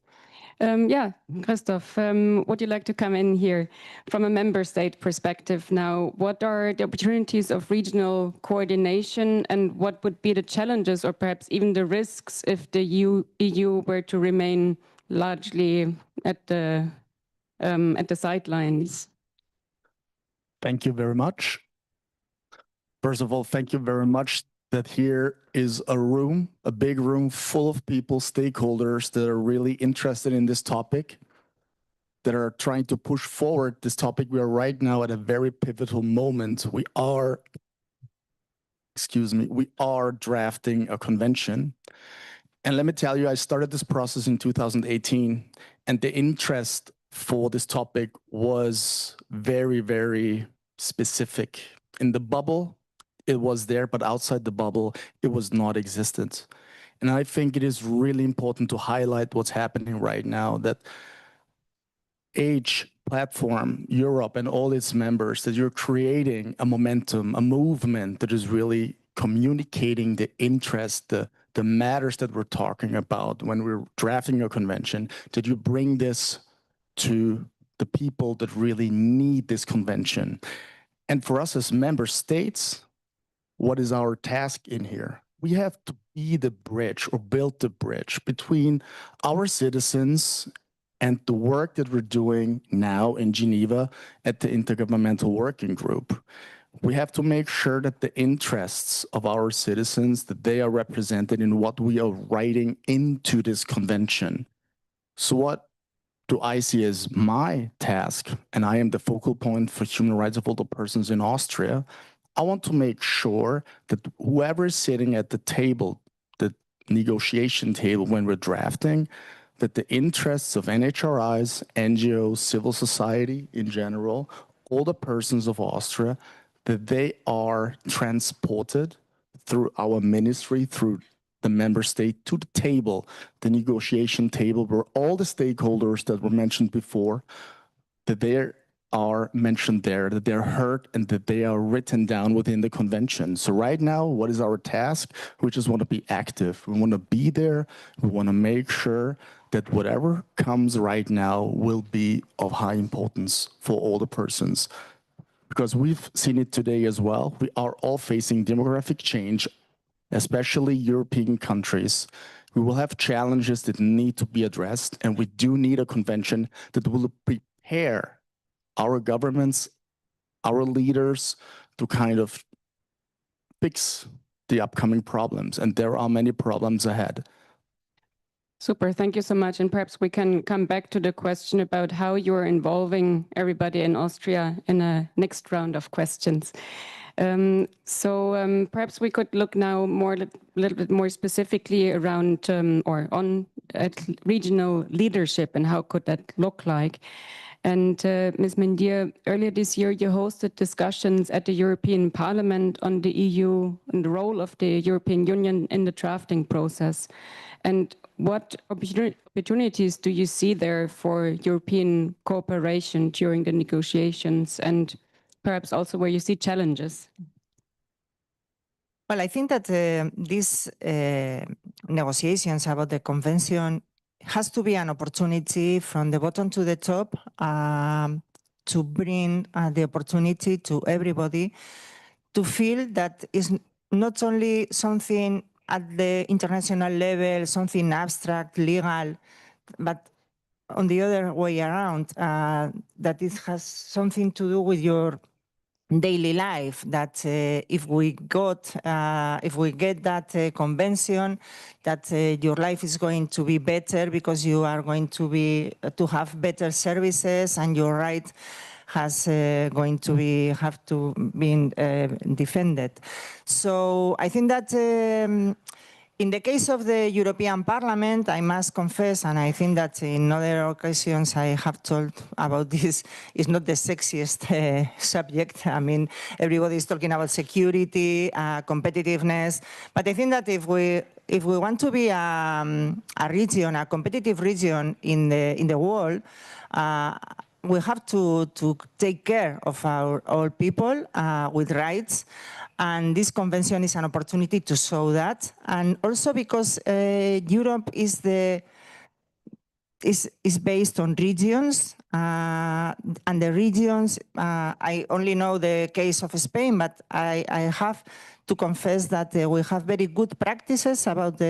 Yeah, Christoph, would you like to come in here from a member state perspective now? What are the opportunities of regional coordination, and what would be the challenges or perhaps even the risks if the EU were to remain largely at the sidelines? Thank you very much. First of all, thank you very much that here is a room, a big room full of people, stakeholders that are really interested in this topic, that are trying to push forward this topic. We are right now at a very pivotal moment. We are drafting a convention. And let me tell you, I started this process in 2018, and the interest for this topic was very, very specific. In the bubble, it was there, but outside the bubble, it was not existent. And I think it is really important to highlight what's happening right now, that Age Platform, Europe, and all its members, that you're creating a momentum, a movement that is really communicating the interest, the matters that we're talking about when we're drafting a convention, that you bring this to the people that really need this convention. And for us as member states, what is our task in here? We have to be the bridge or build the bridge between our citizens and the work that we're doing now in Geneva at the Intergovernmental Working Group. We have to make sure that the interests of our citizens, that they are represented in what we are writing into this convention. So what do I see as my task? And I am the focal point for human rights of older persons in Austria. I want to make sure that whoever is sitting at the table, the negotiation table when we're drafting, that the interests of NHRIs, NGOs, civil society in general, all the persons of Austria, that they are transported through our ministry, through the member state to the table, the negotiation table, where all the stakeholders that were mentioned before, that they are mentioned there, that they're heard, and that they are written down within the convention. So right now, what is our task? We just want to be active. We want to be there. We want to make sure that whatever comes right now will be of high importance for all the persons. Because we've seen it today as well. We are all facing demographic change, especially European countries. We will have challenges that need to be addressed, and we do need a convention that will prepare our governments, our leaders to kind of fix the upcoming problems. And there are many problems ahead. Super, thank you so much. And perhaps we can come back to the question about how you're involving everybody in Austria in a next round of questions. Perhaps we could look now a little bit more specifically around or on regional leadership and how could that look like. And Ms. Mendier, earlier this year, you hosted discussions at the European Parliament on the EU and the role of the European Union in the drafting process. And what opportunities do you see there for European cooperation during the negotiations, and perhaps also where you see challenges? Well, I think that these negotiations about the convention has to be an opportunity from the bottom to the top to bring the opportunity to everybody to feel that it's not only something at the international level, something abstract, legal, but on the other way around, that it has something to do with your daily life, that if we get that convention, that your life is going to be better because you are going to have better services and your right has going to have to be defended. So I think that in the case of the European Parliament, I must confess, and I think that in other occasions I have told about this, it's not the sexiest subject. I mean, everybody is talking about security, competitiveness, but I think that if we want to be a region, a competitive region in the world, we have to take care of our people with rights. And this convention is an opportunity to show that. And also because Europe is based on regions, and the regions, I only know the case of Spain, but I have to confess that we have very good practices about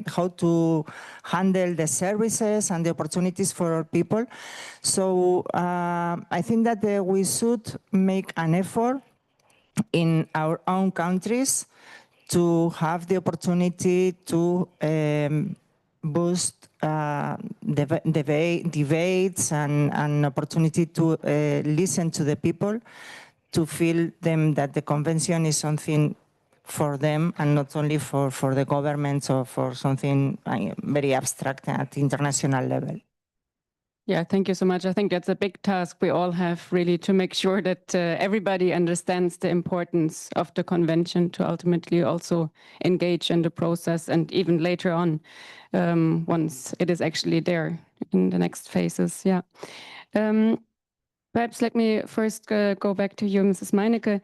how to handle the services and the opportunities for our people. So I think that we should make an effort in our own countries to have the opportunity to boost debates and opportunity to listen to the people, to feel them that the convention is something for them and not only for the governments or for something very abstract at international level. Yeah, thank you so much. I think that's a big task we all have, really, to make sure that everybody understands the importance of the convention to ultimately also engage in the process, and even later on, once it is actually there in the next phases. Yeah. Perhaps let me first go back to you, Mrs. Meinecke.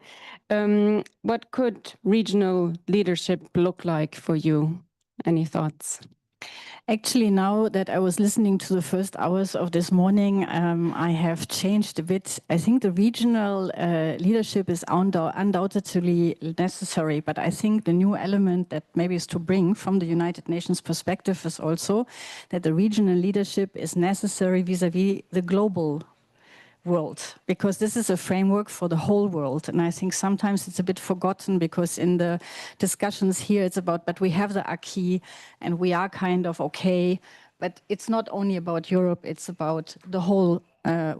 What could regional leadership look like for you? Any thoughts? Actually, now that I was listening to the first hours of this morning, I have changed a bit. I think the regional leadership is undoubtedly necessary, but I think the new element that maybe is to bring from the United Nations perspective is also that the regional leadership is necessary vis-à-vis the global world, because this is a framework for the whole world. And I think sometimes it's a bit forgotten, because in the discussions here it's about, but we have the acquis and we are kind of okay, but it's not only about Europe, it's about the whole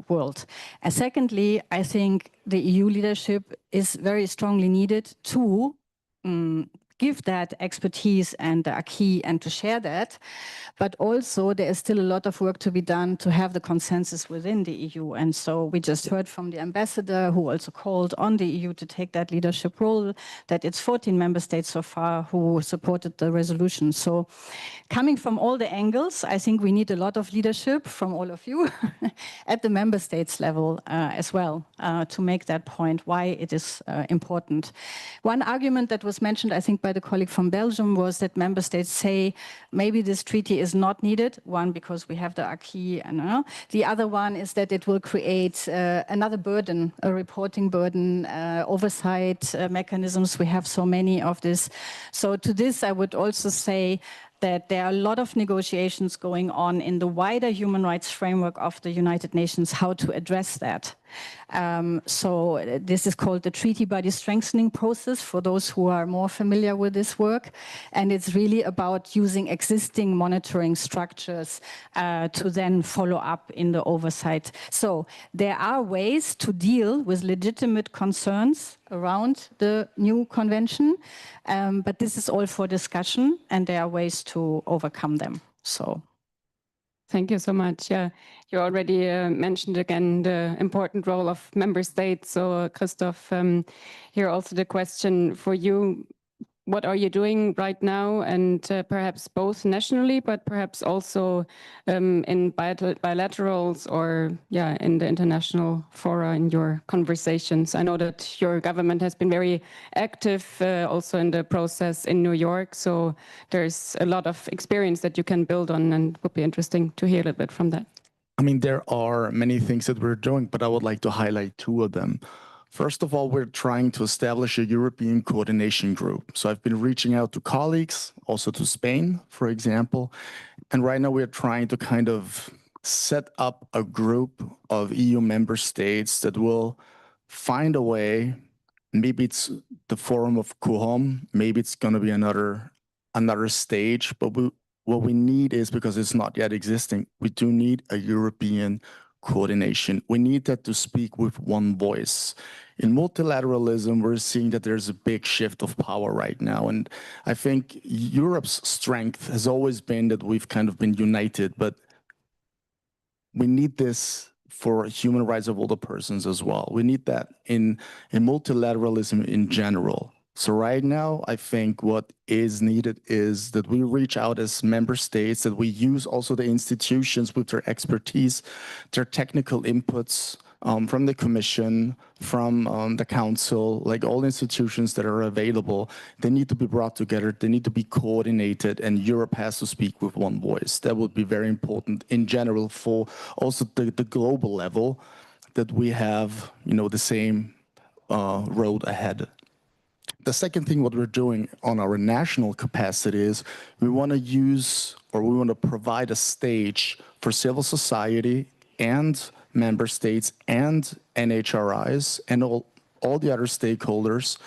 world. And secondly, I think the EU leadership is very strongly needed to give that expertise and the acquis and to share that. But also there is still a lot of work to be done to have the consensus within the EU. And so we just heard from the ambassador, who also called on the EU to take that leadership role, that it's 14 member states so far who supported the resolution. So coming from all the angles, I think we need a lot of leadership from all of you at the member states level as well to make that point why it is important. One argument that was mentioned, I think, by the colleague from Belgium was that member states say maybe this treaty is not needed. One, because we have the acquis, and the other one is that it will create another burden, a reporting burden, oversight mechanisms. We have so many of this. So to this, I would also say that there are a lot of negotiations going on in the wider human rights framework of the United Nations, how to address that. So this is called the treaty body strengthening process for those who are more familiar with this work. And it's really about using existing monitoring structures to then follow up in the oversight. So there are ways to deal with legitimate concerns around the new convention, but this is all for discussion, and there are ways to overcome them. So. Thank you so much. Yeah, you already mentioned again the important role of member states. So Christoph, here also the question for you. What are you doing right now, and perhaps both nationally, but perhaps also in bilaterals or in the international fora in your conversations? I know that your government has been very active also in the process in New York, so there's a lot of experience that you can build on, and it would be interesting to hear a little bit from that. I mean, there are many things that we're doing, but I would like to highlight two of them. First of all, we're trying to establish a European coordination group. So I've been reaching out to colleagues, also to Spain, for example. And right now we're trying to kind of set up a group of EU member states that will find a way. Maybe it's the Forum of Cohom, maybe it's going to be another stage, but what we need is, because it's not yet existing, we do need a European coordination. We need that to speak with one voice. In multilateralism, we're seeing that there's a big shift of power right now. And I think Europe's strength has always been that we've kind of been united, but we need this for human rights of all the persons as well. We need that in multilateralism in general. So right now, I think what is needed is that we reach out as member states, that we use also the institutions with their expertise, their technical inputs from the Commission, from the Council, like all institutions that are available. They need to be brought together, they need to be coordinated, and Europe has to speak with one voice. That would be very important in general for also the global level, that we have, the same road ahead. The second thing what we're doing on our national capacity is we want to use, or we want to provide a stage for civil society and member states and NHRIs and all the other stakeholders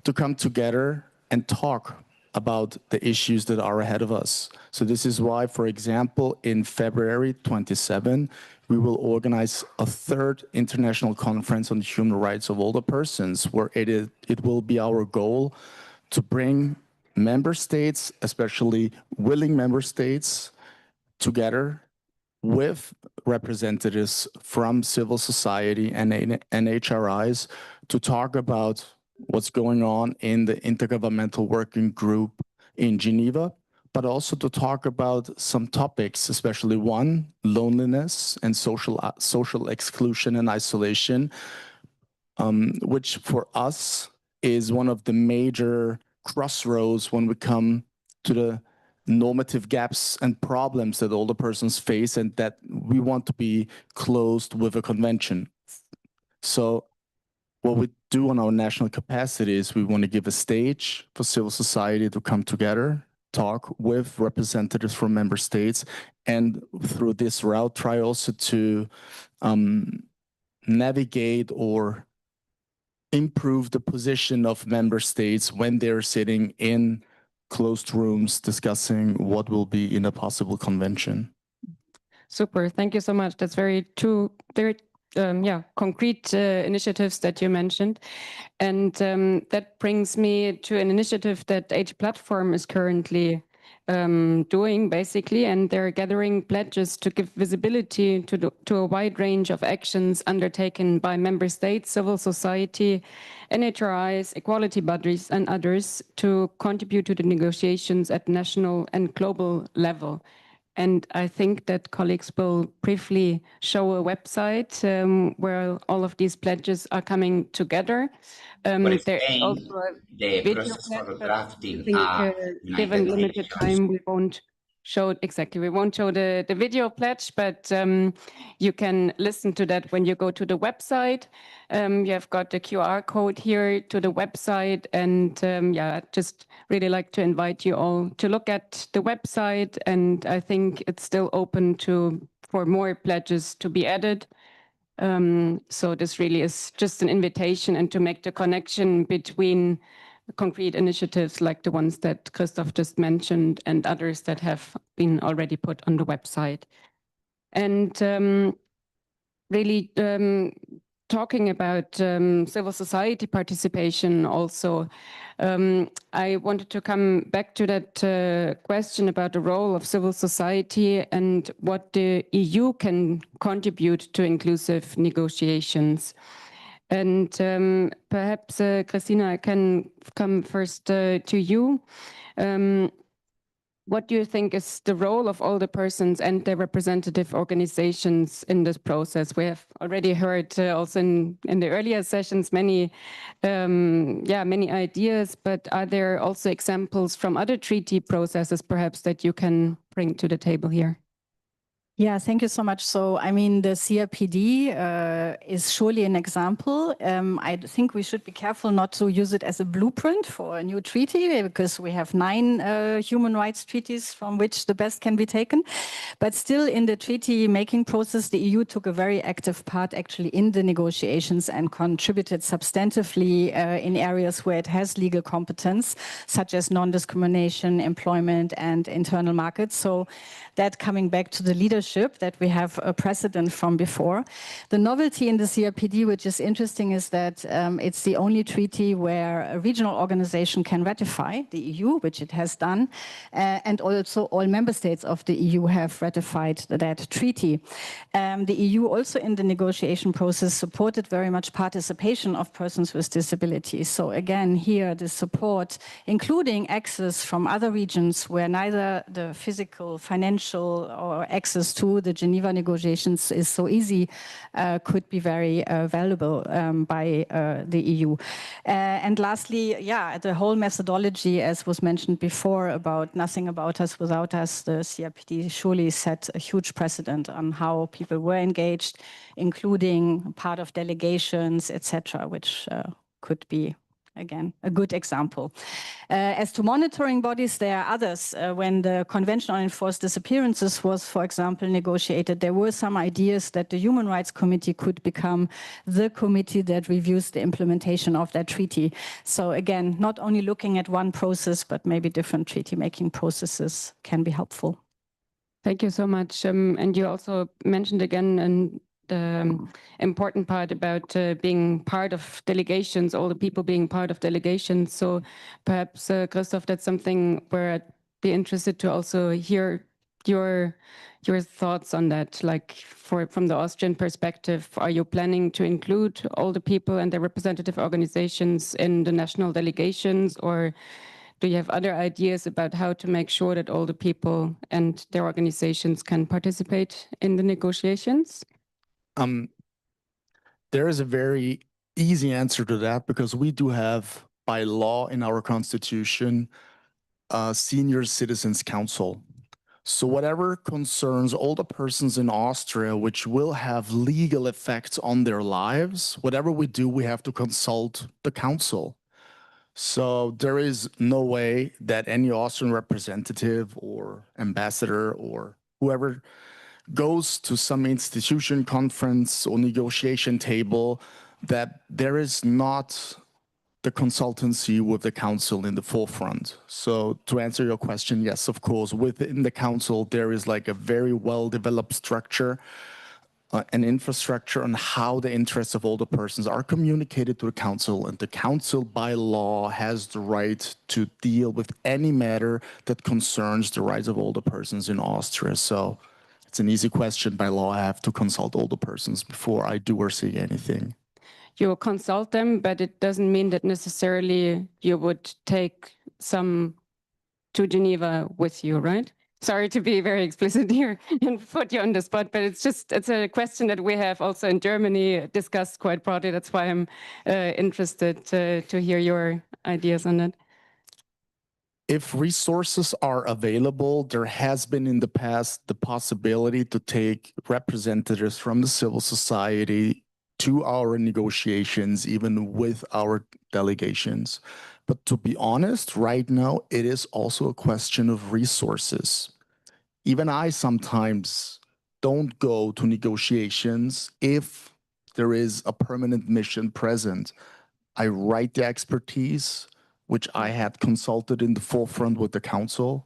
to come together and talk about the issues that are ahead of us. So this is why, for example, in February 27, we will organize a third international conference on the human rights of older persons, where it will be our goal to bring member states, especially willing member states, together with representatives from civil society and NHRIs to talk about what's going on in the Intergovernmental Working Group in Geneva, but also to talk about some topics, especially one, loneliness and social exclusion and isolation, which for us is one of the major crossroads when we come to the normative gaps and problems that older persons face, and that we want to be closed with a convention. So what we do on our national capacity is we want to give a stage for civil society to come together, talk with representatives from member states, and through this route try also to navigate or improve the position of member states when they're sitting in closed rooms discussing what will be in a possible convention. Super, thank you so much. That's very concrete initiatives that you mentioned. And that brings me to an initiative that H Platform is currently doing, basically, and they're gathering pledges to give visibility to a wide range of actions undertaken by member states, civil society, NHRIs, equality bodies, and others to contribute to the negotiations at national and global level. And I think that colleagues will briefly show a website where all of these pledges are coming together. There's also a video pledge, but I think given limited time, we won't show the video pledge, but you can listen to that when you go to the website. You have got the QR code here to the website, and I'd just really like to invite you all to look at the website, and I think it's still open for more pledges to be added. So this really is just an invitation and to make the connection between concrete initiatives like the ones that Christoph just mentioned and others that have been already put on the website. And really talking about civil society participation also, I wanted to come back to that question about the role of civil society and what the EU can contribute to inclusive negotiations. And perhaps, Christina, I can come first to you. What do you think is the role of older persons and their representative organizations in this process? We have already heard also in the earlier sessions many ideas, but are there also examples from other treaty processes perhaps that you can bring to the table here? Yeah, thank you so much. So, I mean, the CRPD is surely an example. I think we should be careful not to use it as a blueprint for a new treaty, because we have 9 human rights treaties from which the best can be taken. But still, in the treaty making process, the EU took a very active part actually in the negotiations and contributed substantively in areas where it has legal competence, such as non-discrimination, employment, and internal markets. So that coming back to the leadership that we have a precedent from before. The novelty in the CRPD, which is interesting, is that it's the only treaty where a regional organization can ratify the EU, which it has done, and also all member states of the EU have ratified that treaty. The EU also in the negotiation process supported very much participation of persons with disabilities. So again, here the support, including access from other regions where neither the physical, financial, or access to the Geneva negotiations is so easy, could be very valuable by the EU. And lastly, the whole methodology, as was mentioned before, about nothing about us without us, the CRPD surely set a huge precedent on how people were engaged, including part of delegations, etc., which could be, again, a good example. As to monitoring bodies, there are others. When the Convention on Enforced Disappearances was, for example, negotiated, there were some ideas that the Human Rights Committee could become the committee that reviews the implementation of that treaty. So again, not only looking at one process, but maybe different treaty-making processes can be helpful. Thank you so much. And you also mentioned again the important part about being part of delegations, all the people being part of delegations. So perhaps, Christoph, that's something where I'd be interested to also hear your thoughts on that. Like from the Austrian perspective, are you planning to include all the people and their representative organizations in the national delegations, or do you have other ideas about how to make sure that all the people and their organizations can participate in the negotiations? There is a very easy answer to that, because we do have, by law in our constitution, a senior citizens council. So whatever concerns older persons in Austria, which will have legal effects on their lives, whatever we do, we have to consult the council. So there is no way that any Austrian representative or ambassador or whoever goes to some institution, conference, or negotiation table, that there is not the consultancy with the council in the forefront. So to answer your question, yes, of course, within the council, there is like a very well-developed structure, an infrastructure on how the interests of older persons are communicated to the council, and the council by law has the right to deal with any matter that concerns the rights of older persons in Austria. So it's an easy question. By law, I have to consult older persons before I do or say anything. You consult them, but it doesn't mean that necessarily you would take some to Geneva with you, right? Sorry to be very explicit here and put you on the spot, but it's a question that we have also in Germany discussed quite broadly. That's why I'm interested to hear your ideas on that. If resources are available, there has been in the past the possibility to take representatives from the civil society to our negotiations, even with our delegations. But to be honest, right now, it is also a question of resources. Even I sometimes don't go to negotiations if there is a permanent mission present. I write the expertise, which I had consulted in the forefront with the council,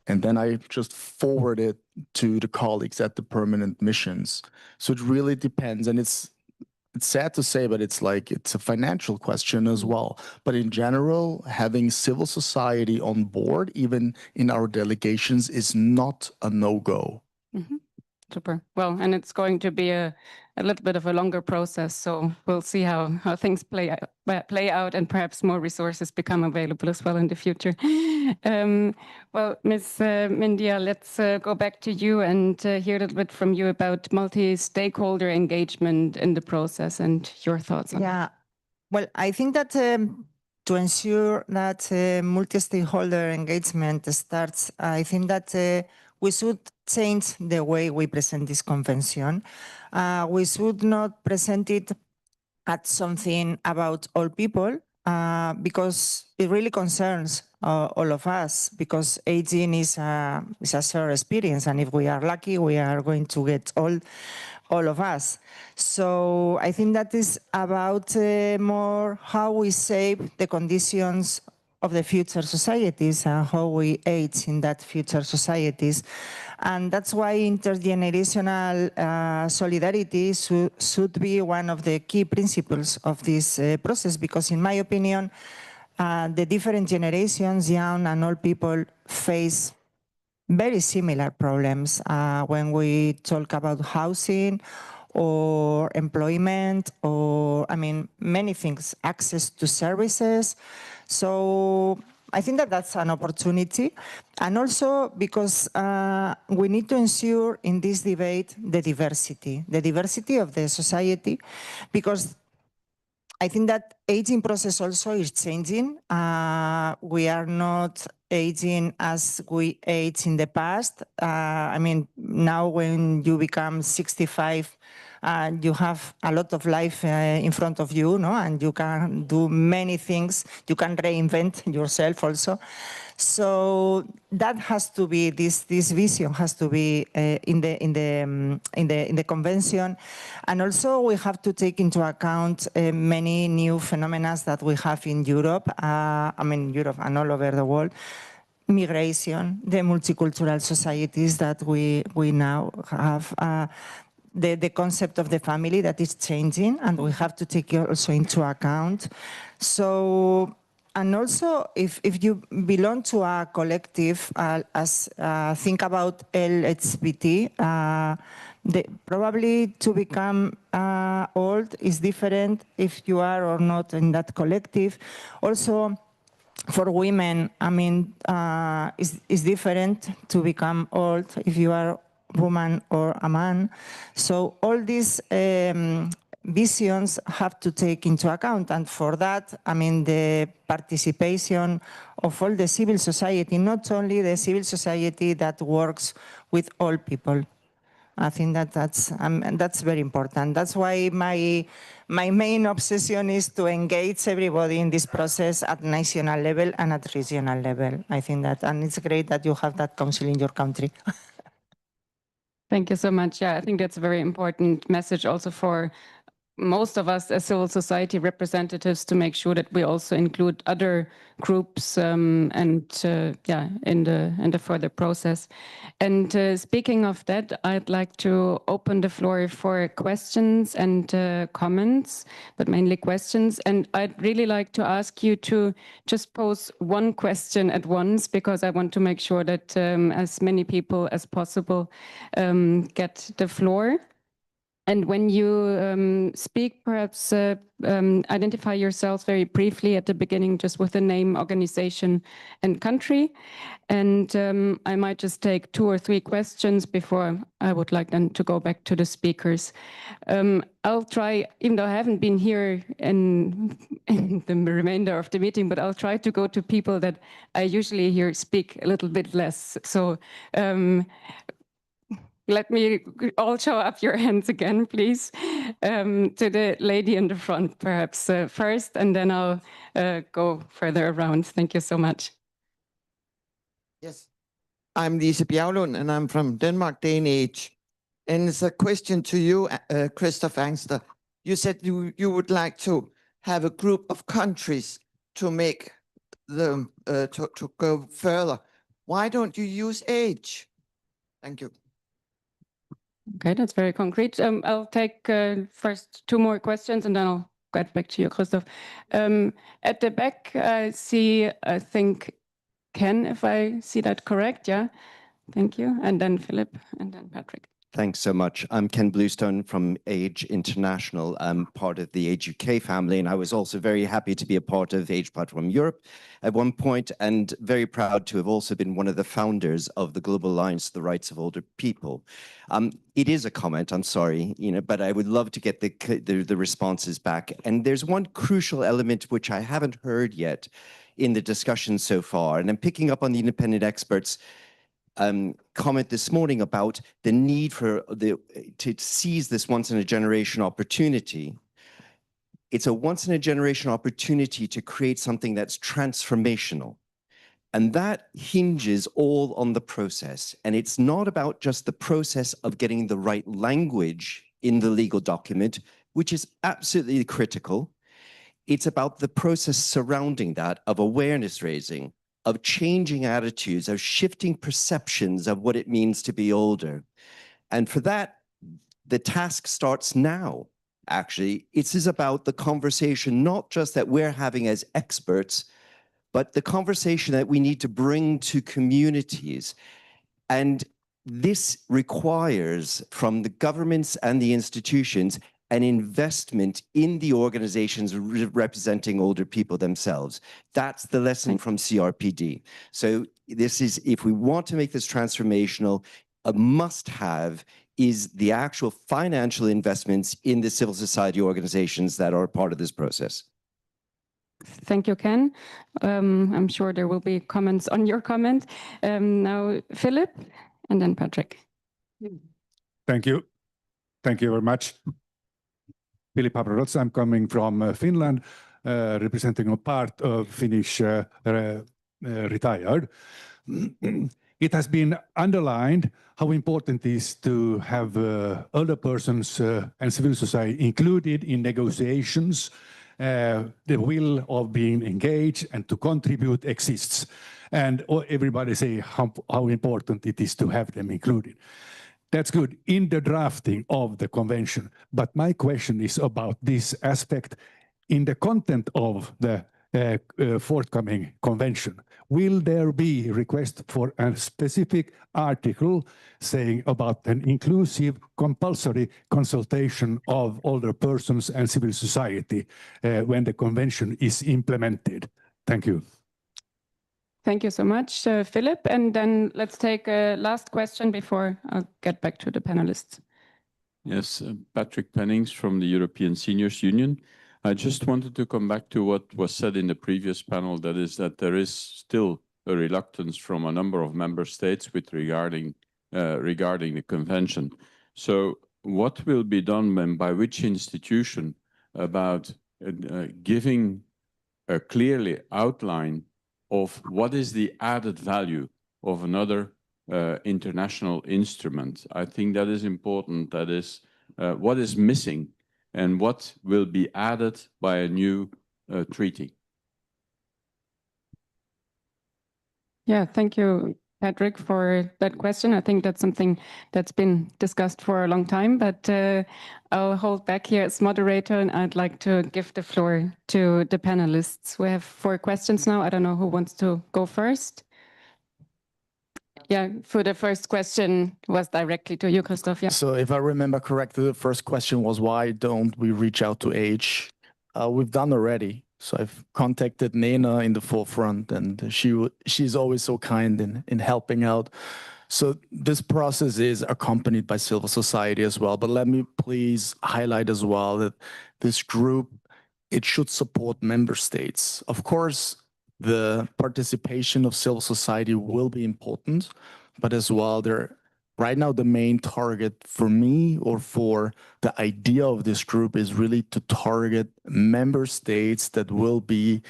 and then I just forward it to the colleagues at the permanent missions. So it really depends, and it's sad to say, but it's a financial question as well. But in general, having civil society on board, even in our delegations, is not a no-go. Mm-hmm. Super. Well, and it's going to be a little bit of a longer process, so we'll see how things play out, and perhaps more resources become available as well in the future. Well, Ms. Mindia, let's go back to you and hear a little bit from you about multi-stakeholder engagement in the process and your thoughts on that. Well, I think that to ensure that multi-stakeholder engagement starts, I think that we should change the way we present this convention. We should not present it as something about all people, because it really concerns all of us, because aging is a shared experience, and if we are lucky, we are going to get old, all of us. So I think that is about more how we shape the conditions of the future societies and how we age in that future societies. And that's why intergenerational solidarity should be one of the key principles of this process, because in my opinion, the different generations, young and old people, face very similar problems when we talk about housing or employment, or, I mean, many things, access to services. So I think that that's an opportunity. And also because we need to ensure in this debate the diversity of the society, because I think that aging process also is changing. We are not aging as we aged in the past. I mean, now when you become 65, you have a lot of life in front of you, no? And you can do many things. You can reinvent yourself also. So that has to be, this vision has to be in the convention. And also we have to take into account many new phenomena that we have in Europe, I mean Europe and all over the world. Migration, the multicultural societies that we now have, the concept of the family that is changing, and we have to take it also into account. So, and also if you belong to a collective, think about LGBT, probably to become old is different if you are or not in that collective. Also, for women, I mean, it's different to become old if you are a woman or a man. So all these visions have to take into account. And for that, I mean, the participation of all the civil society, not only the civil society that works with all people. I think that that's very important. That's why my main obsession is to engage everybody in this process at national level and at regional level. I think that, and it's great that you have that council in your country. Thank you so much. Yeah, I think that's a very important message also for most of us as civil society representatives to make sure that we also include other groups in the further process. And speaking of that, I'd like to open the floor for questions and comments, but mainly questions. And I'd really like to ask you to just pose one question at once, because I want to make sure that as many people as possible get the floor. And when you speak, perhaps identify yourself very briefly at the beginning, just with the name, organization, and country. And I might just take 2 or 3 questions before I would like then to go back to the speakers. I'll try, even though I haven't been here in the remainder of the meeting, but I'll try to go to people that I usually hear speak a little bit less. So let me all show up your hands again, please. To the lady in the front, perhaps first, and then I'll go further around. Thank you so much. Yes, I'm Lise Bjerglund, and I'm from Denmark, Day and Age. And it's a question to you, Christoph Angster. You said you would like to have a group of countries to make them to go further. Why don't you use age? Thank you. Okay, that's very concrete. I'll take first 2 more questions and then I'll get back to you, Christoph. At the back, I see, I think, Ken, if I see that correct, yeah? Thank you. And then Philip, and then Patrick. Thanks so much. I'm Ken Bluestone from Age International. I'm part of the Age UK family, and I was also very happy to be a part of Age Platform Europe at one point, and very proud to have also been one of the founders of the Global Alliance for the Rights of Older People. It is a comment, I'm sorry, but I would love to get the responses back. And there's one crucial element which I haven't heard yet in the discussion so far, and I'm picking up on the independent experts' comment this morning about the need to seize this once-in-a-generation opportunity. It's a once-in-a-generation opportunity to create something that's transformational. And that hinges all on the process. And it's not about just the process of getting the right language in the legal document, which is absolutely critical. It's about the process surrounding that of awareness raising, of changing attitudes, of shifting perceptions of what it means to be older. And for that, the task starts now, actually. It is about the conversation, not just that we're having as experts, but the conversation that we need to bring to communities. And this requires, from the governments and the institutions, an investment in the organizations representing older people themselves. That's the lesson from CRPD. So this is, if we want to make this transformational, a must-have is the actual financial investments in the civil society organizations that are part of this process. Thank you, Ken. I'm sure there will be comments on your comment. Now, Philip, and then Patrick. Thank you. Thank you very much. Philip Habrarots, I'm coming from Finland, representing a part of Finnish retired. It has been underlined how important it is to have older persons and civil society included in negotiations. The will of being engaged and to contribute exists. And everybody say how important it is to have them included. That's good in the drafting of the convention. But my question is about this aspect in the content of the forthcoming convention. Will there be a request for a specific article saying about an inclusive, compulsory consultation of older persons and civil society when the convention is implemented? Thank you. Thank you so much, Philip. And then let's take a last question before I'll get back to the panelists. Yes, Patrick Pennings from the European Seniors Union. I just wanted to come back to what was said in the previous panel, that is that there is still a reluctance from a number of member states with regarding the convention. So what will be done and by which institution about giving a clearly outline of what is the added value of another international instrument? I think that is important. That is what is missing and what will be added by a new treaty. Yeah, thank you, Patrick, for that question. I think that's something that's been discussed for a long time, but I'll hold back here as moderator, and I'd like to give the floor to the panelists. We have 4 questions now. I don't know who wants to go first. Yeah, for the first question was directly to you, Christoph. Yeah. So if I remember correctly, the first question was, why don't we reach out to age? We've done already. So I've contacted Nena in the forefront, and she's always so kind in helping out. So this process is accompanied by civil society as well. But let me please highlight as well that this group, it should support member states. Of course, the participation of civil society will be important, but as well, right now the main target for me or for the idea of this group is really to target member states that will be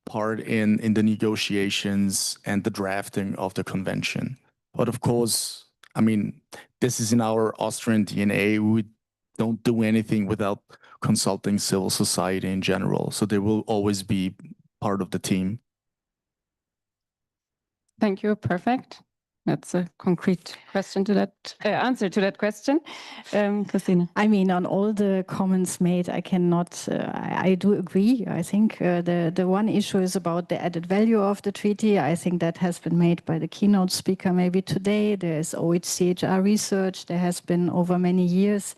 part in the negotiations and the drafting of the convention. But of course, I mean, this is in our Austrian DNA. We don't do anything without consulting civil society in general. So they will always be part of the team. Thank you. Perfect. That's a concrete question to that answer to that question. Christina. I mean, on all the comments made, I cannot, I do agree. I think the one issue is about the added value of the treaty. I think that has been made by the keynote speaker maybe today. There's OHCHR research. There has been over many years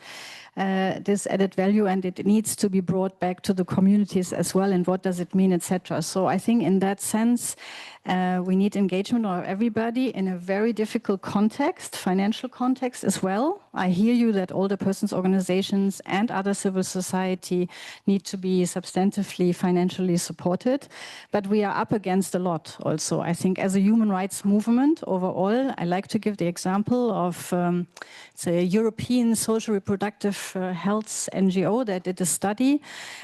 this added value, and it needs to be brought back to the communities as well, and what does it mean, etc. So I think in that sense, we need engagement of everybody in a very difficult context, financial context as well. I hear you that older persons organizations and other civil society need to be substantively financially supported, but we are up against a lot also. I think as a human rights movement overall, I like to give the example of the European Social Reproductive Health NGO that did a study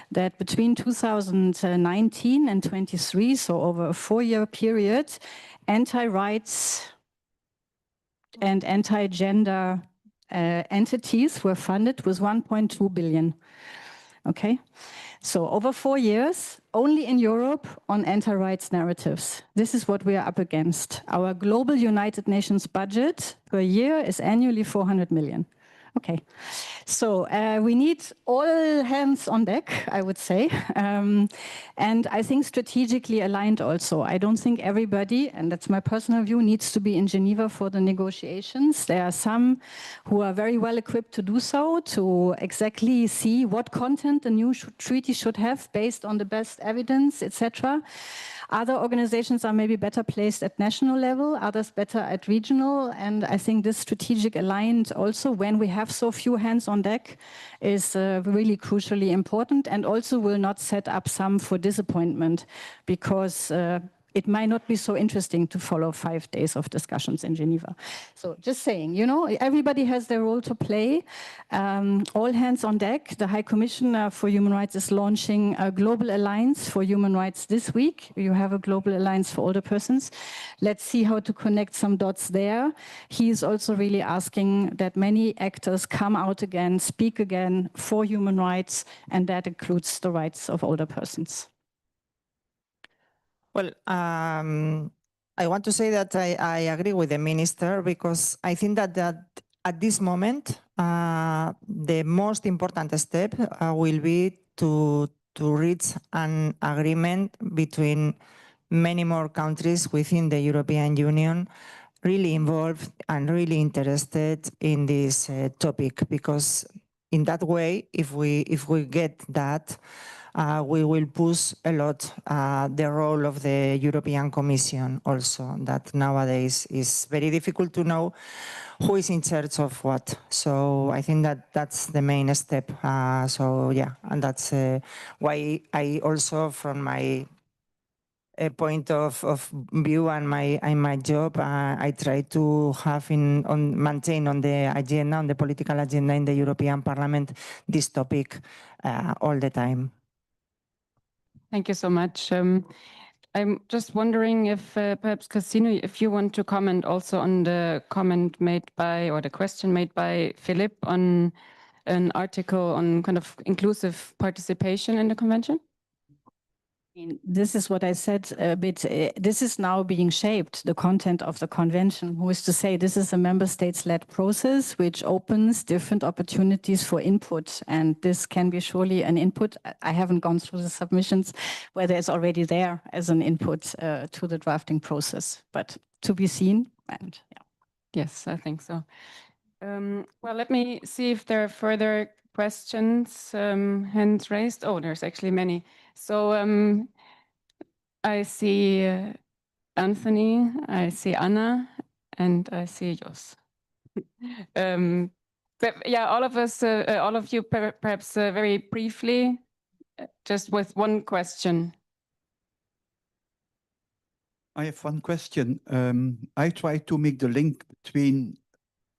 that between 2019 and 23, so over a 4-year period, anti-rights and anti-gender entities were funded with 1.2 billion. Okay, so over 4 years, only in Europe on anti-rights narratives. This is what we are up against. Our global United Nations budget per year is annually 400 million. Okay, so we need all hands on deck, I would say, and I think strategically aligned also. I don't think everybody, and that's my personal view, needs to be in Geneva for the negotiations. There are some who are very well equipped to do so, to exactly see what content the new treaty should have based on the best evidence, etc. Other organizations are maybe better placed at national level, others better at regional, and I think this strategic aligned also when we have so few hands on deck is really crucially important, and also will not set up some for disappointment, because it might not be so interesting to follow 5 days of discussions in Geneva. So just saying, you know, everybody has their role to play. All hands on deck. The High Commissioner for Human Rights is launching a global alliance for human rights this week. You have a global alliance for older persons. Let's see how to connect some dots there. He is also really asking that many actors come out again, speak again for human rights, and that includes the rights of older persons. Well, I want to say that I agree with the minister, because I think that at this moment, the most important step will be to reach an agreement between many more countries within the European Union really involved and really interested in this topic, because in that way, if we get that, we will push a lot the role of the European Commission also, that nowadays is very difficult to know who is in charge of what. So I think that that's the main step. So yeah, and that's why I also, from my point of view and my job, I try to have maintain on the agenda, on the political agenda in the European Parliament, this topic all the time. Thank you so much. I'm just wondering if perhaps Cassino, if you want to comment also on the comment made by, or the question made by Philip on an article on kind of inclusive participation in the convention? This is what I said a bit. This is now being shaped, the content of the convention, who is to say this is a member states-led process which opens different opportunities for input. And this can be surely an input. I haven't gone through the submissions, whether it's already there as an input to the drafting process, but to be seen. And yeah. Yes, I think so. Well, let me see if there are further questions, hands raised. Oh, there's actually many. So I see Anthony, I see Anna, and I see Jos. But yeah, all of us, all of you, perhaps very briefly, just with one question. I have one question. I try to make the link between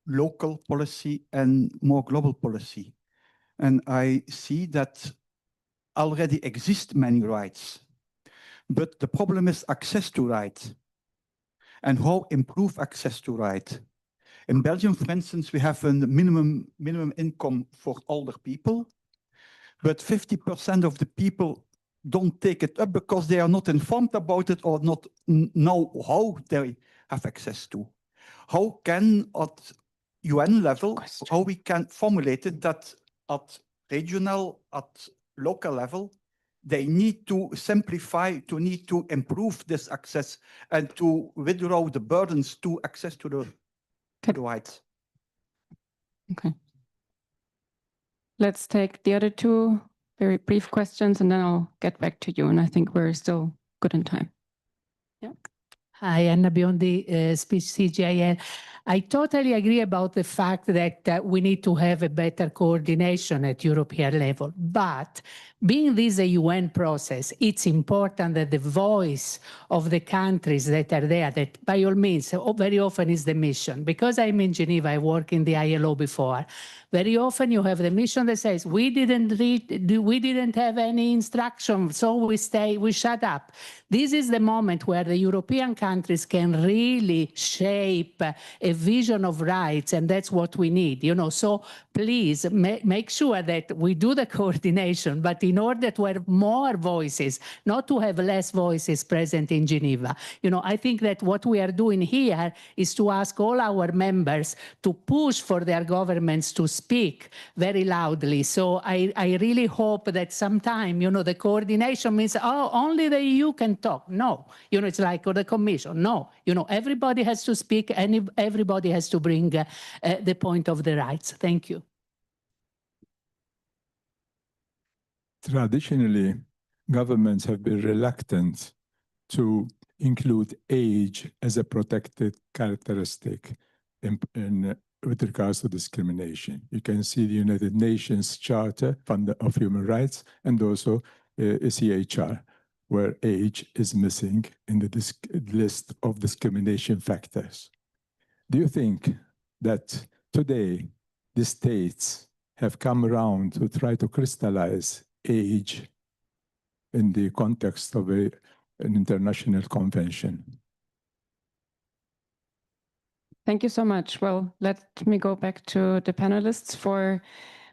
local policy and more global policy. And I see that already exist many rights, but the problem is access to rights and how improve access to right. In Belgium, for instance, we have a minimum income for older people, but 50% of the people don't take it up because they are not informed about it or not know how they have access to. How can at UN level, how we can formulate it that at regional, at local level, they need to simplify, to need to improve this access and to withdraw the burdens to access to the rights. Okay. Let's take the other two very brief questions and then I'll get back to you. And I think we're still good in time. Yeah. Hi, Anna Biondi, speech CGIL. I totally agree about the fact that we need to have a better coordination at European level. But being this a UN process, it's important that the voice of the countries that are there, that by all means, very often is the mission. Because I'm in Geneva, I work in the ILO before. Very often you have the mission that says, we didn't have any instruction, so we shut up. This is the moment where the European countries can really shape a vision of rights, and that's what we need. So please make sure that we do the coordination, but in order to have more voices, not to have less voices present in Geneva. I think that what we are doing here is to ask all our members to push for their governments to speak very loudly. So I really hope that sometime, the coordination means, oh, only the EU can talk. No, it's like the Commission. No, everybody has to speak and everybody has to bring the point of the rights. Thank you. Traditionally, governments have been reluctant to include age as a protected characteristic with regards to discrimination. You can see the United Nations Charter of Human Rights and also CHR, where age is missing in the list of discrimination factors. Do you think that today the states have come around to try to crystallize age in the context of an international convention? Thank you so much. Well, let me go back to the panelists for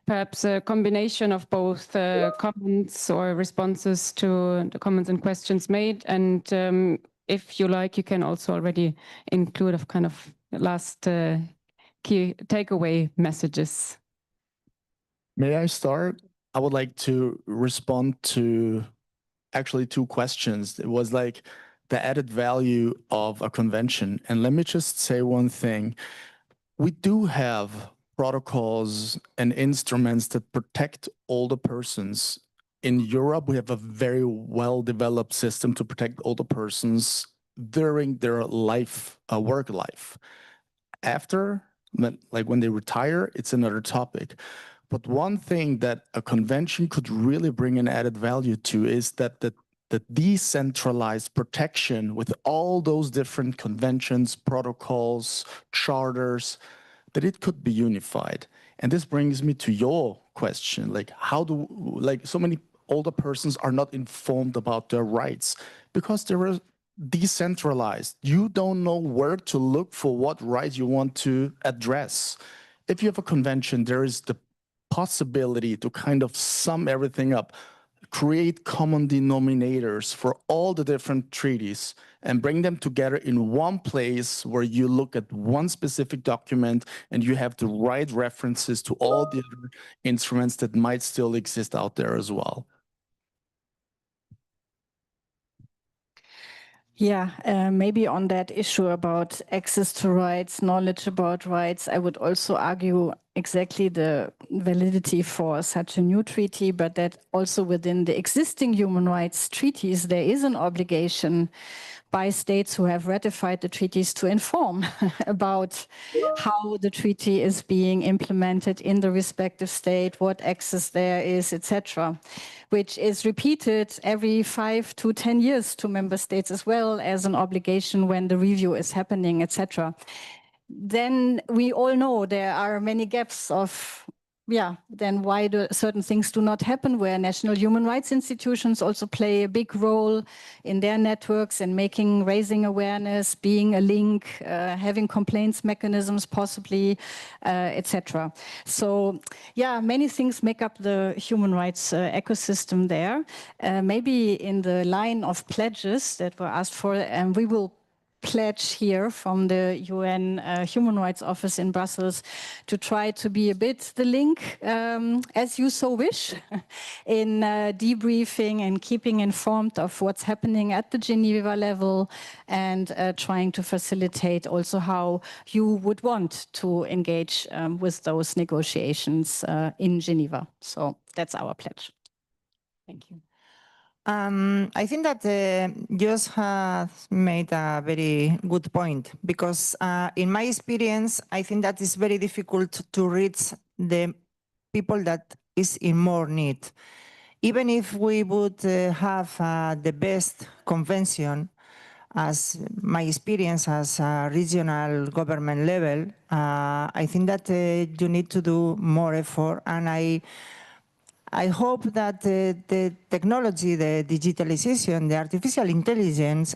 perhaps a combination of both comments or responses to the comments and questions made. And if you like, you can also already include a kind of last key takeaway messages. May I start? I would like to respond to actually two questions. It was like the added value of a convention. And let me just say one thing. We do have protocols and instruments that protect older persons in Europe, we have a very well-developed system to protect older persons during their life, work life. After, when they retire, it's another topic. But one thing that a convention could really bring an added value to is that the decentralized protection with all those different conventions, protocols, charters, that it could be unified. And this brings me to your question, so many older persons are not informed about their rights because they're decentralized. You don't know where to look for what rights you want to address. If you have a convention, there is the possibility to kind of sum everything up, create common denominators for all the different treaties and bring them together in one place where you look at one specific document and you have the right references to all the other instruments that might still exist out there as well. Yeah, maybe on that issue about access to rights, knowledge about rights, I would also argue exactly the validity for such a new treaty, but that also within the existing human rights treaties, there is an obligation by states who have ratified the treaties to inform about how the treaty is being implemented in the respective state, what access there is, etc., which is repeated every 5 to 10 years to member states as well as an obligation when the review is happening, etc. Then we all know there are many gaps of, then why do certain things do not happen, where national human rights institutions also play a big role in their networks and raising awareness, being a link, having complaints mechanisms possibly, etc. So many things make up the human rights ecosystem there. Maybe in the line of pledges that were asked for, we will pledge here from the UN Human Rights Office in Brussels to try to be a bit the link, as you so wish, in debriefing and keeping informed of what's happening at the Geneva level and trying to facilitate also how you would want to engage with those negotiations in Geneva. So that's our pledge. Thank you. I think that Jos has made a very good point because in my experience, I think that it's very difficult to reach the people that is in more need. Even if we would have the best convention, as my experience as a regional government level, I think that you need to do more effort, and I hope that the technology, the digitalization, the artificial intelligence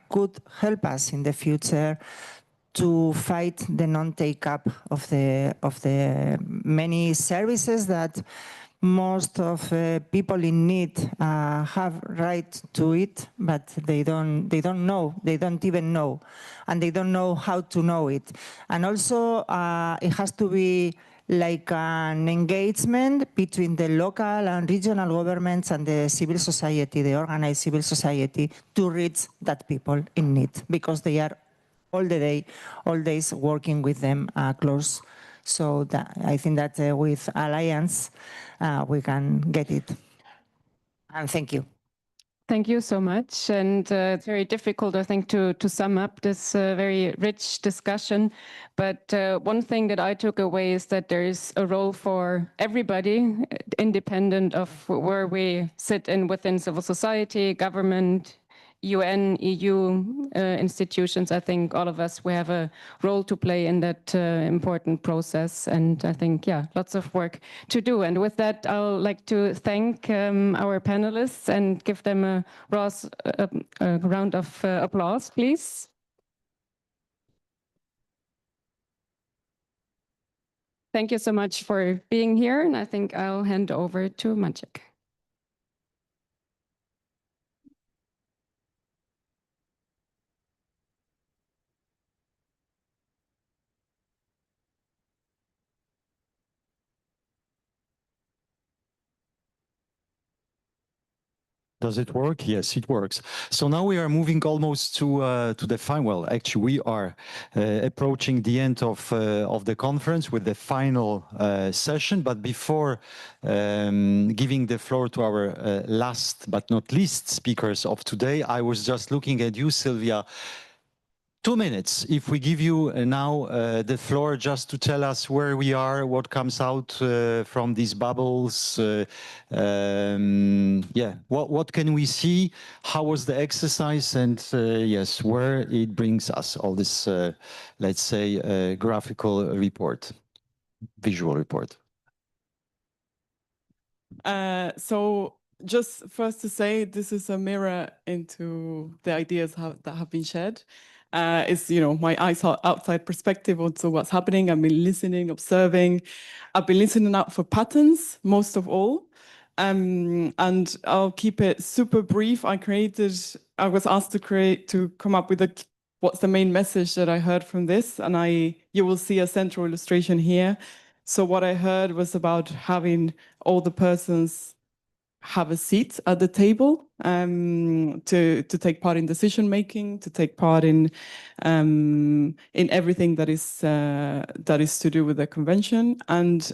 could help us in the future to fight the non-take-up of the many services that most of people in need have right to it, but they don't know, they don't even know, and they don't know how to know it. And also, it has to be like an engagement between the local and regional governments and the civil society, the organized civil society, to reach that people in need, because they are all days working with them close. So I think that with Alliance, we can get it. And thank you. Thank you so much. And it's very difficult, I think, to sum up this very rich discussion. But one thing that I took away is that there is a role for everybody, independent of where we sit within civil society, government, UN, EU institutions. I think all of us, we have a role to play in that important process. And I think, lots of work to do. And with that, I'll like to thank our panelists and give them a round of applause, please. Thank you so much for being here. And I think I'll hand over to Maciek. Does it work? Yes, it works. So now we are moving almost to the final. Well, actually, we are approaching the end of the conference with the final session. But before giving the floor to our last but not least speakers of today, I was just looking at you, Sylvia. 2 minutes, if we give you now the floor just to tell us where we are, what comes out from these bubbles. Yeah, what can we see? How was the exercise? And yes, where it brings us, all this, let's say, graphical report, visual report. So just first to say, this is a mirror into the ideas that have been shared. It's, you know, my outside perspective onto what's happening. I've been listening, observing. I've been listening out for patterns, most of all. And I'll keep it super brief. I was asked to come up with what's the main message that I heard from this. And you will see a central illustration here. So what I heard was about having all the persons have a seat at the table to take part in decision making, to take part in everything that is to do with the convention, and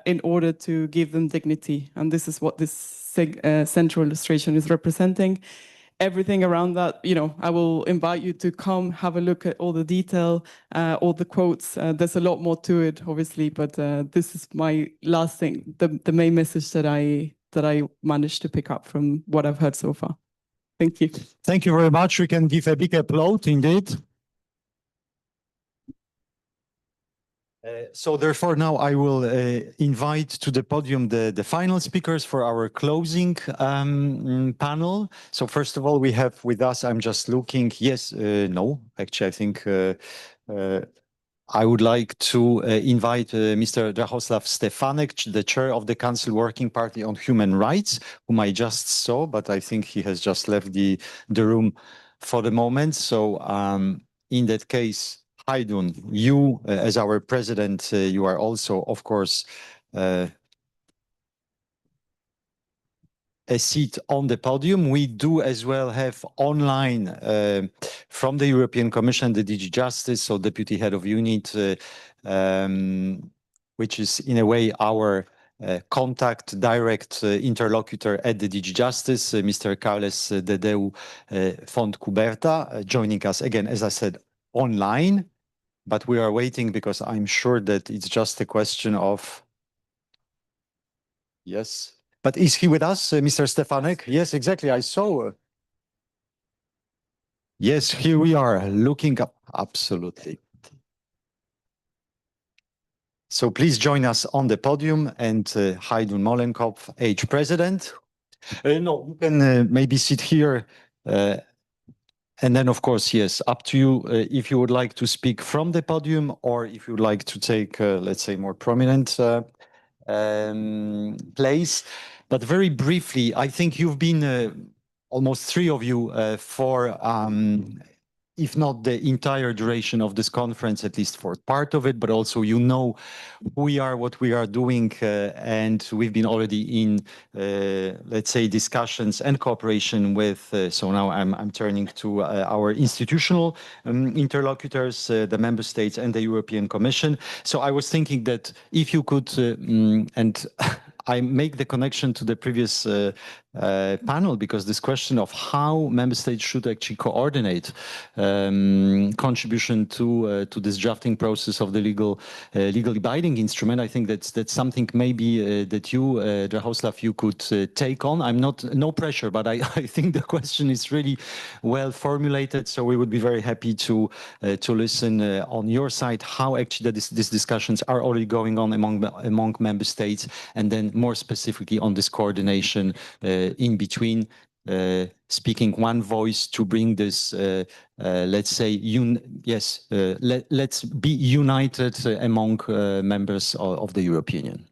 in order to give them dignity. And this is what this central illustration is representing. Everything around that, you know, I will invite you to come have a look at all the detail, all the quotes. There's a lot more to it, obviously, but this is my last thing, the main message that I managed to pick up from what I've heard so far. Thank you. Thank you very much. We can give a big applause, indeed. So therefore, now I will invite to the podium the final speakers for our closing panel. So first of all, we have with us, I'm just looking, yes, no, actually, I think I would like to invite Mr. Drahoslav Stefanek, the chair of the Council Working Party on Human Rights, whom I just saw, but I think he has just left the room for the moment. So in that case, Haydun, you as our president, you are also, of course, a seat on the podium. We do as well have online from the European Commission, the DG Justice, so Deputy Head of Unit, which is in a way our contact, direct interlocutor at the DG Justice, Mr. Carles Dedeu Font Cuberta, joining us again, as I said, online. But we are waiting because I'm sure that it's just a question of, yes. But is he with us, Mr. Stefanek? Yes, exactly. I saw. Yes, here we are looking up. Absolutely. So please join us on the podium, and Haydun Molenkopf, Age President. No, you can maybe sit here. And then, of course, yes, up to you if you would like to speak from the podium or if you would like to take, let's say, more prominent place. But very briefly, I think you've been, almost three of you, for, if not the entire duration of this conference, at least for part of it, but also you know who we are, what we are doing, and we've been already in, let's say, discussions and cooperation with, so now I'm turning to our institutional interlocutors, the member states and the European Commission. So I was thinking that if you could, and I make the connection to the previous panel, because this question of how member states should actually coordinate contribution to this drafting process of the legally binding instrument, I think that's something maybe that you, Drahoslav, you could take on. I'm no pressure, but I think the question is really well formulated. So we would be very happy to listen on your side how actually these discussions are already going on among member states, and then more specifically on this coordination in between, speaking one voice to bring this, let's say, let's be united among members of the European Union.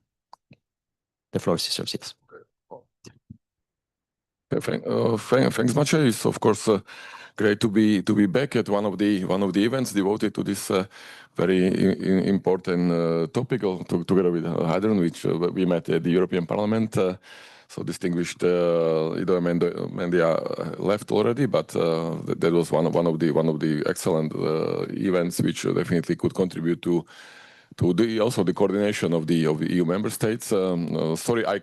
The floor is yours, yes. Thanks, Maciej. It's of course great to be back at one of the events devoted to this very important topic together with Haydun, which we met at the European Parliament So distinguished Ido Mendia left already, but that was one of the excellent events which definitely could contribute to also the coordination of the EU member states. Sorry, I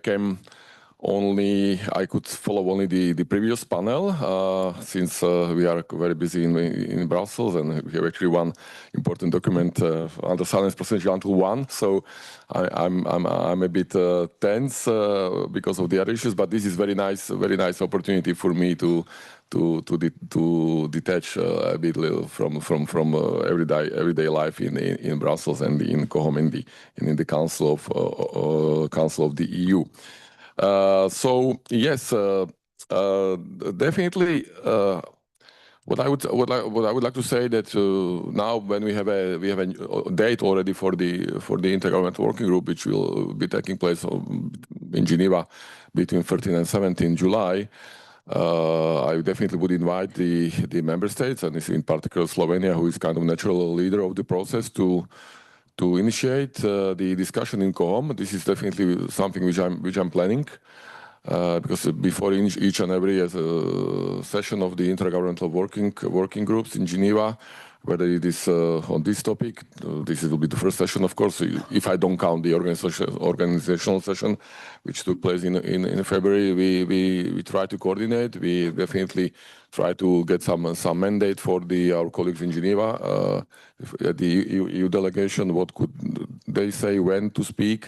could follow only the previous panel since we are very busy in Brussels, and we have actually one important document under silence procedure until 1. So I'm a bit tense because of the other issues, but this is very nice opportunity for me to detach a bit from everyday life in Brussels and in COHOM in the Council of the EU. So yes, definitely. What I would like to say that now when we have a date already for the Intergovernmental Working Group, which will be taking place in Geneva between 13 and 17 July. I definitely would invite the member states, and in particular Slovenia, who is kind of natural leader of the process, to initiate the discussion in COHOM. This is definitely something which I'm planning, because before each and every session of the Intergovernmental Working Groups in Geneva, whether it is on this topic, this will be the first session, of course, if I don't count the organizational session, which took place in February. We try to coordinate. We definitely try to get some mandate for our colleagues in Geneva, the EU delegation. What could they say, when to speak?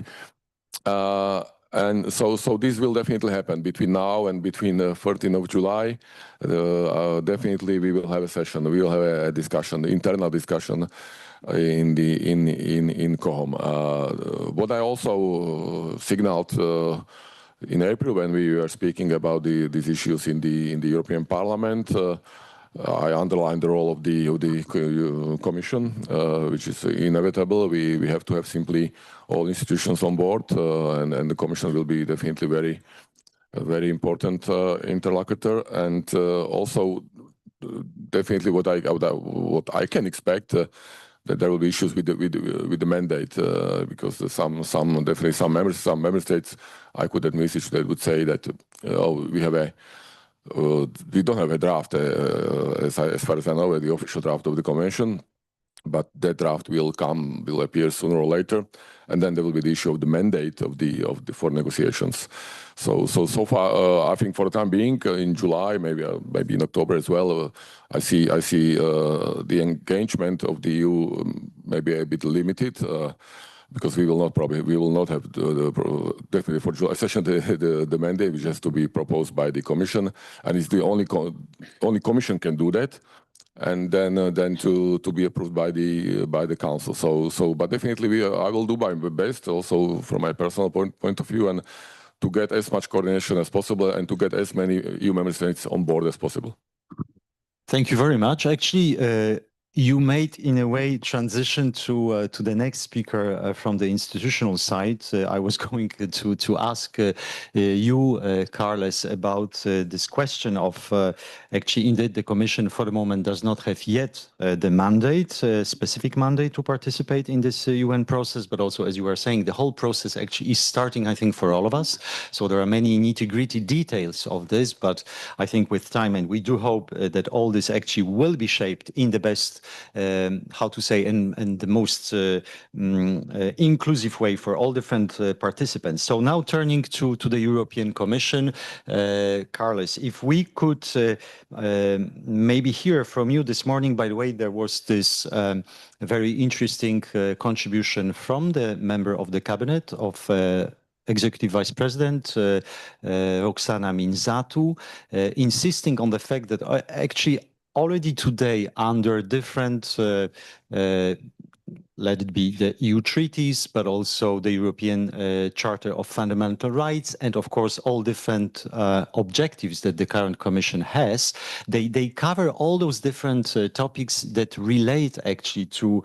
And so this will definitely happen between now and between 13th of July. Definitely we will have a session. We will have a discussion, internal discussion in COHOM. What I also signaled in April when we were speaking about these issues in the European Parliament, I underlined the role of the Commission, which is inevitable. We have to have simply all institutions on board, and the Commission will be definitely very important interlocutor. And also, definitely what I can expect that there will be issues with the mandate, because definitely some member states I could envisage that would say that we don't have a draft, as far as I know, the official draft of the convention, but that draft will appear sooner or later, and then there will be the issue of the mandate for negotiations. So far, I think for the time being, in July, maybe in October as well, I see the engagement of the EU maybe a bit limited. Because we will not have definitely for July session the mandate, which has to be proposed by the Commission, and it's the only Commission can do that, and then to be approved by the Council. But definitely I will do my best also from my personal point of view, and to get as much coordination as possible and to get as many EU member states on board as possible. Thank you very much. Actually, you made, in a way, transition to the next speaker from the institutional side. I was going to ask you, Carles, about this question of actually, indeed, the Commission for the moment does not have yet the mandate, specific mandate to participate in this UN process, but also, as you were saying, the whole process actually is starting, I think, for all of us. So there are many nitty-gritty details of this, but I think with time, and we do hope that all this actually will be shaped in the best how to say, in the most inclusive way for all different participants. So now turning to the European Commission, Carles, if we could maybe hear from you this morning. By the way, there was this very interesting contribution from the member of the cabinet of Executive Vice President Roxana Minzatu, insisting on the fact that actually already today, under different, let it be the EU treaties, but also the European Charter of Fundamental Rights, and of course all different objectives that the current Commission has, they cover all those different topics that relate actually to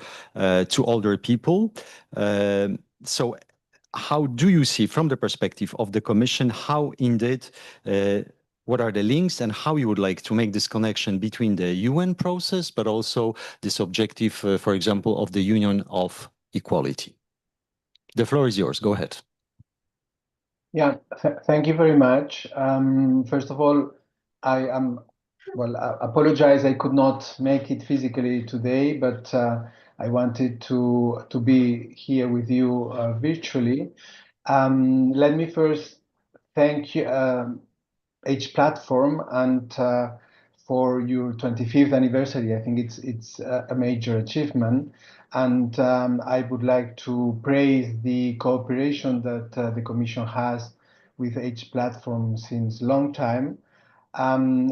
older people. So how do you see, from the perspective of the Commission, how indeed what are the links and how you would like to make this connection between the UN process, but also this objective, for example, of the Union of Equality? The floor is yours. Go ahead. Yeah, thank you very much. First of all, I apologize I could not make it physically today, but I wanted to be here with you virtually. Let me first thank you, H Platform, and for your 25th anniversary. I think it's a major achievement, and I would like to praise the cooperation that the Commission has with H Platform since long time.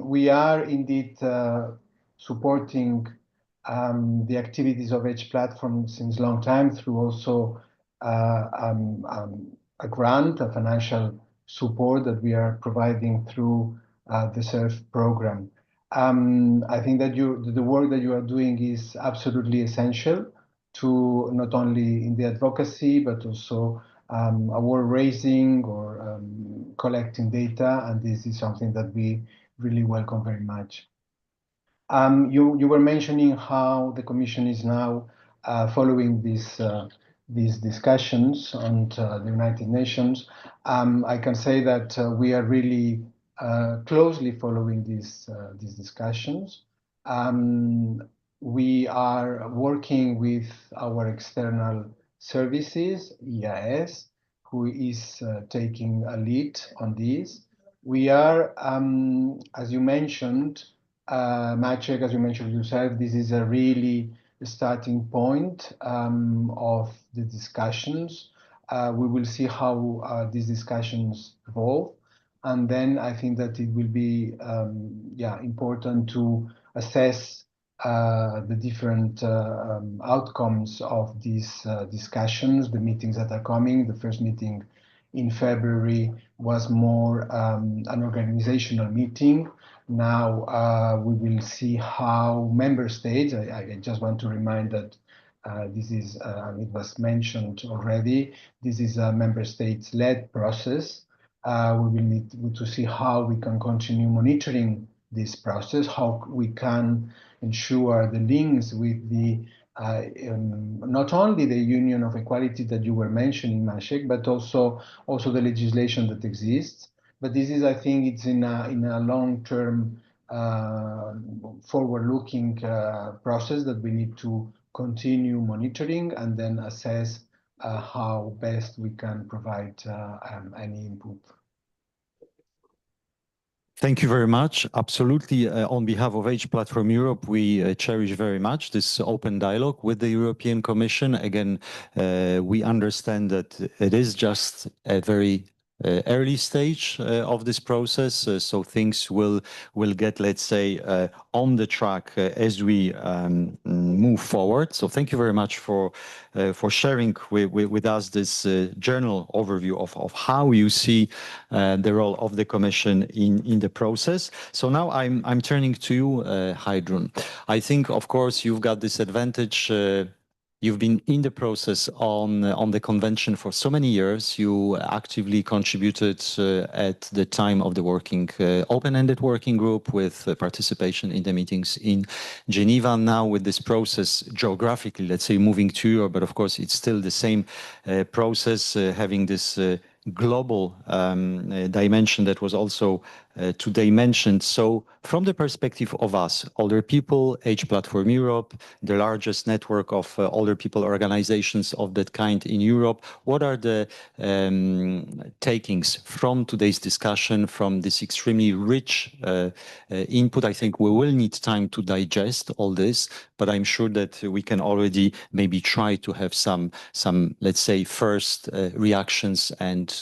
We are indeed supporting the activities of H Platform since long time through also a grant, a financial support that we are providing through the SURF program. I think that the work that you are doing is absolutely essential to not only in the advocacy, but also award raising or collecting data, and this is something that we really welcome very much. You were mentioning how the Commission is now following these discussions on the United Nations. I can say that we are really closely following these discussions. We are working with our external services, EIS, who is taking a lead on this. We are, as you mentioned, Maciek, as you mentioned yourself, this is a really starting point of the discussions. We will see how these discussions evolve. And then I think that it will be important to assess the different outcomes of these discussions, the meetings that are coming. The first meeting in February was more an organizational meeting. Now we will see how member states, I just want to remind that this is, it was mentioned already, this is a member states-led process. We will need to see how we can continue monitoring this process, how we can ensure the links with the not only the Union of Equality that you were mentioning, Maciek, but also the legislation that exists. But this is, I think, it's in a long-term, forward-looking process that we need to continue monitoring and then assess how best we can provide any input. Thank you very much. Absolutely. On behalf of H Platform Europe, we cherish very much this open dialogue with the European Commission. Again, we understand that it is just a very early stage of this process, so things will get, let's say, on the track as we move forward. So thank you very much for sharing with us this general overview of how you see the role of the Commission in the process. So now I'm turning to you, Heidrun. I think, of course, you've got this advantage. You've been in the process on the convention for so many years. You actively contributed at the time of the open-ended working group with participation in the meetings in Geneva. Now with this process geographically, let's say, moving to Europe, but of course it's still the same process, having this global dimension that was also today mentioned. So from the perspective of us, older people, H Platform Europe, the largest network of older people organizations of that kind in Europe, what are the takings from today's discussion, from this extremely rich input? I think we will need time to digest all this, but I'm sure that we can already maybe try to have some let's say, first reactions and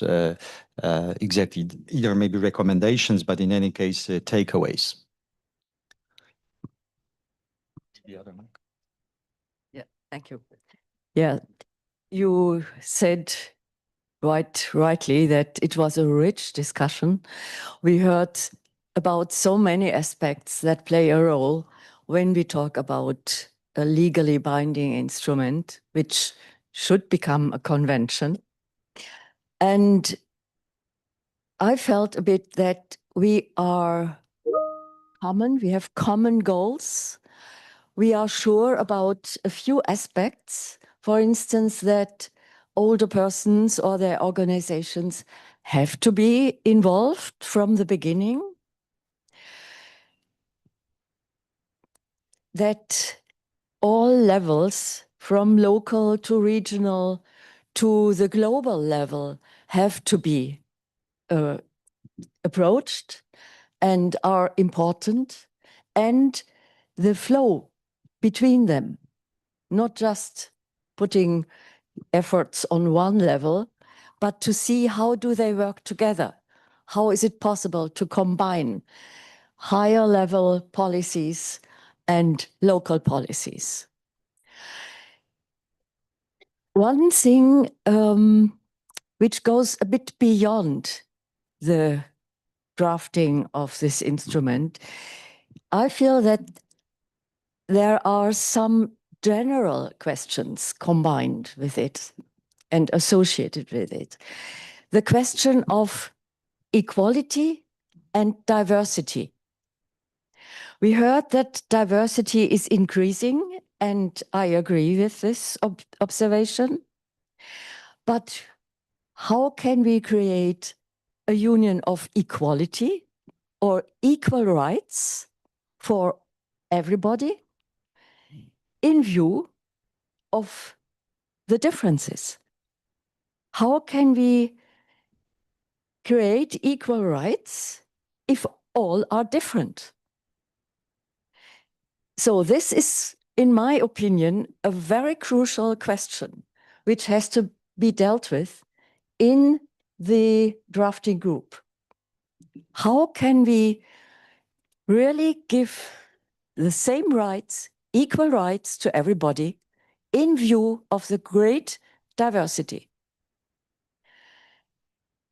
exactly either maybe recommendations, but in any case, takeaways. The other mic. Yeah, thank you. Yeah, you said rightly that it was a rich discussion. We heard about so many aspects that play a role when we talk about a legally binding instrument, which should become a convention. And I felt a bit that we are common, we have common goals. We are sure about a few aspects, for instance, that older persons or their organizations have to be involved from the beginning? That all levels, from local to regional to the global level, have to be approached and are important, and the flow between them, not just putting efforts on one level, but to see how do they work together? How is it possible to combine higher level policies and local policies? One thing which goes a bit beyond the drafting of this instrument, I feel that there are some general questions combined with it and associated with it. The question of equality and diversity. We heard that diversity is increasing, and I agree with this observation. But how can we create a union of equality or equal rights for everybody in view of the differences? How can we create equal rights if all are different? So this is, in my opinion, a very crucial question which has to be dealt with in the drafting group. How can we really give the same rights, equal rights to everybody in view of the great diversity?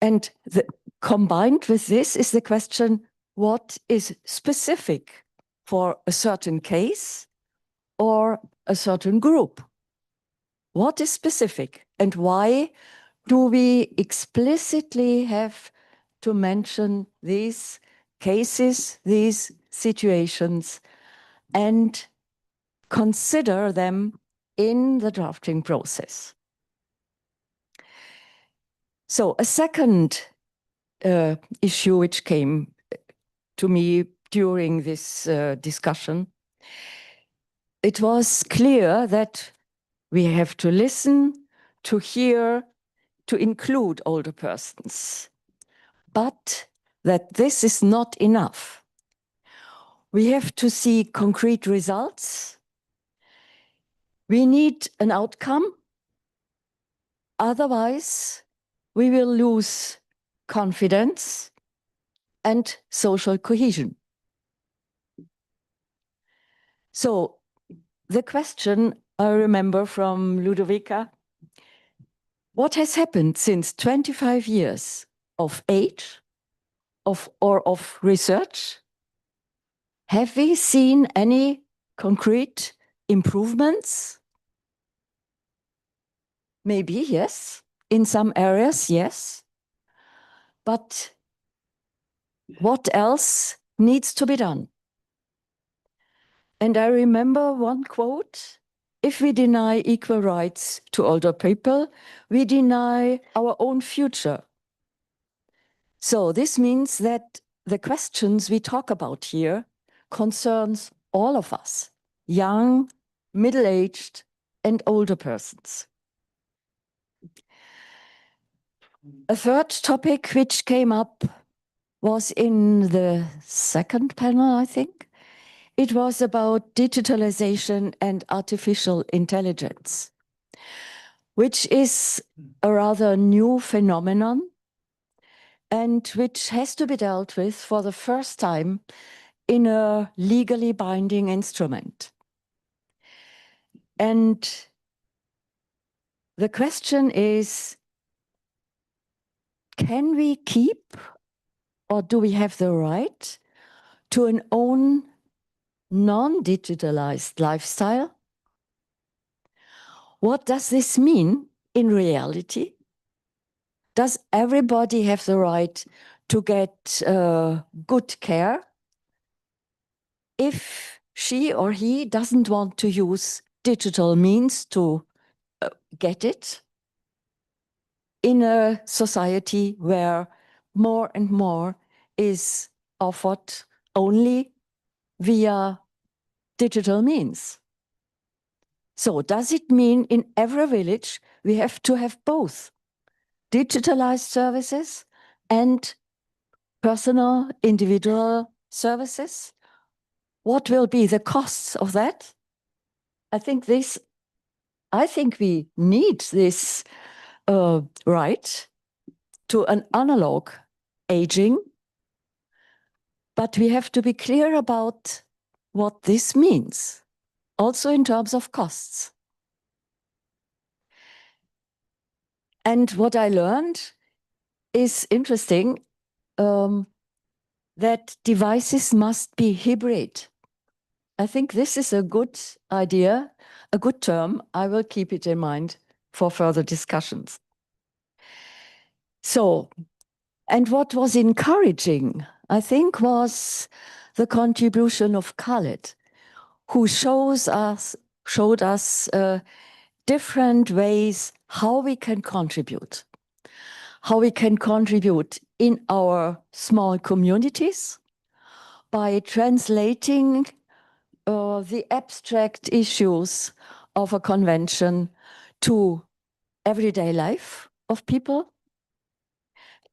And combined with this is the question, what is specific for a certain case or a certain group? What is specific, and why do we explicitly have to mention these cases, these situations, and consider them in the drafting process? So a second issue which came to me during this discussion, it was clear that we have to listen, to hear, to include older persons, but that this is not enough. We have to see concrete results. We need an outcome. Otherwise, we will lose confidence and social cohesion. So the question I remember from Ludovica, what has happened since 25 years of age or of research? Have we seen any concrete improvements? Maybe, yes. In some areas, yes. But what else needs to be done? And I remember one quote, if we deny equal rights to older people, we deny our own future. So this means that the questions we talk about here concerns all of us, young, middle-aged, and older persons. A third topic which came up was in the second panel, I think. It was about digitalization and artificial intelligence, which is a rather new phenomenon and which has to be dealt with for the first time in a legally binding instrument. And the question is, can we keep or do we have the right to an own non-digitalized lifestyle? What does this mean in reality? Does everybody have the right to get good care if she or he doesn't want to use digital means to get it? in a society where more and more is offered only via digital means. So does it mean in every village we have to have both digitalized services and personal, individual services? What will be the costs of that? I think we need this right to an analog aging, but we have to be clear about what this means, also in terms of costs. And what I learned is interesting, that devices must be hybrid. I think this is a good idea, a good term. I will keep it in mind for further discussions. So, and what was encouraging, I think, was the contribution of Khaled, who showed us different ways how we can contribute. How we can contribute in our small communities by translating the abstract issues of a convention to everyday life of people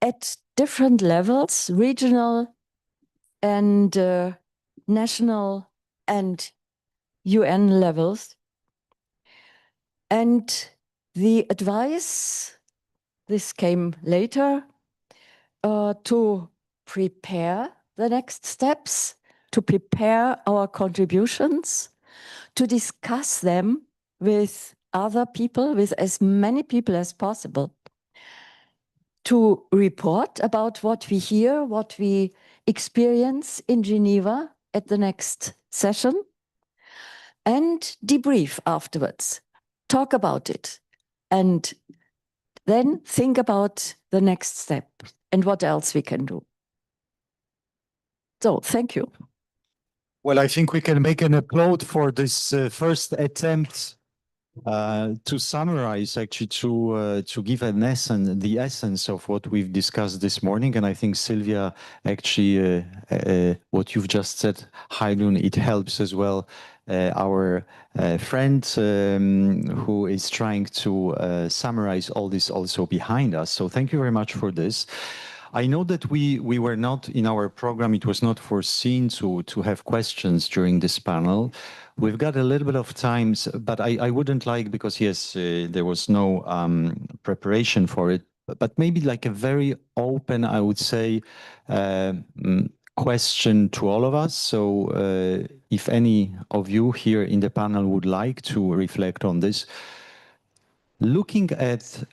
at different levels, regional and national and UN levels. And the advice, this came later, to prepare the next steps, to prepare our contributions, to discuss them with other people, with as many people as possible, to report about what we hear, what we experience in Geneva at the next session, and debrief afterwards, talk about it, and then think about the next step and what else we can do. So, thank you. Well, I think we can make an applaud for this first attempt to summarize, actually, to give the essence of what we've discussed this morning. And I think, Sylvia, actually, what you've just said, Hailun, it helps as well our friend who is trying to summarize all this also behind us. So thank you very much for this. I know that we were not in our program, it was not foreseen to have questions during this panel. We've got a little bit of time, but I wouldn't like, because yes, there was no preparation for it, but maybe like a very open, I would say, question to all of us. So if any of you here in the panel would like to reflect on this, looking at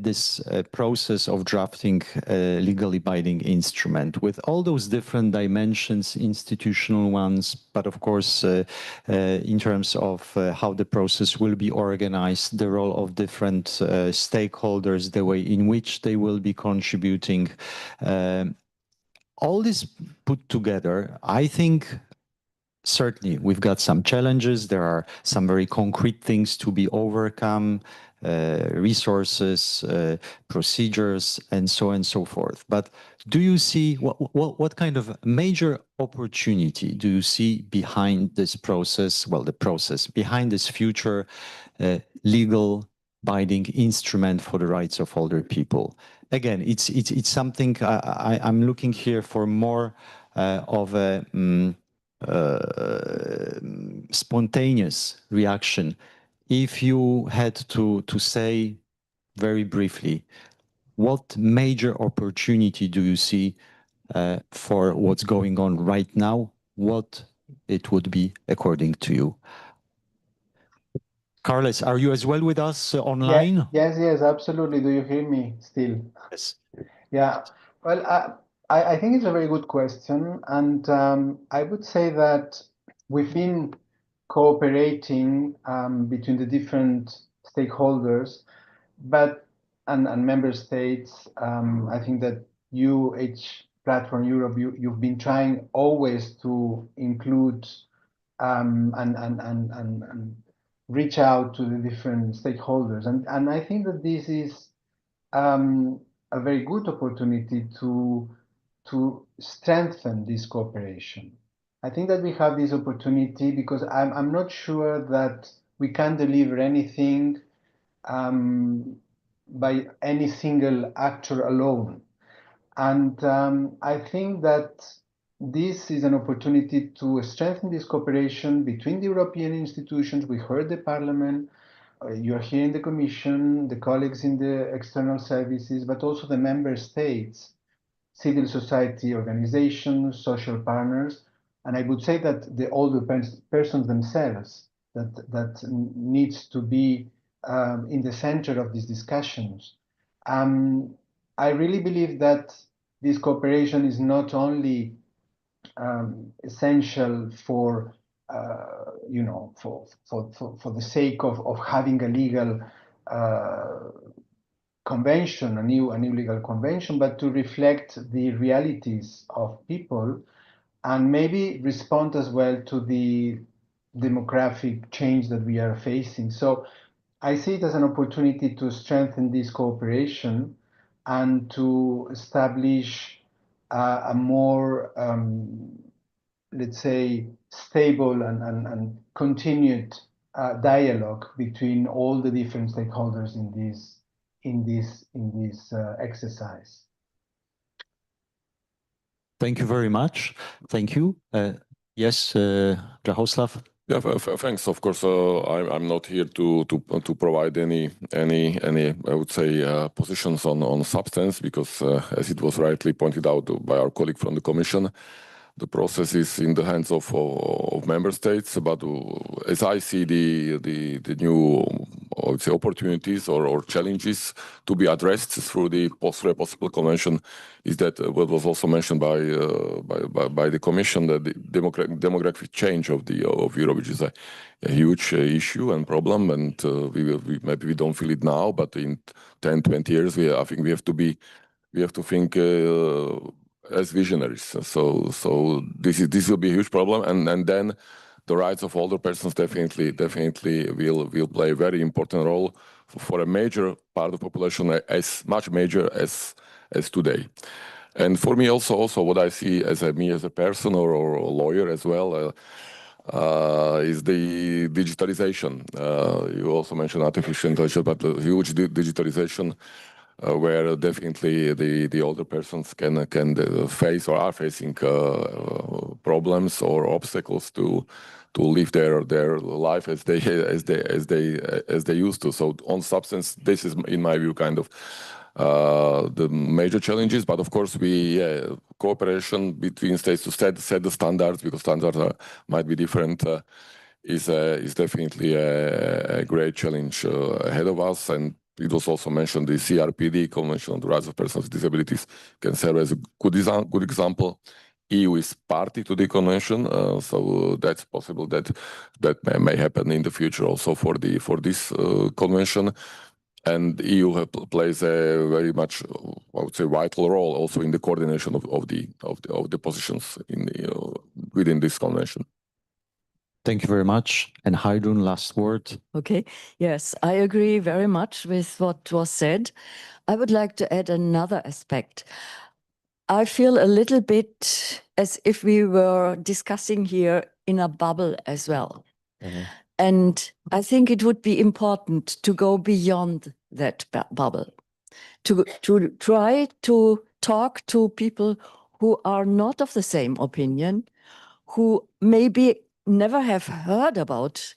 this process of drafting a legally binding instrument with all those different dimensions, institutional ones, but of course, in terms of how the process will be organized, the role of different stakeholders, the way in which they will be contributing, all this put together, I think certainly we've got some challenges. There are some very concrete things to be overcome, resources, procedures, and so on and so forth. But do you see what kind of major opportunity do you see behind this process? Well, the process behind this future legal binding instrument for the rights of older people. Again, it's something I'm looking here for more of a spontaneous reaction. If you had to say very briefly, what major opportunity do you see for what's going on right now? What it would be according to you? Carles, are you as well with us online? Yes, absolutely. Do you hear me still? Yes. Yeah. Well, I think it's a very good question, and I would say that we've been cooperating between the different stakeholders, and member states. I think that Platform Europe, you've been trying always to include and reach out to the different stakeholders. And I think that this is a very good opportunity to strengthen this cooperation. I think that we have this opportunity because I'm not sure that we can deliver anything by any single actor alone. And I think that this is an opportunity to strengthen this cooperation between the European institutions. We heard the Parliament, you're here in the Commission, the colleagues in the external services, but also the member states, civil society organizations, social partners. And I would say that all the persons themselves that needs to be in the center of these discussions. I really believe that this cooperation is not only essential for for the sake of having a legal convention, a new legal convention, but to reflect the realities of people and maybe respond as well to the demographic change that we are facing. So I see it as an opportunity to strengthen this cooperation and to establish a more, let's say, stable and continued dialogue between all the different stakeholders in this exercise. Thank you very much. Thank you. Yes, Jaroslav. Yeah, thanks. Of course, I'm not here to provide any I would say positions on substance because as it was rightly pointed out by our colleague from the Commission, the process is in the hands of member states. But as I see the new I would say opportunities or challenges to be addressed through the possible convention is that what was also mentioned by the Commission, that the demographic change of Europe, which is a huge issue and problem, and maybe we don't feel it now, but in 10-20 years, I think we have to think as visionaries. So this will be a huge problem, and then the rights of older persons definitely will play a very important role for a major part of the population, as much major as today. And for me also what I see as a person or a lawyer as well is the digitalization. You also mentioned artificial intelligence, but the huge digitalization where definitely the older persons can face or are facing problems or obstacles to live their life as they used to. So on substance, this is in my view kind of the major challenges. But of course, cooperation between states to set the standards, because standards might be different, is definitely a great challenge ahead of us. And it was also mentioned the CRPD, Convention on the Rights of Persons with Disabilities, can serve as a good example. EU is party to the convention, so that's possible that may happen in the future also for this convention. And EU plays a very much, I would say, vital role also in the coordination of the positions within this convention. Thank you very much. And Heidrun, last word. Okay, yes, I agree very much with what was said. I would like to add another aspect. I feel a little bit as if we were discussing here in a bubble as well. Mm-hmm. And I think it would be important to go beyond that bubble, to try to talk to people who are not of the same opinion, who maybe never have heard about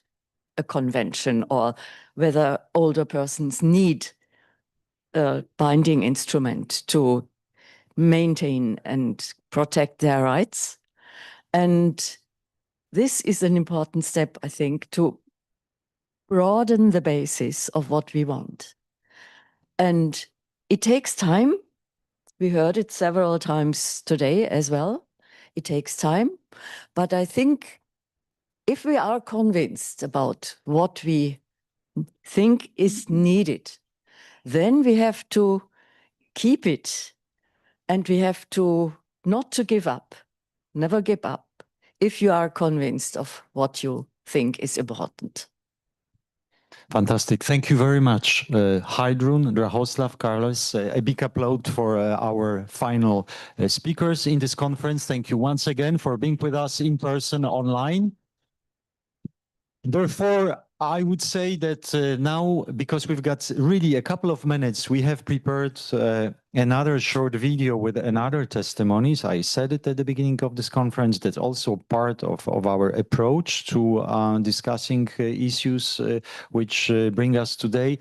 a convention or whether older persons need a binding instrument to maintain and protect their rights. And this is an important step, I think, to broaden the basis of what we want. And it takes time. We heard it several times today as well. It takes time. But I think if we are convinced about what we think is needed, then we have to keep it, and we have to not to give up, never give up, if you are convinced of what you think is important. Fantastic. Thank you very much, Heidrun, Drahoslav, Carlos. A big applaud for our final speakers in this conference. Thank you once again for being with us in person, online. Therefore, I would say that now, because we've got really a couple of minutes, we have prepared another short video with another testimonies. I said it at the beginning of this conference. That's also part of our approach to discussing issues which bring us today,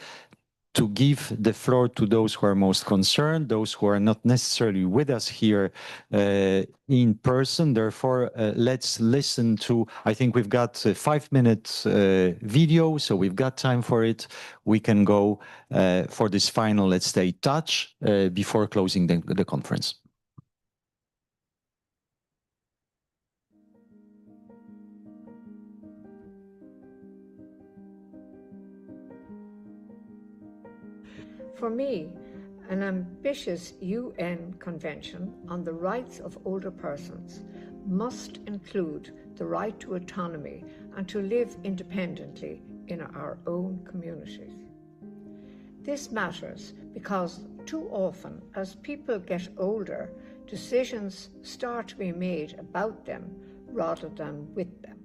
to give the floor to those who are most concerned, those who are not necessarily with us here in person. Therefore, let's listen to, I think we've got a 5-minute video, so we've got time for it. We can go for this final, let's say, touch before closing the conference. For me, an ambitious UN Convention on the Rights of Older Persons must include the right to autonomy and to live independently in our own communities. This matters because too often, as people get older, decisions start to be made about them rather than with them.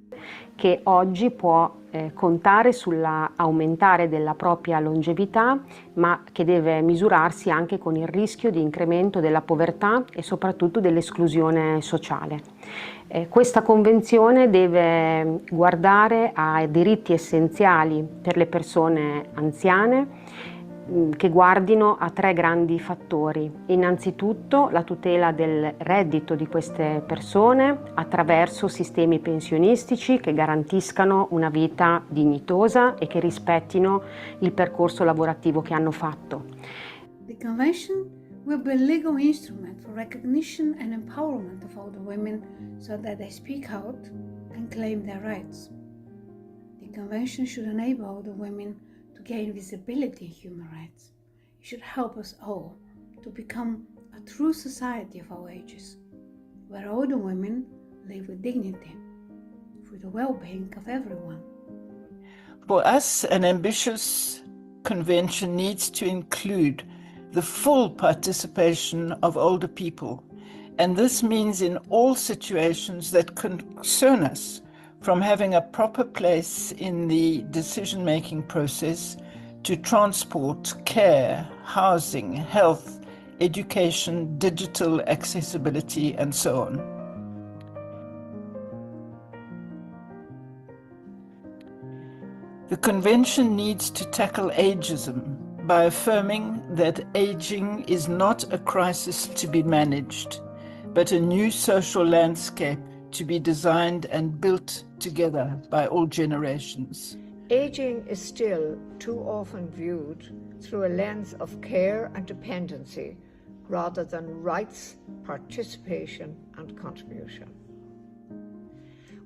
Che oggi può contare sull'aumentare della propria longevità, ma che deve misurarsi anche con il rischio di incremento della povertà e soprattutto dell'esclusione sociale. Questa convenzione deve guardare ai diritti essenziali per le persone anziane, che guardino a 3 grandi fattori. Innanzitutto la tutela del reddito di queste persone attraverso sistemi pensionistici che garantiscano una vita dignitosa e che rispettino il percorso lavorativo che hanno fatto. The Convention will be a legal instrument for recognition and empowerment of older women so that they speak out and claim their rights. The Convention should enable older women to gain visibility in human rights. It should help us all to become a true society of all ages, where older women live with dignity, for the well-being of everyone. For us, an ambitious convention needs to include the full participation of older people, and this means in all situations that concern us, from having a proper place in the decision-making process to transport, care, housing, health, education, digital accessibility, and so on. The Convention needs to tackle ageism by affirming that aging is not a crisis to be managed, but a new social landscape to be designed and built together by all generations. Aging is still too often viewed through a lens of care and dependency rather than rights, participation, and contribution.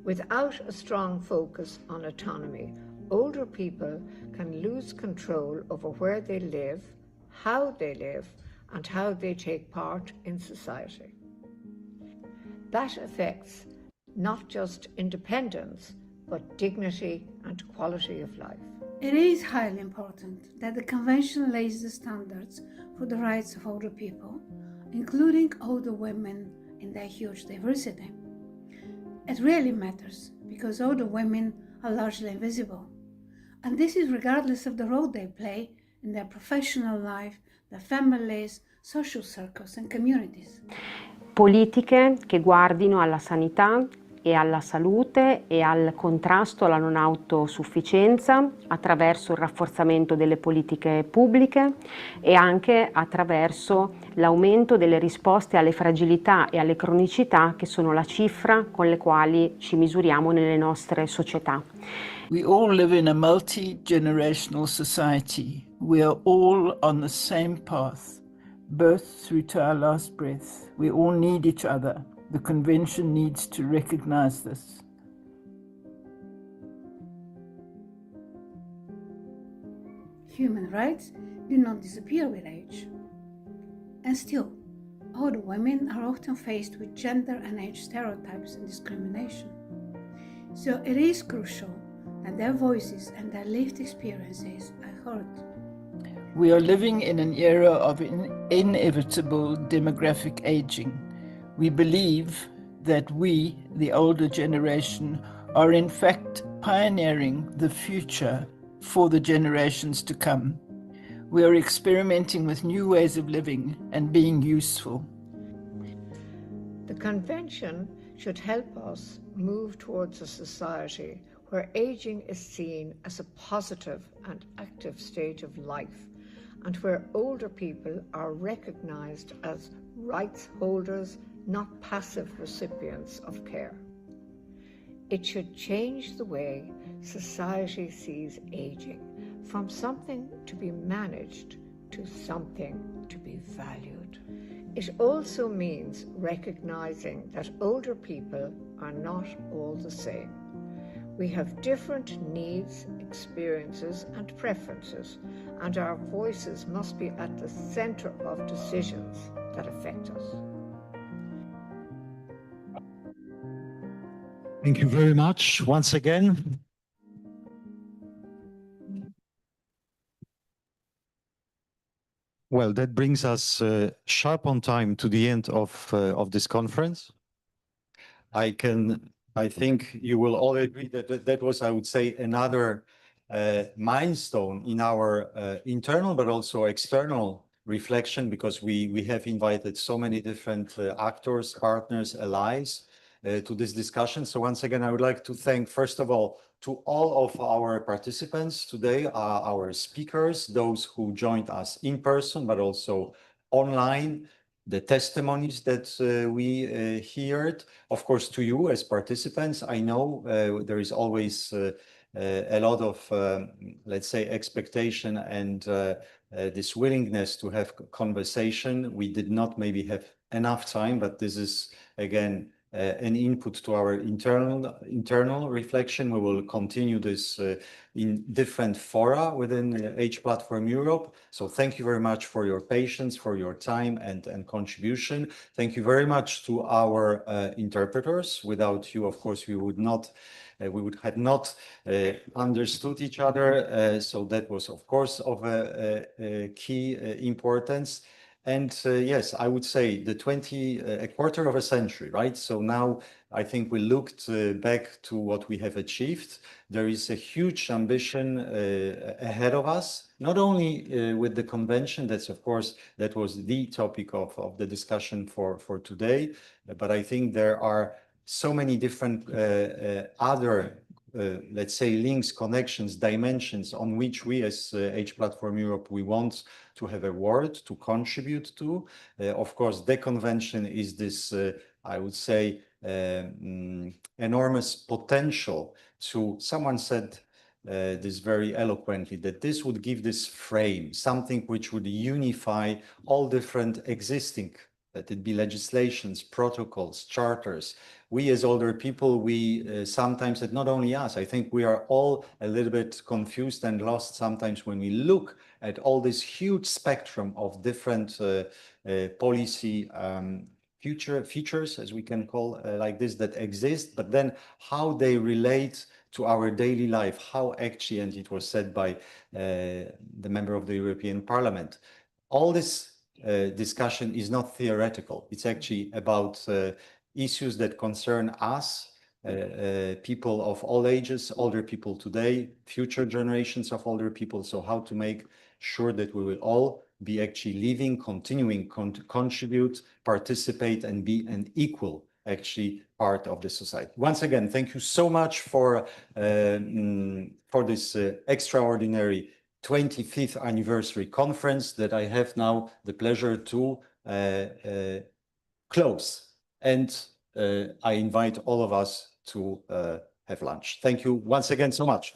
Without a strong focus on autonomy, older people can lose control over where they live, how they live, and how they take part in society. That affects not just independence, but dignity and quality of life. It is highly important that the Convention lays the standards for the rights of older people, including older women in their huge diversity. It really matters because older women are largely invisible, and this is regardless of the role they play in their professional life, their families, social circles and communities. Politiche che guardino alla sanità e alla salute e al contrasto alla non autosufficienza attraverso il rafforzamento delle politiche pubbliche e anche attraverso l'aumento delle risposte alle fragilità e alle cronicità che sono la cifra con le quali ci misuriamo nelle nostre società. We all live in a multi-generational society. We are all on the same path, birth through to our last breath. We all need each other. The Convention needs to recognize this. Human rights do not disappear with age. And still, older women are often faced with gender and age stereotypes and discrimination. So it is crucial that their voices and their lived experiences are heard. We are living in an era of inevitable demographic aging. We believe that we, the older generation, are in fact pioneering the future for the generations to come. We are experimenting with new ways of living and being useful. The Convention should help us move towards a society where aging is seen as a positive and active stage of life, and where older people are recognized as rights holders, not passive recipients of care. It should change the way society sees aging, from something to be managed to something to be valued. It also means recognizing that older people are not all the same. We have different needs, experiences, and preferences, and our voices must be at the center of decisions that affect us. Thank you very much once again. Well, that brings us sharp on time to the end of this conference. I think you will all agree that that was, I would say, another milestone in our internal but also external reflection, because we have invited so many different actors, partners, allies to this discussion. So once again, I would like to thank, first of all, to all of our participants today, our speakers, those who joined us in person, but also online, the testimonies that we heard. Of course, to you as participants, I know there is always a lot of, let's say, expectation and this willingness to have conversation. We did not maybe have enough time, but this is, again, an input to our internal reflection. We will continue this in different fora within Age Platform Europe. So thank you very much for your patience, for your time and contribution. Thank you very much to our interpreters. Without you, of course, we would have not understood each other. So that was, of course, of a key importance. And yes, I would say a quarter of a century, right? So now I think we looked back to what we have achieved. There is a huge ambition ahead of us, not only with the convention, that's of course, that was the topic of the discussion for today, but I think there are so many different other let's say, links, connections, dimensions on which we as Age Platform Europe, we want to have a word to contribute to. Of course, the convention is this, I would say, enormous potential to, someone said this very eloquently, that this would give this frame, something which would unify all different existing, let it be legislations, protocols, charters. We as older people, we sometimes, and not only us, I think we are all a little bit confused and lost sometimes when we look at all this huge spectrum of different policy features, as we can call like this, that exist, but then how they relate to our daily life, how actually, and it was said by the member of the European Parliament, all this discussion is not theoretical. It's actually about issues that concern us, people of all ages, older people today, future generations of older people. So how to make sure that we will all be actually living, continuing, contribute, participate, and be an equal actually part of the society. Once again, thank you so much for this extraordinary 25th anniversary conference that I have now the pleasure to close. And I invite all of us to have lunch. Thank you once again so much.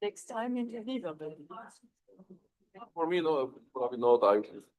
Next time in Geneva. For me, no, probably not.